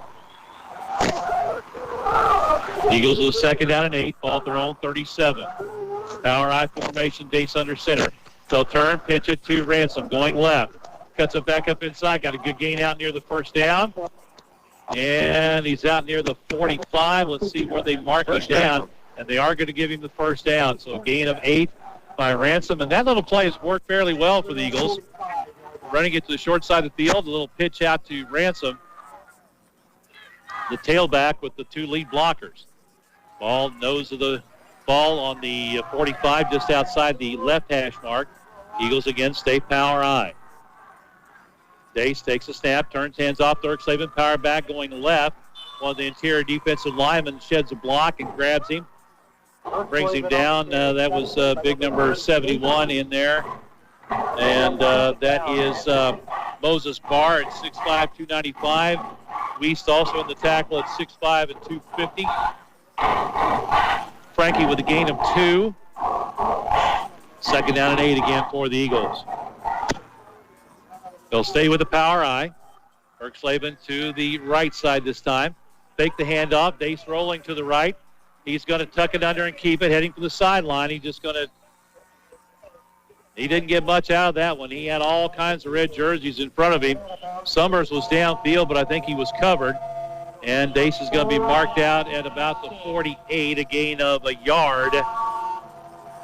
Eagles with a second down and 8. Ball at their own 37. Power I formation, Dace under center. They'll turn, pitch it to Ransom, going left. Cuts it back up inside. Got a good gain out near the first down. And he's out near the 45. Let's see where they mark him down. And they are going to give him the first down. So a gain of 8 by Ransom. And that little play has worked fairly well for the Eagles. Running it to the short side of the field. A little pitch out to Ransom, the tailback with the 2 lead blockers. Ball, nose of the ball on the 45, just outside the left hash mark. Eagles again stay power I. Dace takes a snap, turns, hands off to Sullivan, power back going left. One of the interior defensive linemen sheds a block and grabs him. Brings him down. That was big number 71 in there. And that is Moses Barr at 6'5", 295. Weist also in the tackle at 6'5" and 250. Frankie with a gain of 2. Second down and 8 again for the Eagles. They'll stay with the power I. Sullivan to the right side this time. Fake the handoff. Dace rolling to the right. He's going to tuck it under and keep it, heading for the sideline. He didn't get much out of that one. He had all kinds of red jerseys in front of him. Summers was downfield, but I think he was covered. And Dace is going to be marked out at about the 48, a gain of a yard.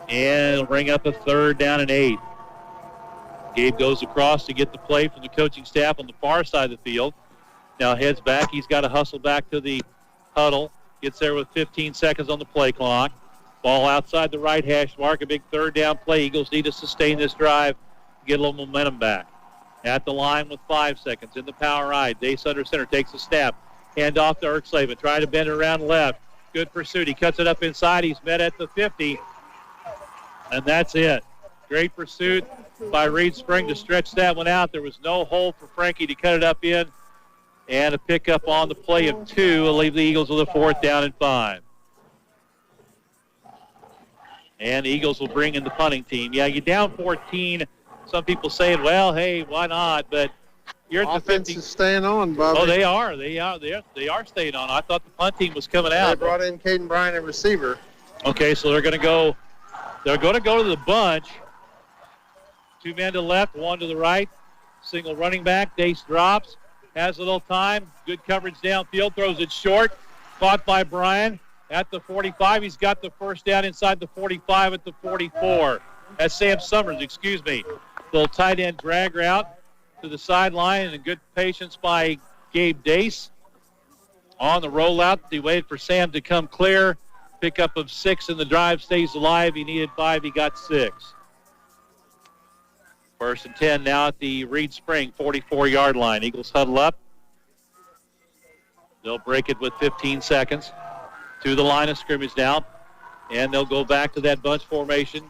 And it'll bring up a third down and 8. Gabe goes across to get the play from the coaching staff on the far side of the field. Now heads back. He's got to hustle back to the huddle. Gets there with 15 seconds on the play clock. Ball outside the right hash mark. A big third down play. Eagles need to sustain this drive, get a little momentum back. At the line with 5 seconds. In the power I. Dace under center takes a snap. Hand off to Sullivan. Trying to bend it around left. Good pursuit. He cuts it up inside. He's met at the 50. And that's it. Great pursuit by Reed Spring to stretch that one out. There was no hole for Frankie to cut it up in. And a pickup on the play of 2 will leave the Eagles with a 4th down and 5. And the Eagles will bring in the punting team. Yeah, you're down 14. Some people saying, well, hey, why not? But you're at the 50.
Offense is staying on, Bobby.
Oh, they are. They are staying on. I thought the punt team was coming out.
They brought in Caden Bryan at receiver.
Okay, so they're going to go to the bunch. 2 men to the left, 1 to the right. Single running back. Dace drops. Has a little time. Good coverage downfield. Throws it short. Caught by Bryan at the 45. He's got the first down inside the 45 at the 44. That's Sam Summers, excuse me. Little tight end drag route to the sideline, and a good patience by Gabe Dace. On the rollout, he waited for Sam to come clear. Pickup of 6, and the drive stays alive. He needed 5. He got 6. First and 10 now at the Reed Spring 44-yard line. Eagles huddle up. They'll break it with 15 seconds to the line of scrimmage now. And they'll go back to that bunch formation.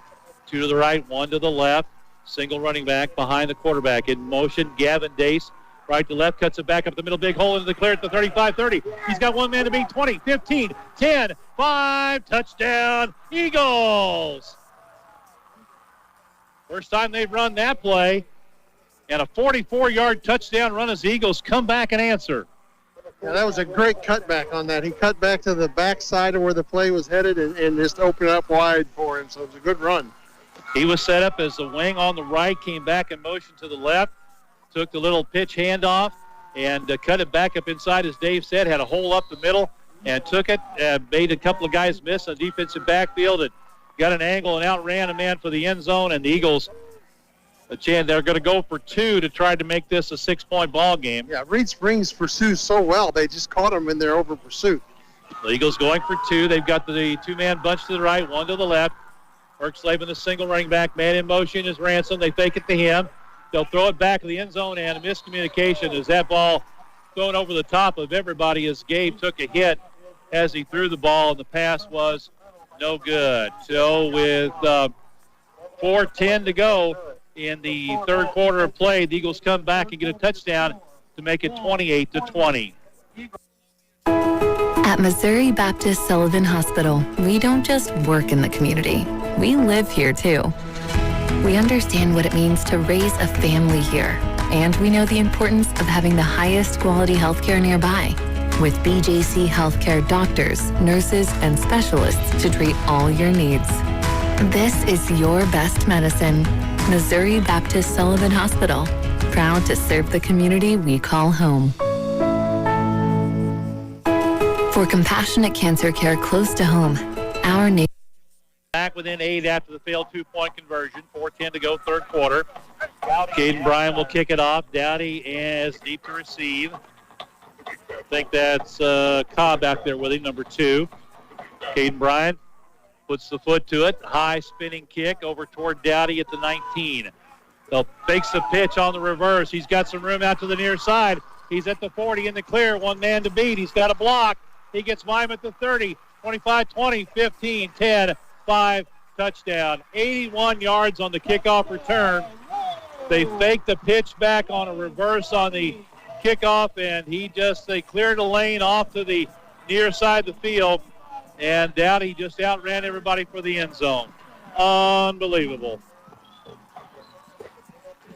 2 to the right, 1 to the left. Single running back behind the quarterback. In motion, Gavin Dace. Right to left, cuts it back up the middle. Big hole into the clear at the 35-30. He's got one man to beat. 20, 15, 10, 5. Touchdown, Eagles. First time they've run that play. And a 44-yard touchdown run as the Eagles come back and answer.
Yeah, that was a great cutback on that. He cut back to the backside of where the play was headed and just opened it up wide for him. So it was a good run.
He was set up as the wing on the right, came back in motion to the left, took the little pitch handoff, and cut it back up inside, as Dave said, had a hole up the middle, and took it, made a couple of guys miss on defensive backfield, and got an angle and outran a man for the end zone, and the Eagles, they're going to go for 2 to try to make this a 6-point ball game.
Yeah, Reed Springs pursues so well. They just caught him in their over pursuit.
The Eagles going for 2. They've got the 2-man bunch to the right, 1 to the left. Slavin, the single running back, man in motion is Ransom. They fake it to him. They'll throw it back to the end zone, and a miscommunication as that ball thrown over the top of everybody as Gabe took a hit as he threw the ball, and the pass was no good. So with 4:10 to go in the third quarter of play, the Eagles come back and get a touchdown to make it 28-20.
At Missouri Baptist Sullivan Hospital, we don't just work in the community. We live here, too. We understand what it means to raise a family here, and we know the importance of having the highest quality healthcare nearby. With BJC Healthcare doctors, nurses, and specialists to treat all your needs. This is your best medicine. Missouri Baptist Sullivan Hospital, proud to serve the community we call home. For compassionate cancer care close to home, our nation.
Back within 8 after the failed 2-point conversion. 4:10 to go, third quarter. Caden Bryan will kick it off. Dowdy is deep to receive. I think that's Cobb back there with him, number 2. Caden Bryan puts the foot to it. High spinning kick over toward Dowdy at the 19. They'll fakes the pitch on the reverse. He's got some room out to the near side. He's at the 40 in the clear. One man to beat. He's got a block. He gets by him at the 30. 25-20, 15, 10, 5, touchdown. 81 yards on the kickoff return. They faked the pitch back on a reverse on the kickoff, and they cleared a lane off to the near side of the field, and Dowdy just outran everybody for the end zone. Unbelievable.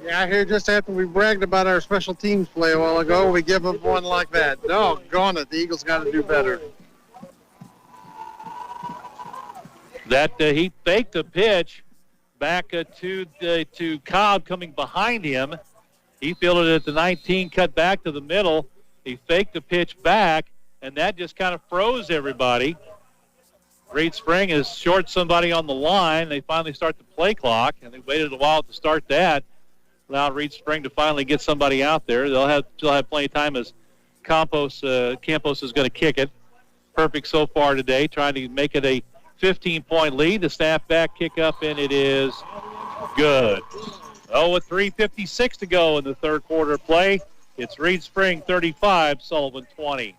Yeah, I hear just after we bragged about our special teams play a while ago, we give them one like that. Doggone it, the Eagles got to do better.
That he faked the pitch back to Cobb coming behind him. He fielded it at the 19, cut back to the middle. He faked the pitch back, and that just kind of froze everybody. Great Spring has short somebody on the line. They finally start the play clock, and they waited a while to start that. Allowed Reed Spring to finally get somebody out there. They'll still have plenty of time as Campos is going to kick it. Perfect so far today, trying to make it a 15-point lead. The staff back kick up, and it is good. With 3:56 to go in the third quarter of play, it's Reed Spring 35, Sullivan 20.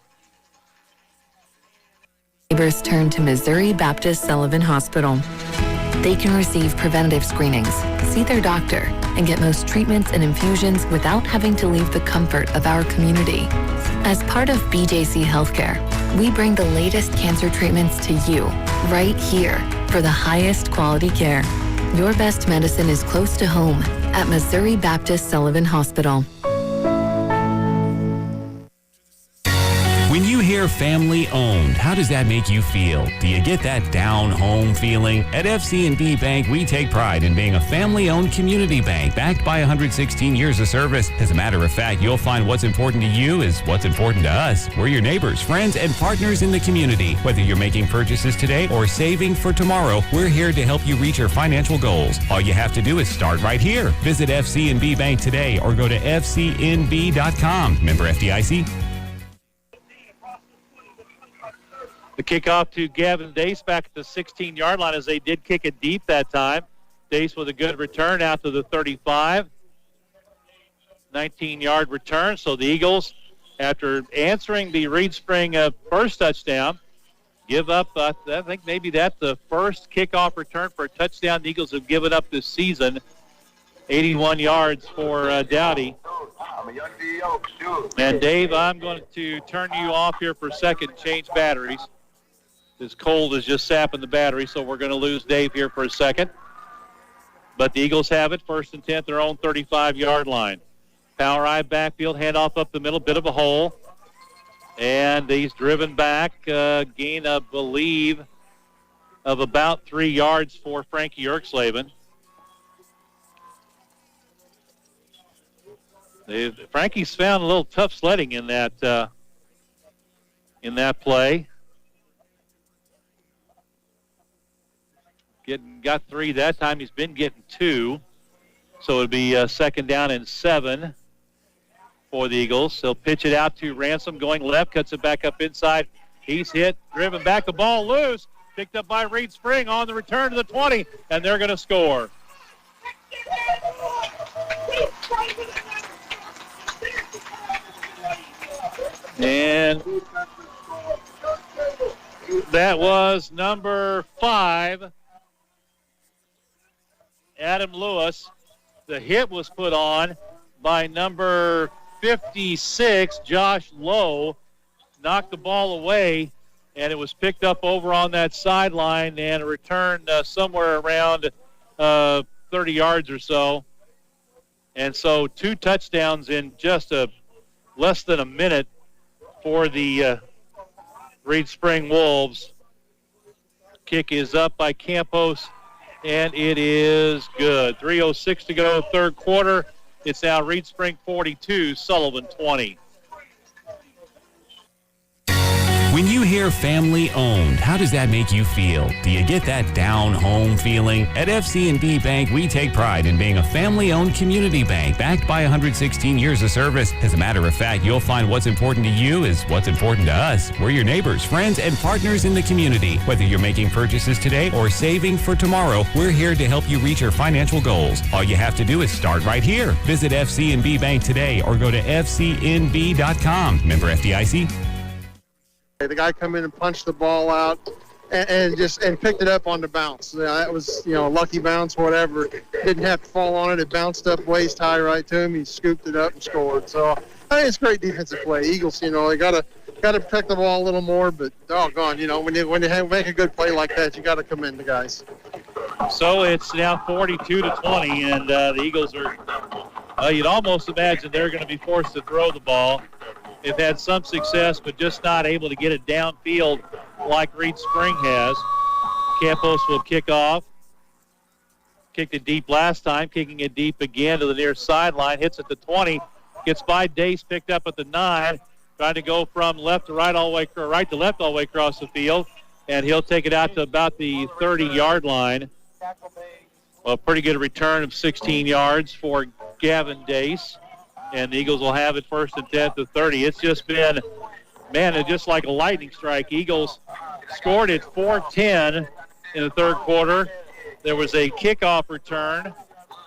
Neighbors turn to Missouri Baptist Sullivan Hospital. They can receive preventative screenings, see their doctor, and get most treatments and infusions without having to leave the comfort of our community. As part of BJC Healthcare, we bring the latest cancer treatments to you, right here, for the highest quality care. Your best medicine is close to home at Missouri Baptist Sullivan Hospital.
When you hear family owned, how does that make you feel? Do you get that down home feeling? At FCNB Bank, we take pride in being a family owned community bank backed by 116 years of service. As a matter of fact, you'll find what's important to you is what's important to us. We're your neighbors, friends, and partners in the community. Whether you're making purchases today or saving for tomorrow, we're here to help you reach your financial goals. All you have to do is start right here. Visit FCNB Bank today or go to fcnb.com. Member FDIC.
The kickoff to Gavin Dace back at the 16-yard line as they did kick it deep that time. Dace with a good return out to the 35. 19-yard return. So the Eagles, after answering the Reed Spring first touchdown, give up, I think maybe that's the first kickoff return for a touchdown the Eagles have given up this season. 81 yards for Dowdy. And Dave, I'm going to turn you off here for a second, change batteries. This cold is just sapping the battery, so we're going to lose Dave here for a second. But the Eagles have it, first and 10 at their own 35-yard line. Power eye backfield, handoff up the middle, bit of a hole. And he's driven back, gain, I believe, of about 3 yards for Frankie Erkslavin. Frankie's found a little tough sledding in that play. Got 3 that time. He's been getting 2. So it'll be second down and 7 for the Eagles. They'll pitch it out to Ransom going left, cuts it back up inside. He's hit, driven back, the ball loose. picked up by Reed Spring on the return to the 20, and they're going to score. And that was number 5, Adam Lewis. The hit was put on by number 56, Josh Lowe. Knocked the ball away, and it was picked up over on that sideline and returned somewhere around 30 yards or so. And so 2 touchdowns in just less than a minute for the Reed Spring Wolves. Kick is up by Campos, and it is good. 3:06 to go, third quarter. It's now Reed Spring 42, Sullivan 20.
When you hear family owned, how does that make you feel? Do you get that down home feeling? At FC&B Bank, we take pride in being a family owned community bank backed by 116 years of service. As a matter of fact, you'll find what's important to you is what's important to us. We're your neighbors, friends, and partners in the community. Whether you're making purchases today or saving for tomorrow, we're here to help you reach your financial goals. All you have to do is start right here. Visit FC&B Bank today or go to fcnb.com. Member FDIC.
The guy come in and punched the ball out and picked it up on the bounce. That was, a lucky bounce, whatever. Didn't have to fall on it. It bounced up waist high right to him. He scooped it up and scored. So I think it's great defensive play. Eagles, they got to protect the ball a little more, but doggone, when you make a good play like that, you got to commend the guys.
So it's now 42-20, and the Eagles are, you'd almost imagine they're going to be forced to throw the ball. They've had some success, but just not able to get it downfield like Reed Spring has. Campos will kick off. Kicked it deep last time, kicking it deep again to the near sideline. Hits at the 20, gets by Dace, picked up at the 9. Trying to go from left to right all the way, right to left all the way across the field, and he'll take it out to about the 30-yard line. A pretty good return of 16 yards for Gavin Dace. And the Eagles will have it first and 10 to 30. It's just been, just like a lightning strike. Eagles scored at 4:10 in the third quarter. There was a kickoff return.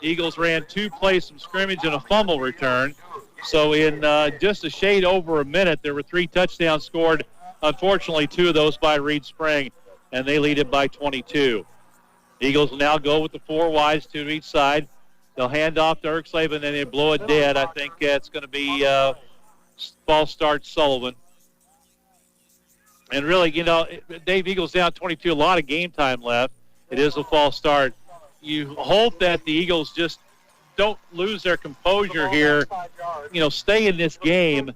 Eagles ran 2 plays from scrimmage and a fumble return. So in just a shade over a minute, there were 3 touchdowns scored. Unfortunately, 2 of those by Reed Spring, and they lead it by 22. The Eagles will now go with the 4 wides, 2 to each side. They'll hand off to Erksleben, and then they blow it dead. I think it's going to be false start Sullivan. And really, Dave, Eagles down 22, a lot of game time left. It is a false start. You hope that the Eagles just don't lose their composure here, stay in this game,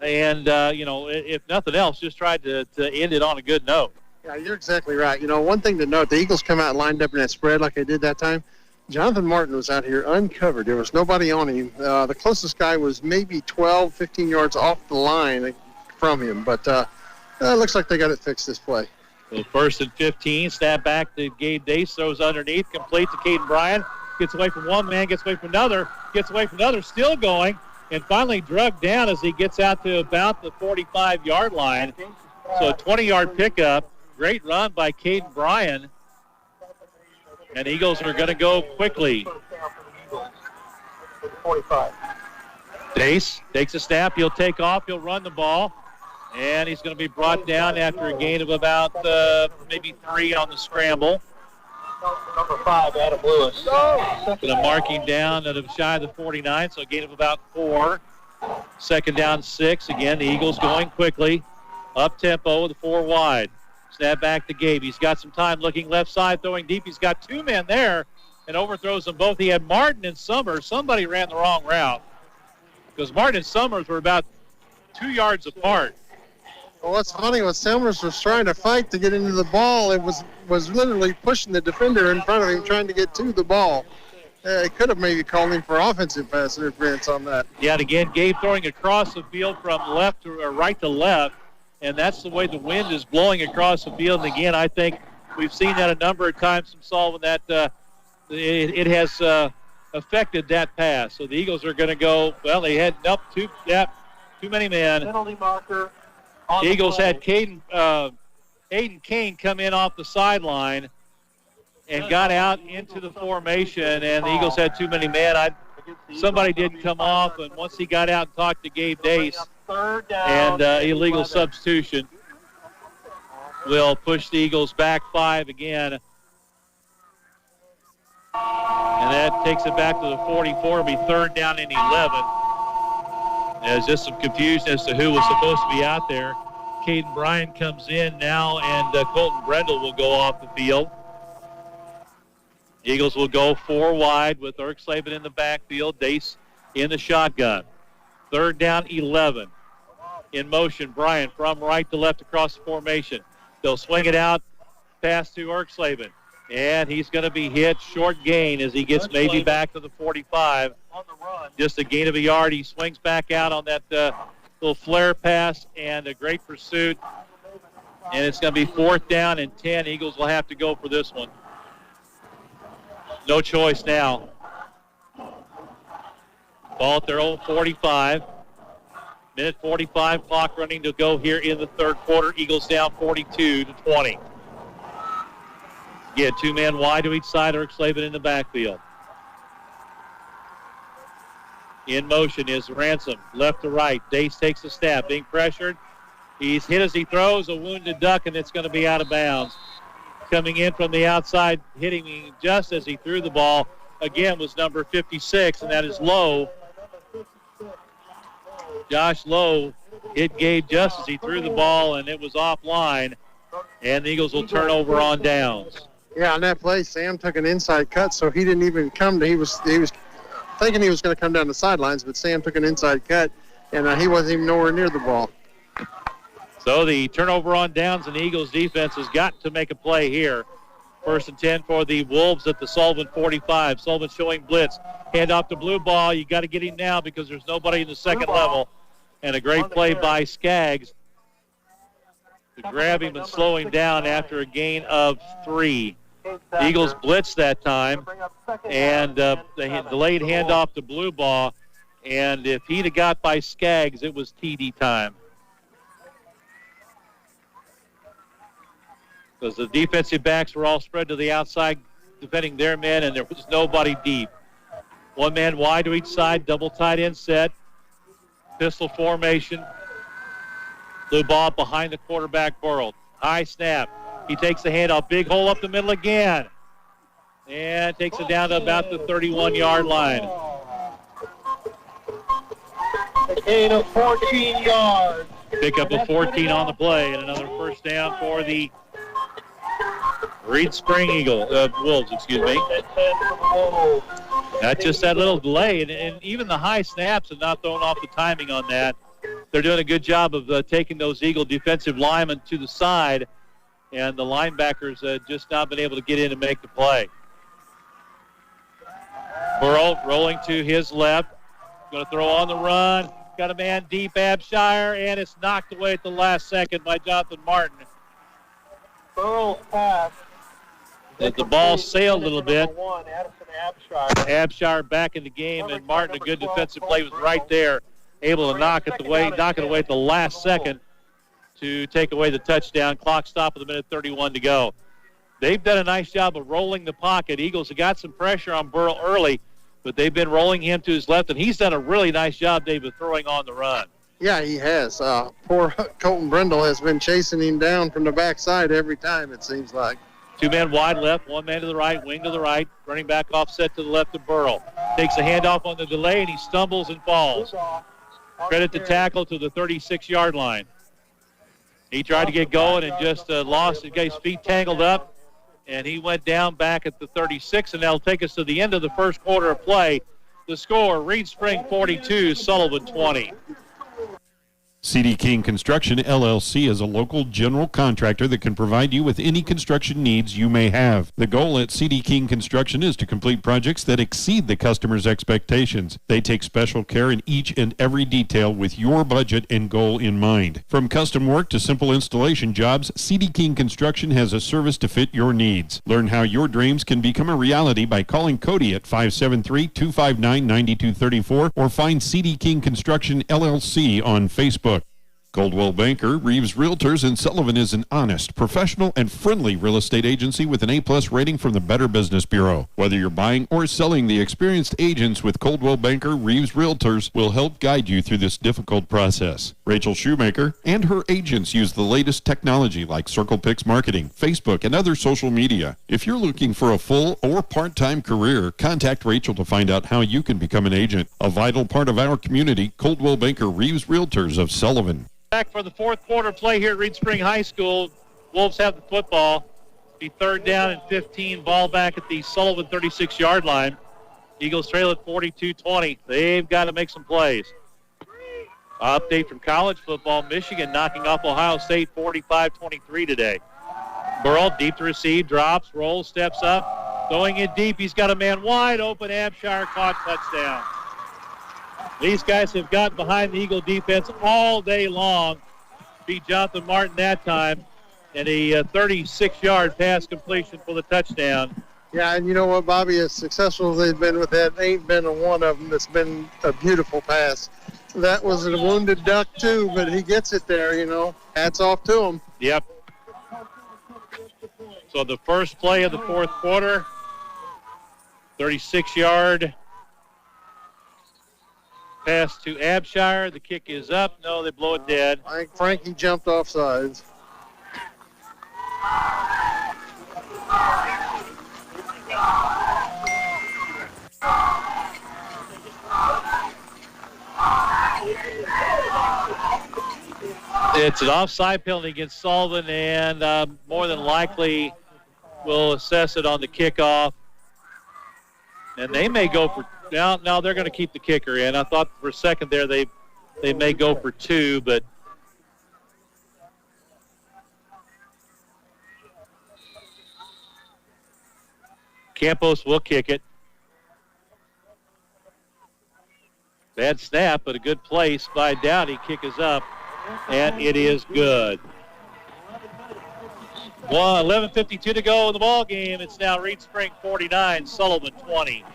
and, if nothing else, just try to end it on a good note.
Yeah, you're exactly right. One thing to note, the Eagles come out and lined up in that spread like they did that time. Jonathan Martin was out here uncovered. There was nobody on him. The closest guy was maybe 12, 15 yards off the line from him. But it looks like they got it fixed this play.
So first and 15, snap back to Gabe Dace, throws underneath, complete to Caden Bryan. Gets away from one man, gets away from another, still going, and finally drugged down as he gets out to about the 45-yard line. So a 20-yard pickup. Great run by Caden Bryan. And Eagles are going to go quickly.
45.
Dace takes a snap. He'll take off. He'll run the ball. And he's going to be brought down after a gain of about maybe 3 on the scramble.
Number 5, Adam Lewis.
Going to mark him down at a shy of the 49, so a gain of about 4. Second down, 6. Again, the Eagles going quickly. Up-tempo with the 4 wide. Snap back to Gabe. He's got some time looking left side, throwing deep. He's got 2 men there and overthrows them both. He had Martin and Summers. Somebody ran the wrong route because Martin and Summers were about 2 yards apart.
Well, what's funny was Summers was trying to fight to get into the ball. It was literally pushing the defender in front of him, trying to get to the ball. It could have maybe called him for offensive pass interference on that.
Yeah, and again, Gabe throwing across the field from left to or right to left. And that's the way the wind is blowing across the field. And again, I think we've seen that a number of times from Sullivan that it has affected that pass. So the Eagles are going to go, they had too many men.
Penalty marker.
The Eagles had Caden Aiden Kane come in off the sideline and got out into the formation, and the Eagles had too many men. Somebody did come off, and once he got out and talked to Gabe Dace, and illegal substitution will push the Eagles back 5 again. And that takes it back to the 44. It'll be 3rd down and 11. There's just some confusion as to who was supposed to be out there. Caden Bryan comes in now, and Colton Brendel will go off the field. Eagles will go 4 wide with Erkslavin in the backfield, Dace in the shotgun. 3rd down, 11. In motion, Bryan from right to left across the formation. They'll swing it out, pass to Erkslavin. And he's going to be hit, short gain as he gets maybe back to the 45. Just a gain of a yard. He swings back out on that little flare pass, and a great pursuit. And it's going to be 4th down and 10. Eagles will have to go for this one. No choice now. Ball at their own 45. Minute 45, clock running to go here in the 3rd quarter. Eagles down 42-20. Again, 2 men wide to each side. Erkslavin in the backfield. In motion is Ransom, left to right. Dace takes a snap, being pressured. He's hit as he throws, a wounded duck, and it's going to be out of bounds. Coming in from the outside, hitting me just as he threw the ball, again, was number 56, and that is Lowe. Josh Lowe hit Gabe just as he threw the ball, and it was offline, and the Eagles will turn over on downs.
Yeah, on that play, Sam took an inside cut, so he didn't even come to. He was thinking he was going to come down the sidelines, but Sam took an inside cut, and he wasn't even nowhere near the ball.
So the turnover on downs, and the Eagles defense has got to make a play here. 1st and 10 for the Wolves at the Sullivan 45. Sullivan showing blitz. Hand off to Blue Ball. You got to get him now because there's nobody in the second level. And a great play by Skaggs to grab him and slow him down after a gain of 3. The Eagles blitzed that time, and they delayed handoff to Blue Ball. And if he'd have got by Skaggs, it was TD time. Because the defensive backs were all spread to the outside, defending their men, and there was nobody deep. 1 man wide to each side, double tight end set, pistol formation. Blue ball behind the quarterback, Burrow. High snap. He takes the handoff. Big hole up the middle again. And takes it down to about the 31-yard line.
A gain of 14 yards.
Pick up a 14 on the play, and another 1st down for the Reed Spring Wolves, excuse me. That's just that little delay, and even the high snaps have not thrown off the timing on that. They're doing a good job of taking those Eagle defensive linemen to the side, and the linebackers just not been able to get in and make the play. Burrow rolling to his left, going to throw on the run. Got a man deep, Abshire, and it's knocked away at the last second by Jonathan Martin.
Burrow's pass.
The ball sailed a little bit. Abshire back in the game, and Martin, a good defensive play, was right there, able to knock it away at the last second to take away the touchdown. Clock stop with a minute 31 to go. They've done a nice job of rolling the pocket. Eagles have got some pressure on Burrow early, but they've been rolling him to his left, and he's done a really nice job, David, throwing on the run.
Yeah, he has. Poor Colton Brendel has been chasing him down from the backside every time, it seems like.
2 men wide left, 1 man to the right, wing to the right, running back offset to the left of Burrow. Takes a handoff on the delay, and he stumbles and falls. Credit the tackle to the 36-yard line. He tried to get going and just lost. He got his feet tangled up, and he went down back at the 36, and that'll take us to the end of the 1st quarter of play. The score, Reed Spring 42, Sullivan 20.
CD King Construction, LLC is a local general contractor that can provide you with any construction needs you may have. The goal at CD King Construction is to complete projects that exceed the customer's expectations. They take special care in each and every detail with your budget and goal in mind. From custom work to simple installation jobs, CD King Construction has a service to fit your needs. Learn how your dreams can become a reality by calling Cody at 573-259-9234 or find CD King Construction, LLC on Facebook. Coldwell Banker, Reeves Realtors, and Sullivan is an honest, professional, and friendly real estate agency with an A-plus rating from the Better Business Bureau. Whether you're buying or selling, the experienced agents with Coldwell Banker, Reeves Realtors will help guide you through this difficult process. Rachel Shoemaker and her agents use the latest technology like CirclePix Marketing, Facebook, and other social media. If you're looking for a full or part-time career, contact Rachel to find out how you can become an agent. A vital part of our community, Coldwell Banker, Reeves Realtors of Sullivan.
Back for the fourth quarter play here at Reed Spring High School. Wolves have the football. Be third down and 15. Ball back at the Sullivan 36-yard line. Eagles trail at 42-20. They've got to make some plays. Update from college football. Michigan knocking off Ohio State 45-23 today. Burrell deep to receive. Drops. Rolls. Steps up. Going in deep. He's got a man wide open. Abshire caught. Touchdown. These guys have gotten behind the Eagle defense all day long. Beat Jonathan Martin that time. And a 36-yard pass completion for the touchdown.
Yeah, and you know what, Bobby, as successful as they've been with that, ain't been a one of them that's been a beautiful pass. That was a wounded duck, too, but he gets it there, you know. Hats off to him.
Yep. So the first play of the fourth quarter, 36-yard pass to Abshire. The kick is up. No, they blow it dead.
I think Frankie jumped off sides.
It's an offside penalty against Sullivan, and more than likely will assess it on the kickoff. And they may go for now. They're going to keep the kicker in. I thought for a second there they may go for two, but Campos will kick it. Bad snap, but a good place by Dowdy. Kick is up, and it is good. 11:52 to go in the ball game. It's now Reed Spring 49, Sullivan 20.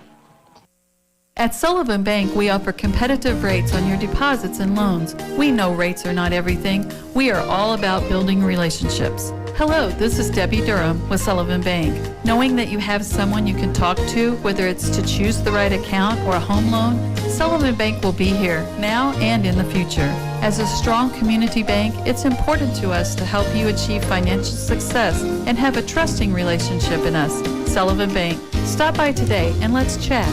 At Sullivan Bank, we offer competitive rates on your deposits and loans. We know rates are not everything. We are all about building relationships. Hello, this is Debbie Durham with Sullivan Bank. Knowing that you have someone you can talk to, whether it's to choose the right account or a home loan, Sullivan Bank will be here now and in the future. As a strong community bank, it's important to us to help you achieve financial success and have a trusting relationship in us. Sullivan Bank. Stop by today and let's chat.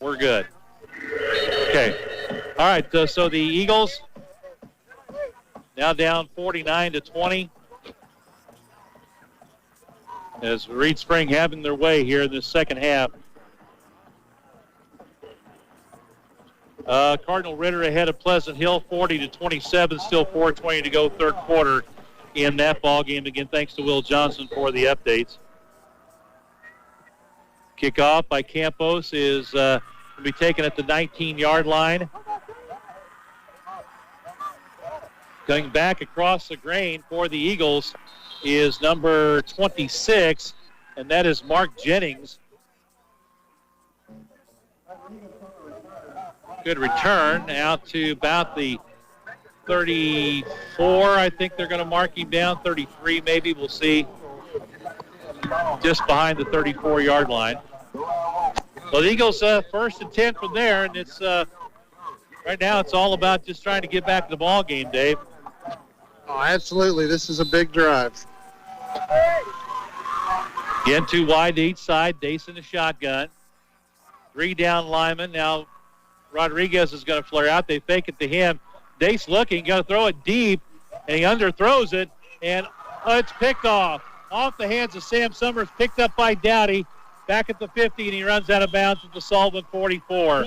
We're good. Okay. All right, so the Eagles now down 49-20. As Reed Spring having their way here in the second half. Cardinal Ritter ahead of Pleasant Hill, 40-27. Still 4:20 to go, third quarter in that ball game. Again, thanks to Will Johnson for the updates. Kickoff by Campos is going to be taken at the 19-yard line. Going back across the grain for the Eagles is number 26, and that is Mark Jennings. Good return out to about the 34. I think they're going to mark him down. 33 maybe. We'll see. Just behind the 34-yard line. Well, the Eagles first and 10 from there, and it's right now it's all about just trying to get back to the ball game, Dave.
Oh, absolutely. This is a big drive.
Again, two wide to each side. Dace in the shotgun. 3 down Lyman. Now Rodriguez is going to flare out. They fake it to him. Dace looking, going to throw it deep, and he underthrows it, and it's picked off. Off the hands of Sam Summers, picked up by Dowdy. Back at the 50, and he runs out of bounds at the Sullivan 44.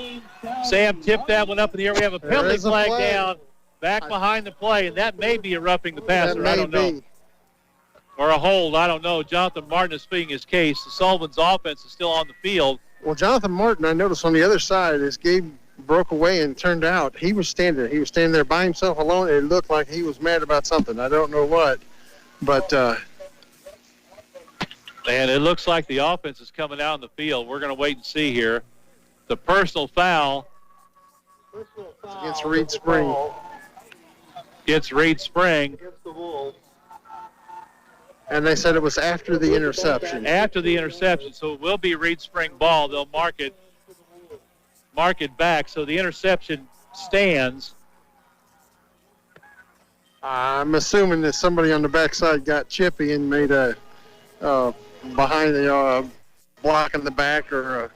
Sam tipped that one up in the air. We have a penalty flag down back behind the play, and that may be a roughing the passer. I don't know. Or a hold. I don't know. Jonathan Martin is speaking his case. The Sullivan's offense is still on the field.
Well, Jonathan Martin, I noticed on the other side, as Gabe broke away and turned out, he was standing there. He was standing there by himself alone. It looked like he was mad about something. I don't know what. But
and it looks like the offense is coming out in the field. We're going to wait and see here. The personal foul
against Reed Spring.
It's Reed Spring.
And they said it was after the interception.
After the interception, so it will be Reed Spring ball. They'll mark it back. So the interception stands.
I'm assuming that somebody on the backside got chippy and made a behind the block in the back or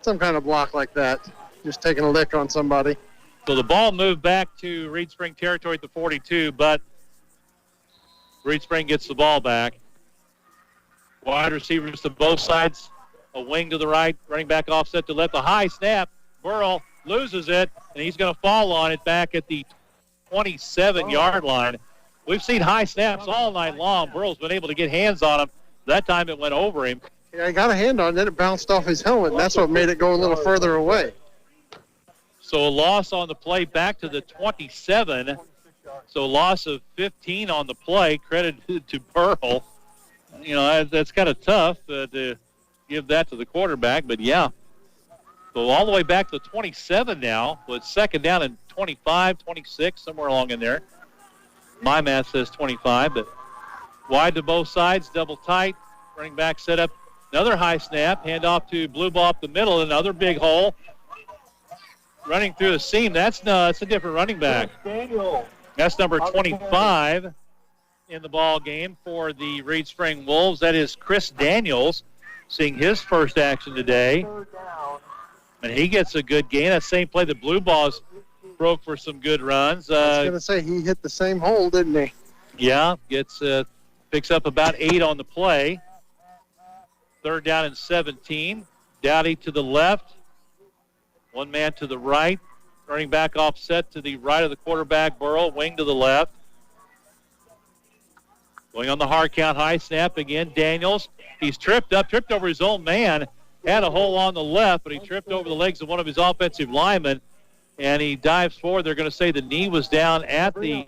some kind of block like that. Just taking a lick on somebody.
So the ball moved back to Reed Spring territory at the 42, but Reed Spring gets the ball back. Wide receivers to both sides. A wing to the right, running back offset to left. A high snap. Burrell loses it, and he's going to fall on it back at the 27-yard line. We've seen high snaps all night long. Burrell's been able to get hands on him. That time it went over him.
Yeah, he got a hand on it. It bounced off his helmet, and that's what made it go a little further away.
So a loss on the play back to the 27. So loss of 15 on the play, credited to Burrell. You know, that's kind of tough to give that to the quarterback, but yeah. So all the way back to 27 now, with second down and 25, 26, somewhere along in there. My math says 25, but wide to both sides, double tight. Running back set up another high snap, handoff to blue ball up the middle, another big hole. Running through the seam, that's a different running back. That's number 25 in the ball game for the Reed Spring Wolves. That is Chris Daniels, seeing his first action today. And he gets a good gain. That same play, the blue balls broke for some good runs.
I was going to say, he hit the same hole, didn't he?
Yeah, picks up about 8 on the play. Third down and 17. Dowdy to the left. One man to the right. Running back offset to the right of the quarterback, Burrow. Wing to the left. Going on the hard count, high snap again. Daniels, he's tripped over his own man. Had a hole on the left, but he tripped over the legs of one of his offensive linemen, and he dives forward. They're going to say the knee was down at the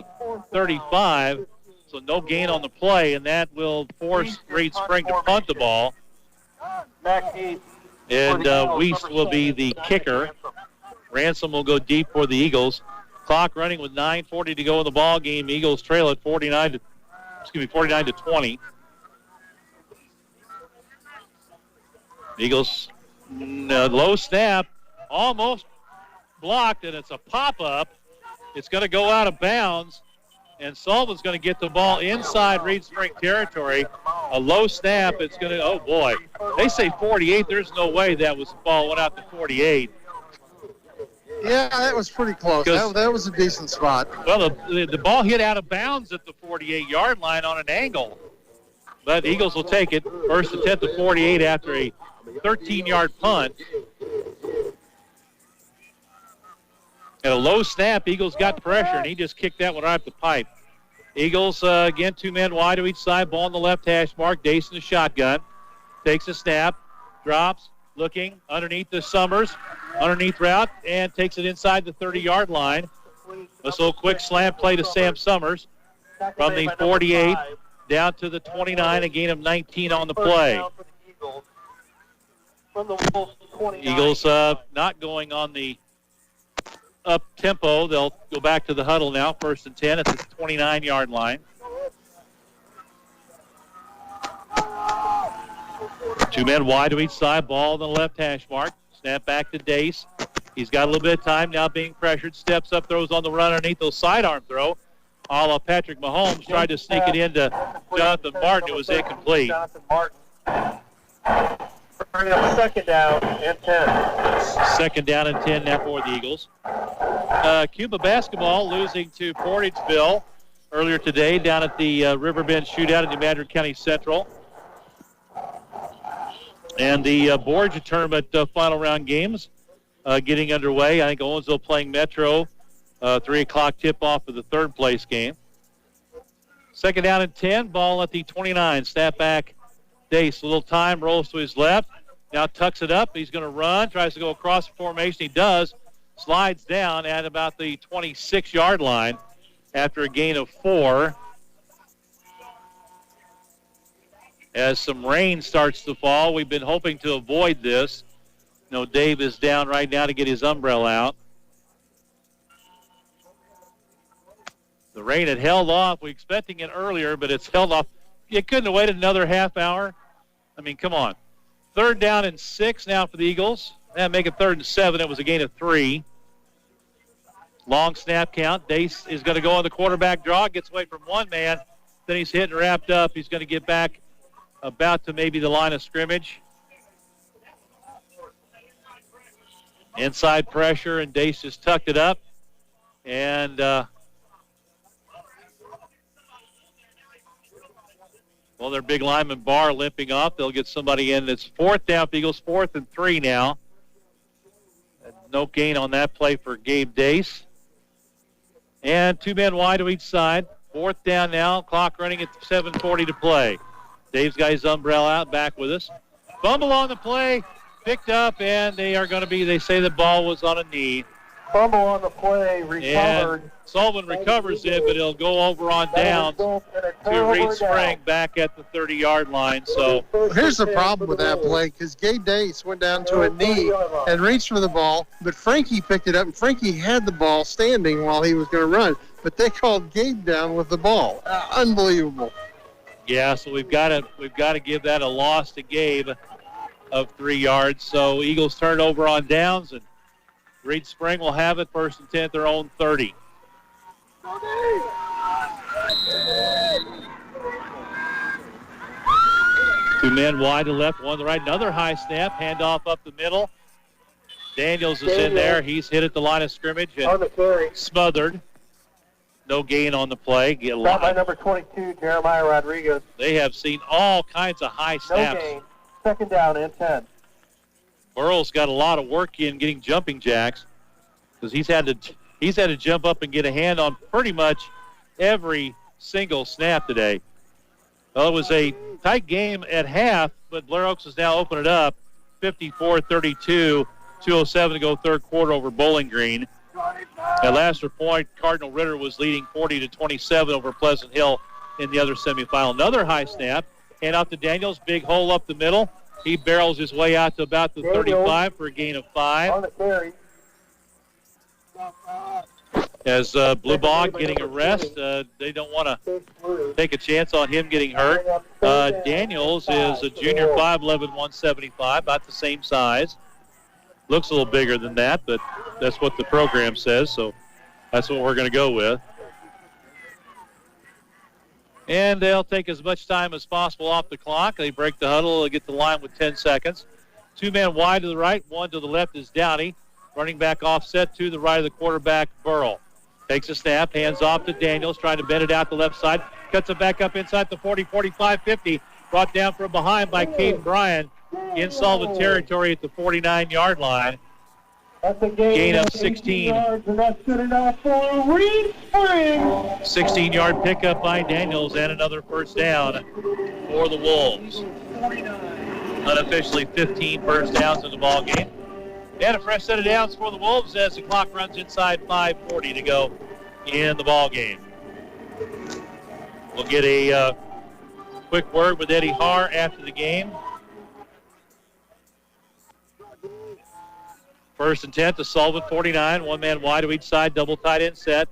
35, so no gain on the play, and that will force Reed Spring to punt the ball. And Weiss will be the kicker. Ransom will go deep for the Eagles. Clock running with 9:40 to go in the ball game. Eagles trail at 49 to 20. Eagles low snap, almost blocked, and it's a pop-up. It's going to go out of bounds, and Sullivan's going to get the ball inside Reed Spring territory. A low snap, it's going to, oh boy. They say 48. There's no way that was the ball went out to 48.
Yeah, that was pretty close. That was a decent spot.
Well, the ball hit out of bounds at the 48-yard line on an angle. But Eagles will take it. First attempt at 48 after a 13-yard punt. At a low snap, Eagles got pressure, and he just kicked that one right up the pipe. Eagles, again, 2 men wide to each side. Ball on the left hash mark. Dace in the shotgun. Takes a snap. Drops. Looking underneath the Summers. Underneath route, and takes it inside the 30-yard line. This little quick slant play to Sam Summers from the 48 down to the 29, a gain of 19 on the play. Eagles not going on the up tempo. They'll go back to the huddle now, first and 10 at the 29-yard line. 2 men wide to each side, ball on the left hash mark. Snap back to Dace. He's got a little bit of time now being pressured. Steps up, throws on the run underneath those sidearm throw. A la Patrick Mahomes tried to sneak it into Jonathan Martin. It was incomplete.
Second down and 10.
Second down and 10 now for the Eagles. Cuba basketball losing to Portageville earlier today down at the Riverbend Shootout at New Madrid County Central. And the Borgia tournament final round games getting underway. I think Owensville playing Metro. 3 o'clock tip-off of the third place game. Second down and 10. Ball at the 29. Snap back. Dace, a little time, rolls to his left. Now tucks it up. He's going to run. Tries to go across the formation. He does. Slides down at about the 26-yard line after a gain of 4. As some rain starts to fall, we've been hoping to avoid this. You know, Dave is down right now to get his umbrella out. The rain had held off. We're expecting it earlier, but it's held off. You couldn't have waited another half hour. I mean, come on. 3rd down and 6 now for the Eagles. And make it 3rd and 7. It was a gain of 3. Long snap count. Dace is going to go on the quarterback draw. Gets away from one man. Then he's hit and wrapped up. He's going to get back about to maybe the line of scrimmage. Inside pressure, and Dace just tucked it up. And well, their big lineman Barr limping off. They'll get somebody in. It's 4th down for Eagles, 4th and 3 now. No gain on that play for Gabe Dace. And 2 men wide to each side. 4th down now. Clock running at 7:40 to play. Dave's got his umbrella out, back with us. Fumble on the play, picked up, and they say the ball was on a knee.
Fumble on the play, recovered.
And Sullivan recovers it, but it'll go over on downs to Reed Spring back at the 30-yard line. So
here's the problem with that play, because Gabe Dace went down to a knee and reached for the ball, but Frankie picked it up, and Frankie had the ball standing while he was going to run, but they called Gabe down with the ball. Unbelievable.
Yeah, so we've got to give that a loss to Gabe of 3 yards. So Eagles turn over on downs, and Reed Spring will have it 1st and 10 at their own 30. Two men wide to left, one to the right. Another high snap, handoff up the middle. Daniels is in there. He's hit at the line of scrimmage and smothered. No gain on the play.
Stop by number 22, Jeremiah Rodriguez.
They have seen all kinds of high snaps.
No gain. 2nd down and 10.
Burrell's got a lot of work in getting jumping jacks because he's had to jump up and get a hand on pretty much every single snap today. Well, it was a tight game at half, but Blair Oaks has now opened it up 54-32, 2:07 to go 3rd quarter over Bowling Green. At last point, Cardinal Ritter was leading 40-27 over Pleasant Hill in the other semifinal. Another high snap, hand off to Daniels, big hole up the middle. He barrels his way out to about the 35 for a gain of 5.
On the carry.
As Blue Bog getting a rest, they don't want to take a chance on him getting hurt. Daniels is a junior, 5'11", 175, about the same size. Looks a little bigger than that, but that's what the program says, so that's what we're going to go with. And they'll take as much time as possible off the clock. They break the huddle. They'll get the line with 10 seconds. 2 men wide to the right. 1 to the left is Downey. Running back offset to the right of the quarterback, Burrell. Takes a snap, hands off to Daniels, trying to bend it out the left side. Cuts it back up inside the 40, 45, 50. Brought down from behind by Caden Bryan in Sullivan territory at the 49-yard line.
That's a
gain of 16.
Yards, and that's good enough for Reed Spring.
16-yard pickup by Daniels and another 1st down for the Wolves. Unofficially 15 first downs in the ball game. And a fresh set of downs for the Wolves as the clock runs inside 5:40 to go in the ball game. We'll get a quick word with Eddie Haar after the game. 1st and 10 to Sullivan, 49. 1 man wide to each side, double tight end set.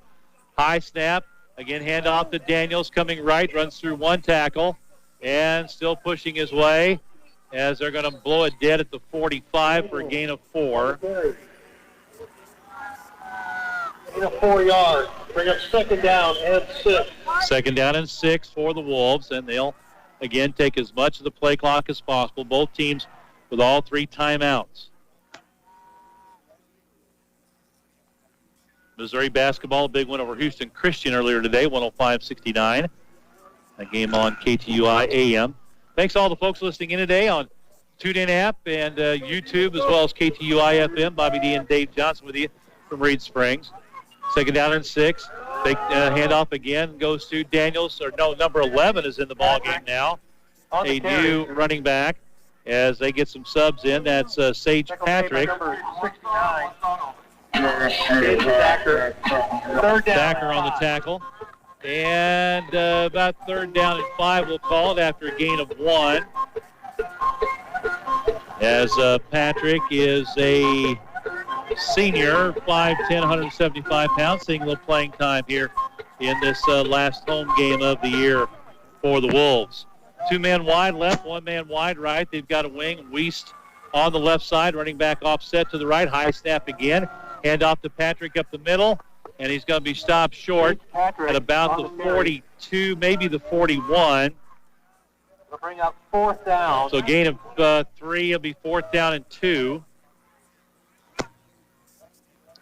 High snap. Again, handoff to Daniels coming right, runs through 1 tackle, and still pushing his way as they're going to blow it dead at the 45 for a gain of 4.
Gain of 4 yards. Bring up 2nd down and 6.
2nd down and 6 for the Wolves, and they'll, again, take as much of the play clock as possible. Both teams with all 3 timeouts. Missouri basketball, a big win over Houston Christian earlier today, 105-69. That game on KTUI AM. Thanks to all the folks listening in today on TuneIn app and YouTube, as well as KTUI FM. Bobby D and Dave Johnson with you from Reed Springs. 2nd down and 6. Big handoff again goes to Daniels. Number 11 is in the ball game now. A new running back as they get some subs in. That's Sage Patrick.
Number 69. Thacker
on the tackle. And about 3rd down and 5 we'll call it after a gain of 1. As Patrick is a senior, 5'10", 175 pounds, seeing a little playing time here in this last home game of the year for the Wolves. 2 men wide left, 1 man wide right. They've got a wing. Wiest on the left side, running back offset to the right. High snap again. Hand off to Patrick up the middle, and he's going to be stopped short at about the 42, maybe the 41.
We'll bring up 4th down.
So gain of 3. It'll be 4th down and 2.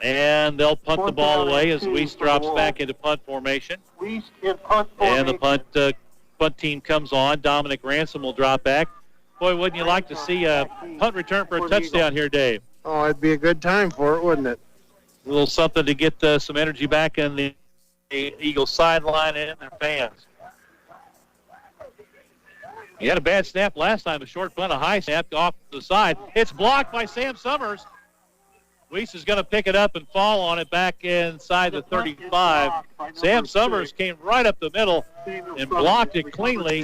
And they'll punt the ball away as Wiest drops back into punt formation.
Wiest in punt formation.
And the punt team comes on. Dominic Ransom will drop back. Boy, wouldn't you like to see a punt return for a touchdown here, Dave?
Oh, it'd be a good time for it, wouldn't it?
A little something to get some energy back in the Eagles sideline and their fans. He had a bad snap last time, a short punt, a high snap off the side. It's blocked by Sam Summers. Wiest is going to pick it up and fall on it back inside the 35. Sam Summers came right up the middle and blocked it cleanly,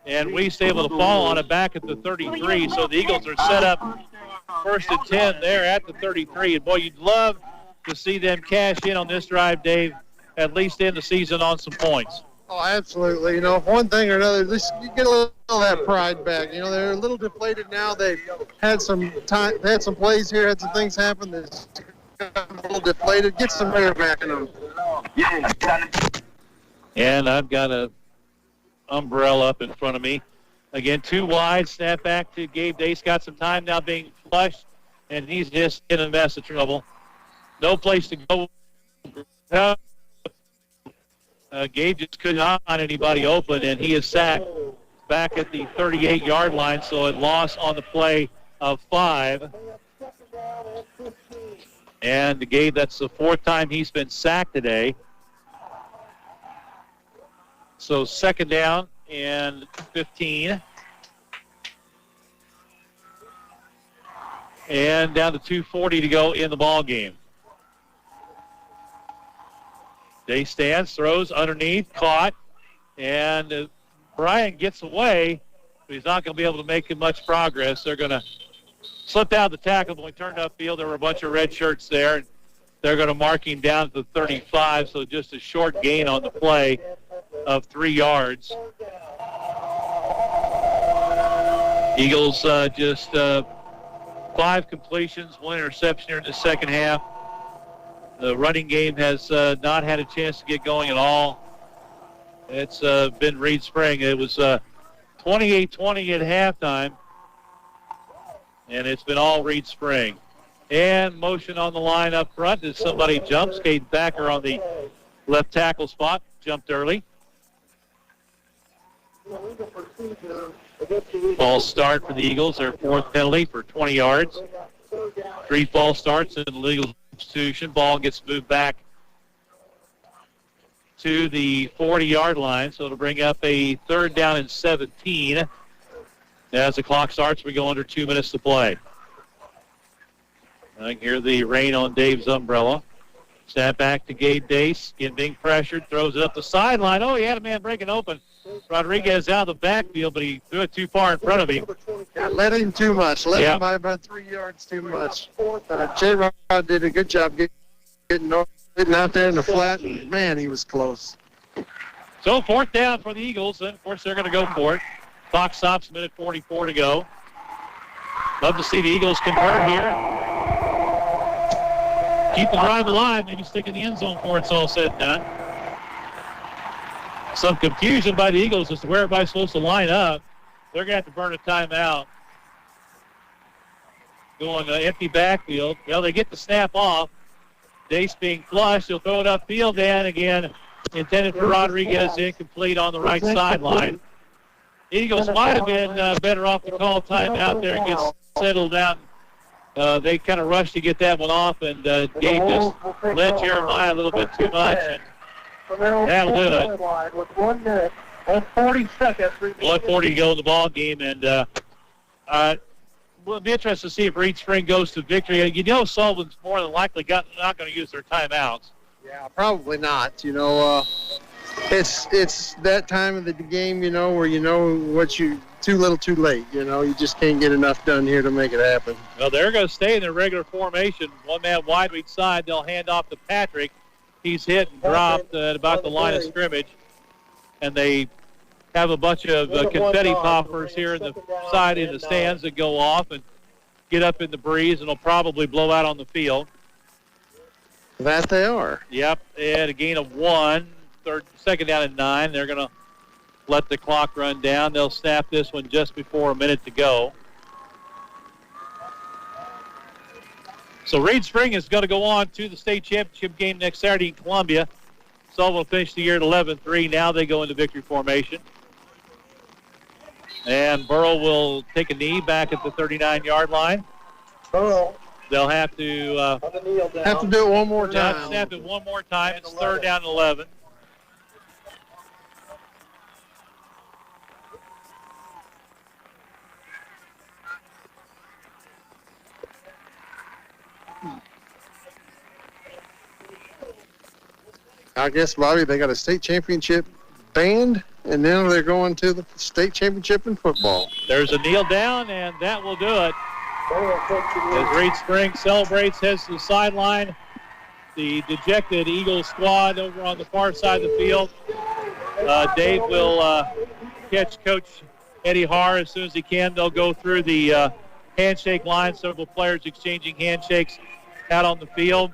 and Wiest able to fall on it back at the 33. So the Eagles are set up 1st and 10 there at the 33. And, boy, you'd love to see them cash in on this drive, Dave, at least end the season on some points.
Oh, absolutely. You know, one thing or another, you get a little of that pride back. You know, they're a little deflated now. They've had some time, had some plays here, had some things happen. They're a little deflated. Get some air back in them.
And I've got a umbrella up in front of me. Again, 2 wide, snap back to Gabe Dace. Got some time now being flushed, and he's just in a mess of trouble. No place to go. Gabe just could not find anybody open, and he is sacked back at the 38-yard line, so a loss on the play of 5. And Gabe, that's the 4th time he's been sacked today. So 2nd down and 15. And down to 2:40 to go in the ball game. Day stands, throws underneath, caught, and Brian gets away, but he's not going to be able to make much progress. They're going to slip out the tackle. When he turned upfield, there were a bunch of red shirts there, and they're going to mark him down to the 35, so just a short gain on the play of 3 yards. Eagles just 5 completions, 1 interception here in the second half. The running game has not had a chance to get going at all. It's been Reed Spring. It was 28-20 at halftime, and it's been all Reed Spring. And motion on the line up front as somebody jumps. Caden Thacker on the left tackle spot, jumped early. False start for the Eagles, their 4th penalty for 20 yards. 3 false starts in the Eagles substitution. Ball gets moved back to the 40-yard line, so it'll bring up a 3rd down and 17. As the clock starts, we go under 2 minutes to play. I can hear the rain on Dave's umbrella. Snap back to Gabe Dace. Again, being pressured, throws it up the sideline. Oh, he had a man breaking open. Rodriguez out of the backfield, but he threw it too far in front of him.
Yeah, let him too much. Let him by about 3 yards too much. J-Rod did a good job getting out there in the flat. Man, he was close.
So 4th down for the Eagles, and of course they're going to go for it. Clock stops, minute 44 to go. Love to see the Eagles convert here. Keep the drive alive, maybe stick in the end zone before it's all said and done. Some confusion by the Eagles as to where everybody's supposed to line up. They're going to have to burn a timeout. Going empty backfield. Well, they get the snap off. Dace being flushed. He'll throw it upfield, and again, intended for Rodriguez, incomplete on the right sideline. Eagles might have been better off to call timeout there and get settled down. They kind of rushed to get that one off, and Gabe just led Jeremiah a little bit too much. That'll do it.
With 1 minute and 40 seconds.
1:40 to go in the ball game, and we'll be interested to see if Reed Spring goes to victory. You know, Sullivan's more than likely not going to use their timeouts.
Yeah, probably not. You know, it's that time of the game, you know, where you know what you too little, too late. You know, you just can't get enough done here to make it happen.
Well, they're going to stay in their regular formation. 1 man wide each side. They'll hand off to Patrick. He's hit and dropped at about the line of scrimmage, and they have a bunch of confetti poppers here in the side in the stands that go off and get up in the breeze, and will probably blow out on the field.
That they are.
Yep, and a gain of 1, second down and 9. They're going to let the clock run down. They'll snap this one just before a minute to go. So Reed Spring is going to go on to the state championship game next Saturday in Columbia. Sullivan will finish the year at 11-3. Now they go into victory formation. And Burrow will take a knee back at the 39-yard line.
Burrow.
They'll have to
do it one more time.
Snap it one more time. It's 3rd down and 11.
I guess, Bobby, they got a state championship band, and then they're going to the state championship in football.
There's a kneel down, and that will do it. As Reed Spring celebrates, heads to the sideline. The dejected Eagles squad over on the far side of the field. Dave will catch Coach Eddie Haar as soon as he can. They'll go through the handshake line, several players exchanging handshakes out on the field.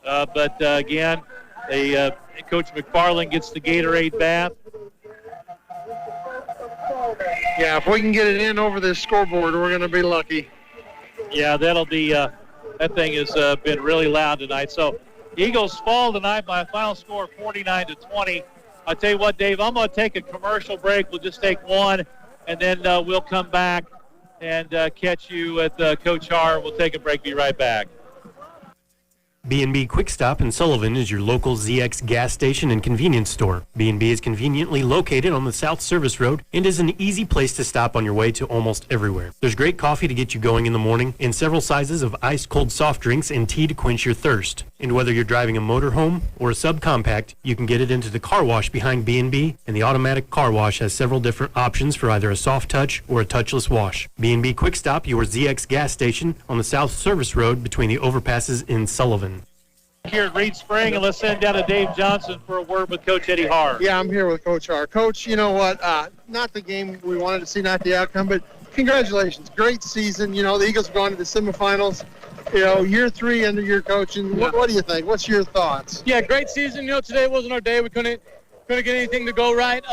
But again, Coach McFarland gets the Gatorade bath.
Yeah, if we can get it in over this scoreboard, we're going to be lucky.
Yeah, that'll be that thing has been really loud tonight. So Eagles fall tonight by a final score of 49-20. I'll tell you what, Dave, I'm going to take a commercial break. We'll just take one, and then we'll come back and catch you at Coach Haar. We'll take a break. Be right back.
B&B Quick Stop in Sullivan is your local ZX gas station and convenience store. B&B is conveniently located on the South Service Road and is an easy place to stop on your way to almost everywhere. There's great coffee to get you going in the morning and several sizes of ice-cold soft drinks and tea to quench your thirst. And whether you're driving a motorhome or a subcompact, you can get it into the car wash behind B&B, and the automatic car wash has several different options for either a soft touch or a touchless wash. B&B Quick Stop, your ZX gas station on the South Service Road between the overpasses in Sullivan.
Here at Reed Spring, and let's send down to Dave Johnson for a word with Coach Eddie Haar.
Yeah, I'm here with Coach Haar. Coach, you know what? Not the game we wanted to see, not the outcome, but congratulations. Great season. You know, the Eagles have gone to the semifinals. You know, year 3 under your coaching.
Yeah.
What do you think? What's your thoughts?
Yeah, great season. You know, today wasn't our day. We couldn't get anything to go right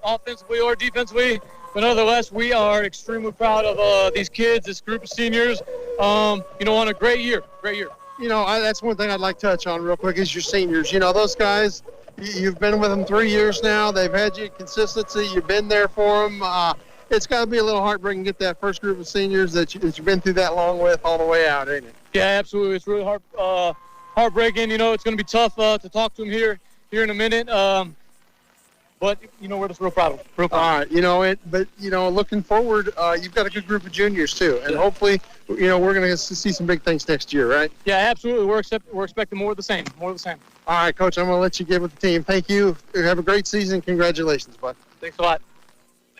offensively or defensively. But nonetheless, we are extremely proud of these kids, this group of seniors. On a great year. Great year.
You know, that's one thing I'd like to touch on real quick is your seniors. You know, those guys, you've been with them 3 years now. They've had you consistency. You've been there for them. It's got to be a little heartbreaking to get that first group of seniors that you've been through that long with all the way out, ain't it?
Yeah, absolutely. It's really heartbreaking. You know, it's going to be tough to talk to them here in a minute. But, you know, we're just real proud of them.
All right, looking forward, you've got a good group of juniors too, and hopefully, you know, we're going to see some big things next year, right?
Yeah, absolutely. We're expecting more of the same. All
right, Coach, I'm going to let you get with the team. Thank you. Have a great season. Congratulations, bud.
Thanks a lot.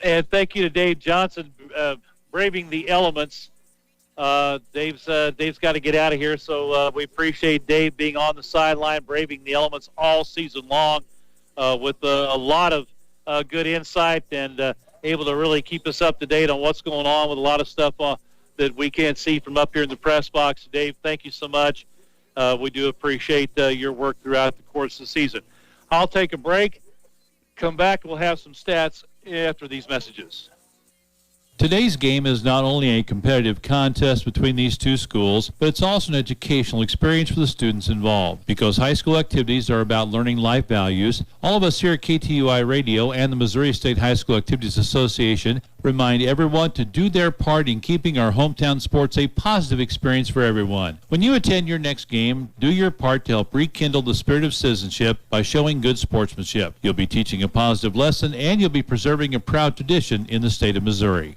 And thank you to Dave Johnson, braving the elements. Dave's got to get out of here, so we appreciate Dave being on the sideline, braving the elements all season long. With a lot of good insight and able to really keep us up to date on what's going on with a lot of stuff that we can't see from up here in the press box. Dave, thank you so much. We do appreciate your work throughout the course of the season. I'll take a break. Come back. We'll have some stats after these messages.
Today's game is not only a competitive contest between these two schools, but it's also an educational experience for the students involved. Because high school activities are about learning life values, all of us here at KTUI Radio and the Missouri State High School Activities Association remind everyone to do their part in keeping our hometown sports a positive experience for everyone. When you attend your next game, do your part to help rekindle the spirit of citizenship by showing good sportsmanship. You'll be teaching a positive lesson, and you'll be preserving a proud tradition in the state of Missouri.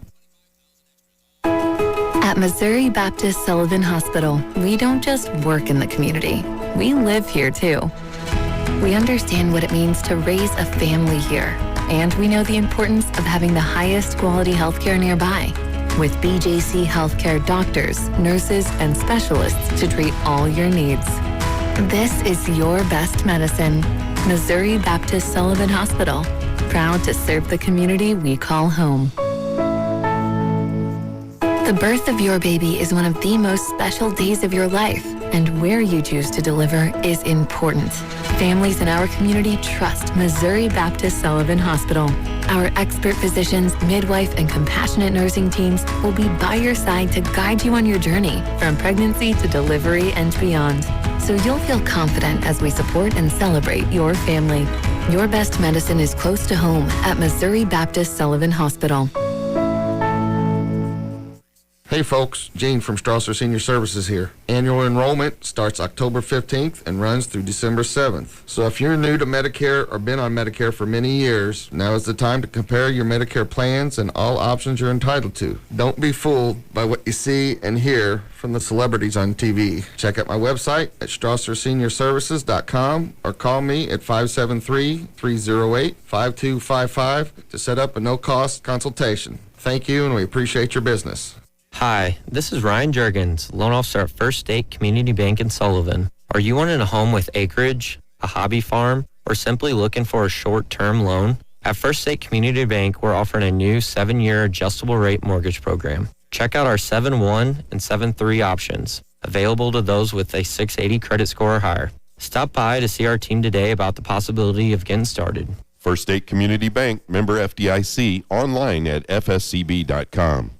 At Missouri Baptist Sullivan Hospital, we don't just work in the community. We live here too. We understand what it means to raise a family here, and we know the importance of having the highest quality healthcare nearby. With BJC Healthcare doctors, nurses, and specialists to treat all your needs. This is your best medicine. Missouri Baptist Sullivan Hospital, proud to serve the community we call home. The birth of your baby is one of the most special days of your life, and where you choose to deliver is important. Families in our community trust Missouri Baptist Sullivan Hospital. Our expert physicians, midwife, and compassionate nursing teams will be by your side to guide you on your journey from pregnancy to delivery and beyond. So you'll feel confident as we support and celebrate your family. Your best medicine is close to home at Missouri Baptist Sullivan Hospital.
Hey folks, Gene from Strasser Senior Services here. Annual enrollment starts October 15th and runs through December 7th. So if you're new to Medicare or been on Medicare for many years, now is the time to compare your Medicare plans and all options you're entitled to. Don't be fooled by what you see and hear from the celebrities on TV. Check out my website at StrasserSeniorServices.com or call me at 573-308-5255 to set up a no-cost consultation. Thank you, and we appreciate your business.
Hi, this is Ryan Juergens, loan officer at First State Community Bank in Sullivan. Are you wanting a home with acreage, a hobby farm, or simply looking for a short-term loan? At First State Community Bank, we're offering a new 7-year adjustable rate mortgage program. Check out our 7-1 and 7-3 options, available to those with a 680 credit score or higher. Stop by to see our team today about the possibility of getting started.
First State Community Bank, member FDIC, online at fscb.com.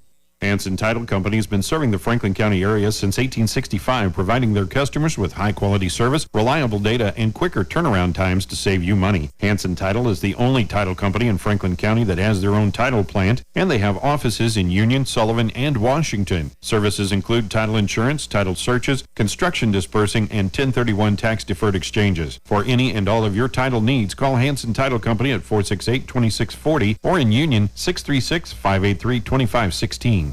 Hanson Title Company has been serving the Franklin County area since 1865, providing their customers with high-quality service, reliable data, and quicker turnaround times to save you money. Hanson Title is the only title company in Franklin County that has their own title plant, and they have offices in Union, Sullivan, and Washington. Services include title insurance, title searches, construction dispersing, and 1031 tax-deferred exchanges. For any and all of your title needs, call Hanson Title Company at 468-2640 or in Union 636-583-2516.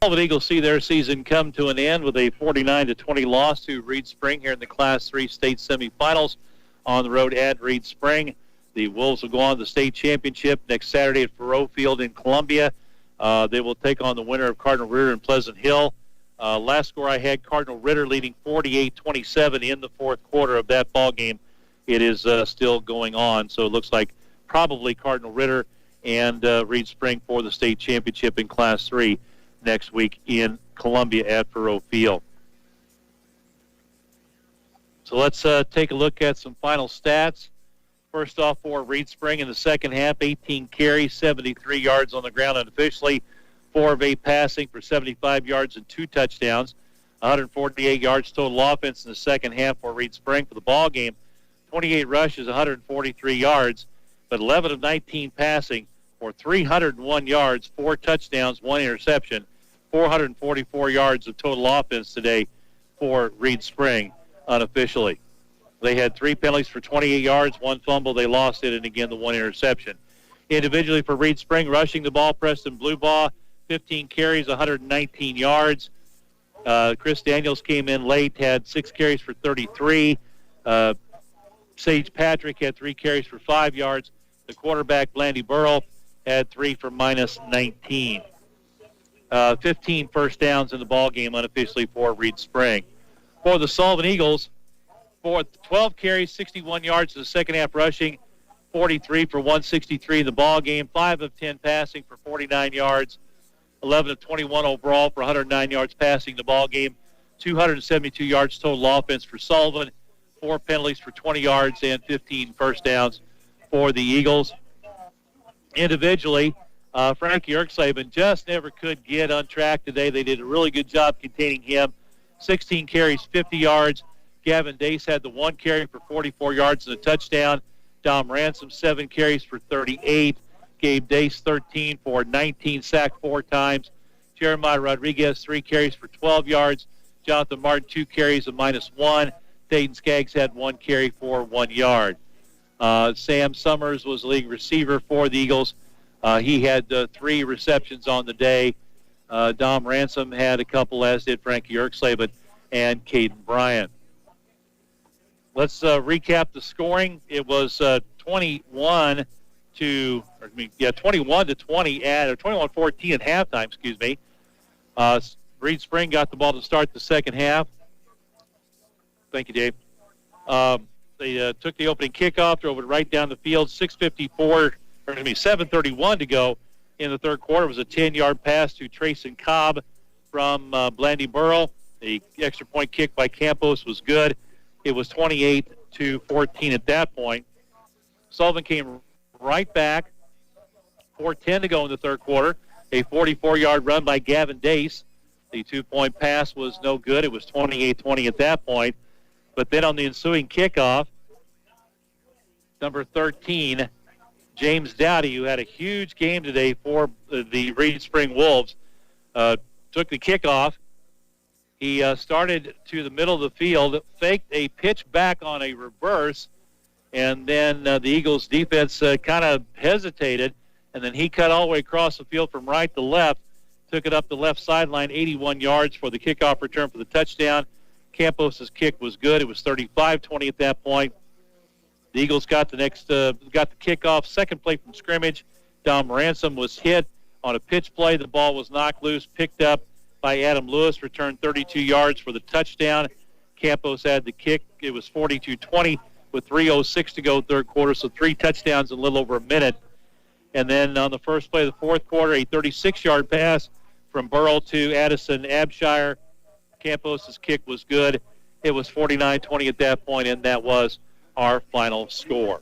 Sullivan Eagles see their season come to an end with a 49-20 loss to Reed Spring here in the Class 3 state semifinals on the road at Reed Spring. The Wolves will go on to the state championship next Saturday at Faroe Field in Columbia. They will take on the winner of Cardinal Ritter and Pleasant Hill. Last score I had, Cardinal Ritter leading 48-27 in the fourth quarter of that ball game. It is still going on, so it looks like probably Cardinal Ritter and Reed Spring for the state championship in Class 3 next week in Columbia at Faroe Field. So let's take a look at some final stats. First off, for Reed Spring in the second half, 18 carries, 73 yards on the ground unofficially, 4 of 8 passing for 75 yards and 2 touchdowns, 148 yards total offense in the second half for Reed Spring for the ball game, 28 rushes, 143 yards, but 11 of 19 passing for 301 yards, 4 touchdowns, 1 interception, 444 yards of total offense today for Reed Spring unofficially. They had 3 penalties for 28 yards, 1 fumble, they lost it, and again the 1 interception. Individually for Reed Spring, rushing the ball, Preston Bluebaugh, 15 carries, 119 yards. Chris Daniels came in late, had 6 carries for 33. Sage Patrick had 3 carries for 5 yards. The quarterback, Blandy Burrow, had 3 for minus 19. 15 first downs in the ball game unofficially for Reed Spring. For the Sullivan Eagles, for 12 carries, 61 yards in the second half rushing, 43 for 163 in the ball game, 5 of 10 passing for 49 yards, 11 of 21 overall for 109 yards passing the ball game, 272 yards total offense for Sullivan, 4 penalties for 20 yards and 15 first downs for the Eagles. Individually, Frankie Erksaben just never could get on track today. They did a really good job containing him. 16 carries, 50 yards. Gavin Dace had the 1 carry for 44 yards and a touchdown. Dom Ransom, 7 carries for 38. Gabe Dace, 13 for 19, sacked 4 times. Jeremiah Rodriguez, 3 carries for 12 yards. Jonathan Martin, 2 carries of -1. Dayton Skaggs had 1 carry for 1 yard. Sam Summers was the league receiver for the Eagles. He had 3 receptions on the day. Dom Ransom had a couple, as did Frankie Erksaben and Caden Bryant. Let's recap the scoring. It was 21 to 20 at, or 21-14 at halftime, excuse me. Reed Spring got the ball to start the second half. Thank you, Dave. They took the opening kickoff, drove it right down the field. 7:31 to go in the third quarter. It was a 10-yard pass to Trayson Cobb from Blandy Burrell. The extra point kick by Campos was good. It was 28-14 at that point. Sullivan came right back. 4:10 to go in the third quarter. A 44-yard run by Gavin Dace. The 2-point pass was no good. It was 28-20 at that point. But then on the ensuing kickoff, number 13, James Dowdy, who had a huge game today for the Reed Spring Wolves, took the kickoff. He started to the middle of the field, faked a pitch back on a reverse, and then the Eagles' defense kind of hesitated, and then he cut all the way across the field from right to left, took it up the left sideline, 81 yards for the kickoff return for the touchdown. Campos' kick was good. It was 35-20 at that point. The Eagles got the kickoff. Second play from scrimmage. Dom Ransom was hit on a pitch play. The ball was knocked loose, picked up by Adam Lewis, returned 32 yards for the touchdown. Campos had the kick. It was 42-20 with 3:06 to go third quarter, so 3 touchdowns in a little over a minute. And then on the first play of the fourth quarter, a 36-yard pass from Burrell to Addison Abshire. Campos' kick was good. It was 49-20 at that point, and that was our final score.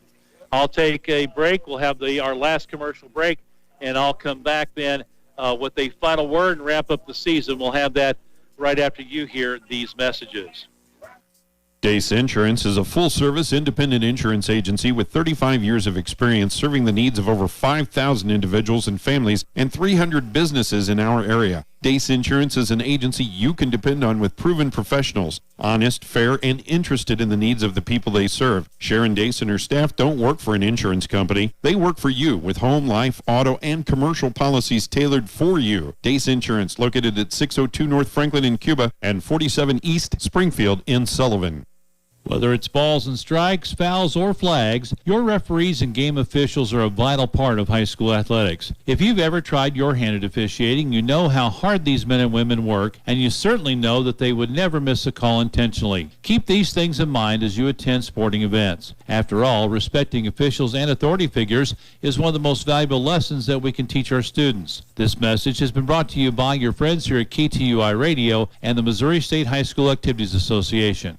I'll take a break. We'll have our last commercial break, and I'll come back then with a final word and wrap up the season. We'll have that right after you hear these messages.
Dace Insurance is a full-service independent insurance agency with 35 years of experience serving the needs of over 5,000 individuals and families and 300 businesses in our area. Dace Insurance is an agency you can depend on with proven professionals, honest, fair, and interested in the needs of the people they serve. Sharon Dace and her staff don't work for an insurance company. They work for you with home, life, auto, and commercial policies tailored for you. Dace Insurance, located at 602 North Franklin in Cuba and 47 East Springfield in Sullivan.
Whether it's balls and strikes, fouls, or flags, your referees and game officials are a vital part of high school athletics. If you've ever tried your hand at officiating, you know how hard these men and women work, and you certainly know that they would never miss a call intentionally. Keep these things in mind as you attend sporting events. After all, respecting officials and authority figures is one of the most valuable lessons that we can teach our students. This message has been brought to you by your friends here at KTUI Radio and the Missouri State High School Activities Association.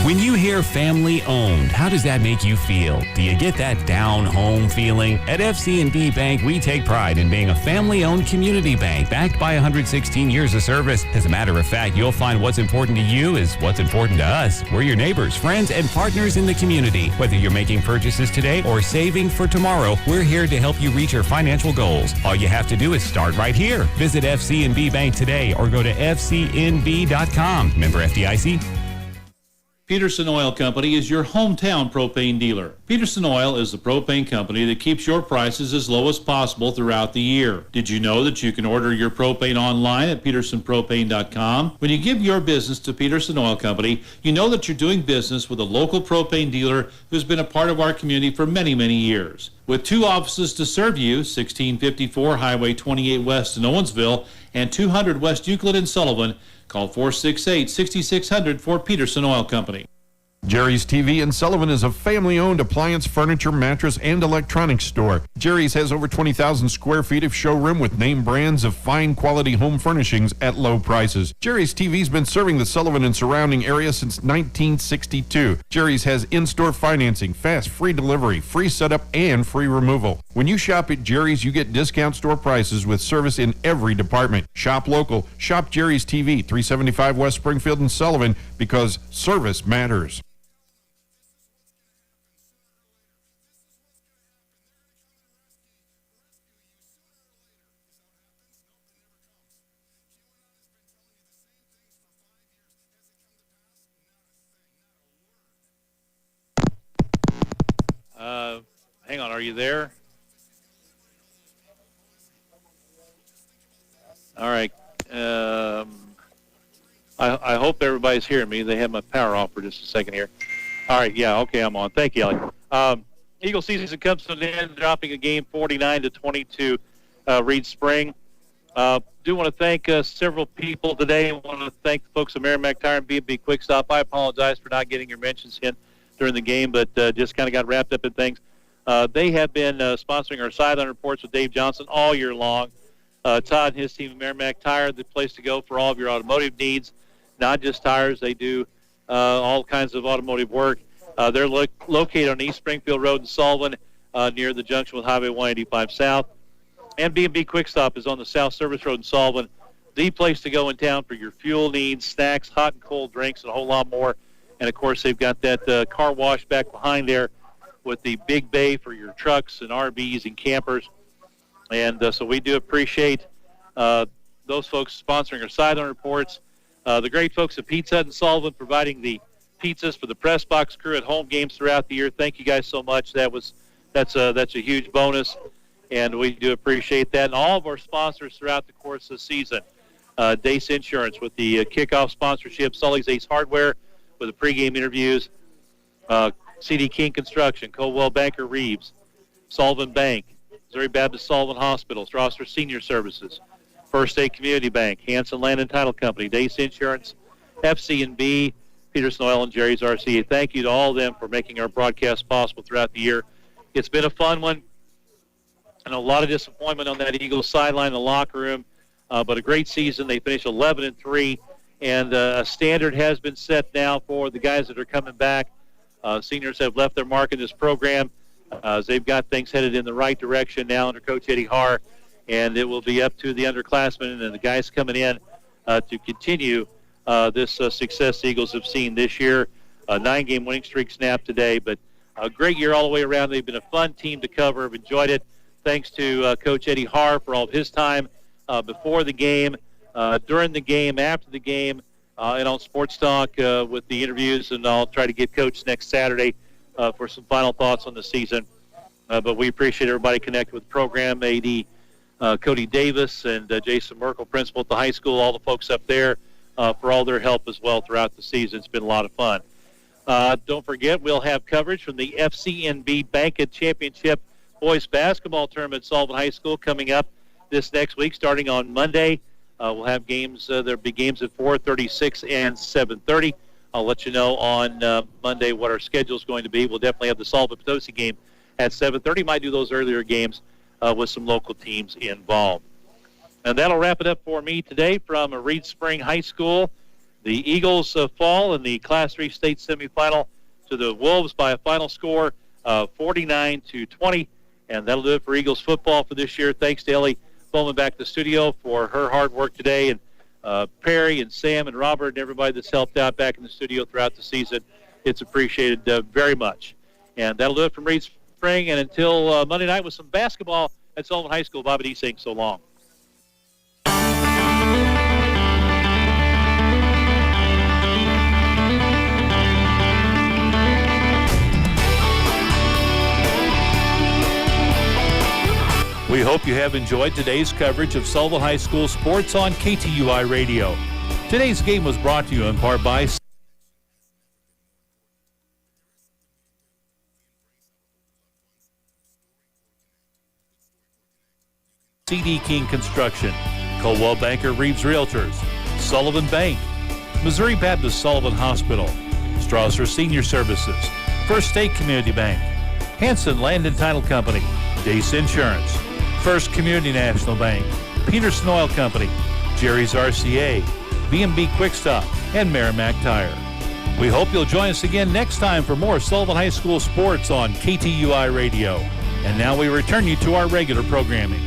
When you hear family owned, how does that make you feel? Do you get that down home feeling? At FCNB Bank, we take pride in being a family owned community bank backed by 116 years of service. As a matter of fact, you'll find what's important to you is what's important to us. We're your neighbors, friends, and partners in the community. Whether you're making purchases today or saving for tomorrow, we're here to help you reach your financial goals. All you have to do is start right here. Visit FCNB Bank today or go to fcnb.com. Member FDIC.
Peterson Oil Company is your hometown propane dealer. Peterson Oil is the propane company that keeps your prices as low as possible throughout the year. Did you know that you can order your propane online at petersonpropane.com? When you give your business to Peterson Oil Company, you know that you're doing business with a local propane dealer who's been a part of our community for many, many years. With 2 offices to serve you, 1654 Highway 28 West in Owensville and 200 West Euclid in Sullivan, call 468-6600 for Peterson Oil Company.
Jerry's TV in Sullivan is a family-owned appliance, furniture, mattress, and electronics store. Jerry's has over 20,000 square feet of showroom with name brands of fine quality home furnishings at low prices. Jerry's TV's been serving the Sullivan and surrounding area since 1962. Jerry's has in-store financing, fast, free delivery, free setup, and free removal. When you shop at Jerry's, you get discount store prices with service in every department. Shop local. Shop Jerry's TV, 375 West Springfield in Sullivan, because service matters.
Hang on, are you there? All right. I hope everybody's hearing me. They have my power off for just a second here. All right, yeah, okay, I'm on. Thank you, Ellie. Eagle season comes to an end, dropping a game 49-22 Reed Spring. Do want to thank several people today. I want to thank the folks at Merrimack Tire and B&B Quick Stop. I apologize for not getting your mentions in during the game, but just kind of got wrapped up in things. They have been sponsoring our Sideline Reports with Dave Johnson all year long. Todd and his team at Merrimack Tire, the place to go for all of your automotive needs, not just tires. They do all kinds of automotive work. They're located on East Springfield Road in Sullivan near the junction with Highway 185 South. And B&B Quick Stop is on the South Service Road in Sullivan, the place to go in town for your fuel needs, snacks, hot and cold drinks, and a whole lot more. And, of course, they've got that car wash back behind there with the big bay for your trucks and RVs and campers. And so we do appreciate those folks sponsoring our Sideline Reports. The great folks at Pizza Hut in Sullivan providing the pizzas for the press box crew at home games throughout the year. Thank you guys so much. That's a huge bonus. And we do appreciate that. And all of our sponsors throughout the course of the season. Dace Insurance with the kickoff sponsorship. Sully's Ace Hardware with the pregame interviews. CD King Construction. Coldwell Banker Reeves. Sullivan Bank. Missouri Baptist Sullivan Hospital. Strasser Senior Services. First State Community Bank. Hanson Land and Title Company. Dace Insurance. FCNB. Peterson Oil and Jerry's RCA. Thank you to all of them for making our broadcast possible throughout the year. It's been a fun one. And a lot of disappointment on that Eagles sideline in the locker room, but a great season. They finished 11-3, and a standard has been set now for the guys that are coming back. Seniors have left their mark in this program. They've got things headed in the right direction now under Coach Eddie Haar, and it will be up to the underclassmen and the guys coming in to continue this success the Eagles have seen this year. A 9-game winning streak snapped today, but a great year all the way around. They've been a fun team to cover. I've enjoyed it. Thanks to Coach Eddie Haar for all of his time before the game, during the game, after the game, and on Sports Talk with the interviews. And I'll try to get Coach next Saturday for some final thoughts on the season. But we appreciate everybody connected with the program, AD Cody Davis and Jason Merkel, principal at the high school, all the folks up there for all their help as well throughout the season. It's been a lot of fun. Don't forget, we'll have coverage from the FCNB Bankit Championship Boys Basketball Tournament at Sullivan High School coming up this next week, starting on Monday. We'll have games. There'll be games at 4:30, 6, and 7:30. I'll let you know on Monday what our schedule is going to be. We'll definitely have the Sullivan Potosi game at 7:30. Might do those earlier games with some local teams involved. And that'll wrap it up for me today from Reed Spring High School. The Eagles fall in the Class 3 state semifinal to the Wolves by a final score of 49-20. And that'll do it for Eagles football for this year. Thanks to Elle Bowman back to the studio for her hard work today, and Perry and Sam and Robert and everybody that's helped out back in the studio throughout the season. It's appreciated very much. And that'll do it from Reed Spring. And until Monday night with some basketball at Sullivan High School, Bobby D saying so long.
We hope you have enjoyed today's coverage of Sullivan High School sports on KTUI Radio. Today's game was brought to you in part by CD King Construction, Coldwell Banker Reeves Realtors, Sullivan Bank, Missouri Baptist Sullivan Hospital, Strasser Senior Services, First State Community Bank, Hanson Land and Title Company, Dace Insurance, First Community National Bank, Peterson Oil Company, Jerry's RCA, B&B Quick Stop, and Merrimack Tire. We hope you'll join us again next time for more Sullivan High School sports on KTUI Radio. And now we return you to our regular programming.